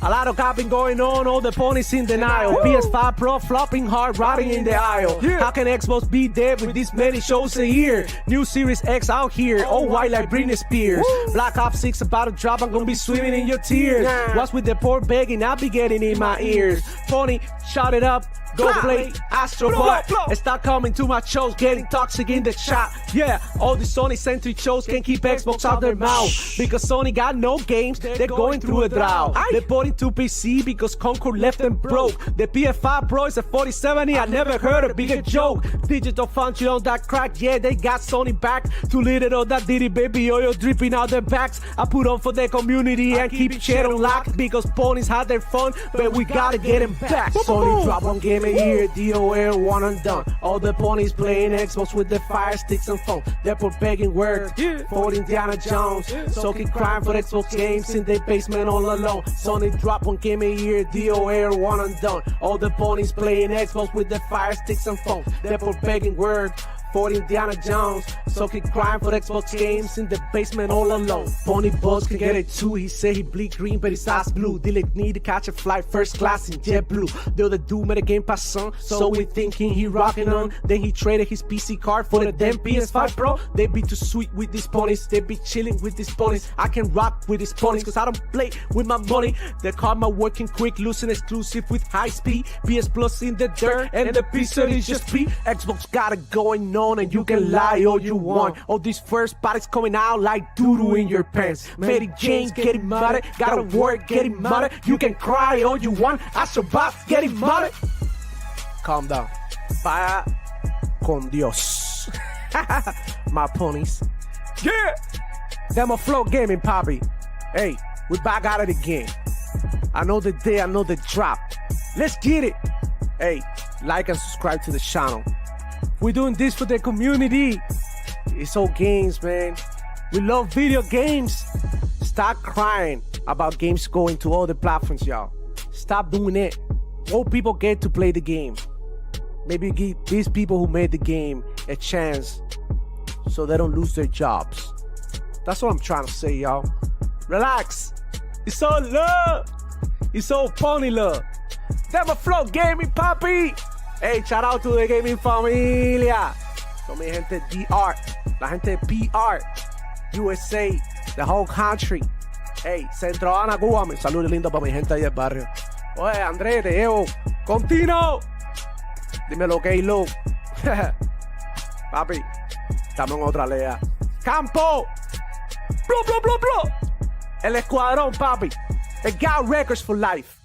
A lot of capping going on, all the ponies in denial. PS5 Pro flopping hard, rotting in the aisle. Yeah. How can Xbox be dead with this many shows a year? New Series X out here, all white like Britney Spears. Black Ops 6 about to drop, I'm gonna be swimming in your tears. Yeah. What's with the poor begging? I'll be getting in my ears. Pony, shout it up. Go Clap. play Astro Blow, Bot blow, blow. and start coming to my shows, getting toxic in the chat. Yeah, all the Sony centric shows can't keep Xbox out their mouth because Sony got no games. They're going through a drought. They bought into PC because Concord left them broke. The PS5 Pro is a 4070. I never heard a bigger joke. Digital function on that crack. Yeah, they got Sony back. Too little of that Diddy baby oil dripping out their backs. I put on for the community and keep shit on lock because ponies had their fun, but we gotta get them back. Sony drop one game a year, DOL one and done. All the ponies playing Xbox with the fire sticks and phone. They're for begging words for Indiana Jones. So keep crying for Xbox games in their basement all alone. Sony drop one game a year, DOL one and done. All the ponies playing Xbox with the fire sticks and phone. They're for begging words for Indiana Jones. So keep crying for Xbox games in the basement all alone. Pony Boss can get it too. He said he bleed green, but his eyes blue. Dylan need to catch a flight first class in JetBlue. The other dude made a game passant, so we thinking he rocking on. Then he traded his PC card for the damn PS5 Pro. They be too sweet with these ponies. They be chilling with these ponies. I can rock with these ponies cause I don't play with my money. The karma working quick, losing exclusive with high speed. PS Plus in the dirt and the PC is just P. Xbox got it going on and you can lie all you want. All these first parties coming out like doo-doo in your pants. Mary Jane's getting mad, gotta work getting mad. You can cry all you want, I survive getting mad. Calm down. Vaya con Dios. My ponies. Yeah. Demo Flow Gaming, Poppy. Hey, we back at it again. I know the day, I know the drop. Let's get it. Hey, like and subscribe to the channel. We're doing this for the community. It's all games, man. We love video games. Stop crying about games going to all the platforms, y'all. Stop doing it. More people get to play the game. Maybe give these people who made the game a chance so they don't lose their jobs. That's what I'm trying to say, y'all. Relax. It's all love. It's all pony love. Demo Flow Gaming, Poppy. Hey, shout out to the gaming familia. Con mi gente DR, la gente PR, USA, the whole country. Hey, Centro Ana, Cuba, mi saludo lindo para mi gente ahí del barrio. Oye, Andrés, te llevo. Contino. Dime lo que es, Lu. Papi, estamos en otra lea. Campo. Blo, blo, blo, blo. El escuadrón, papi. The God Records for life.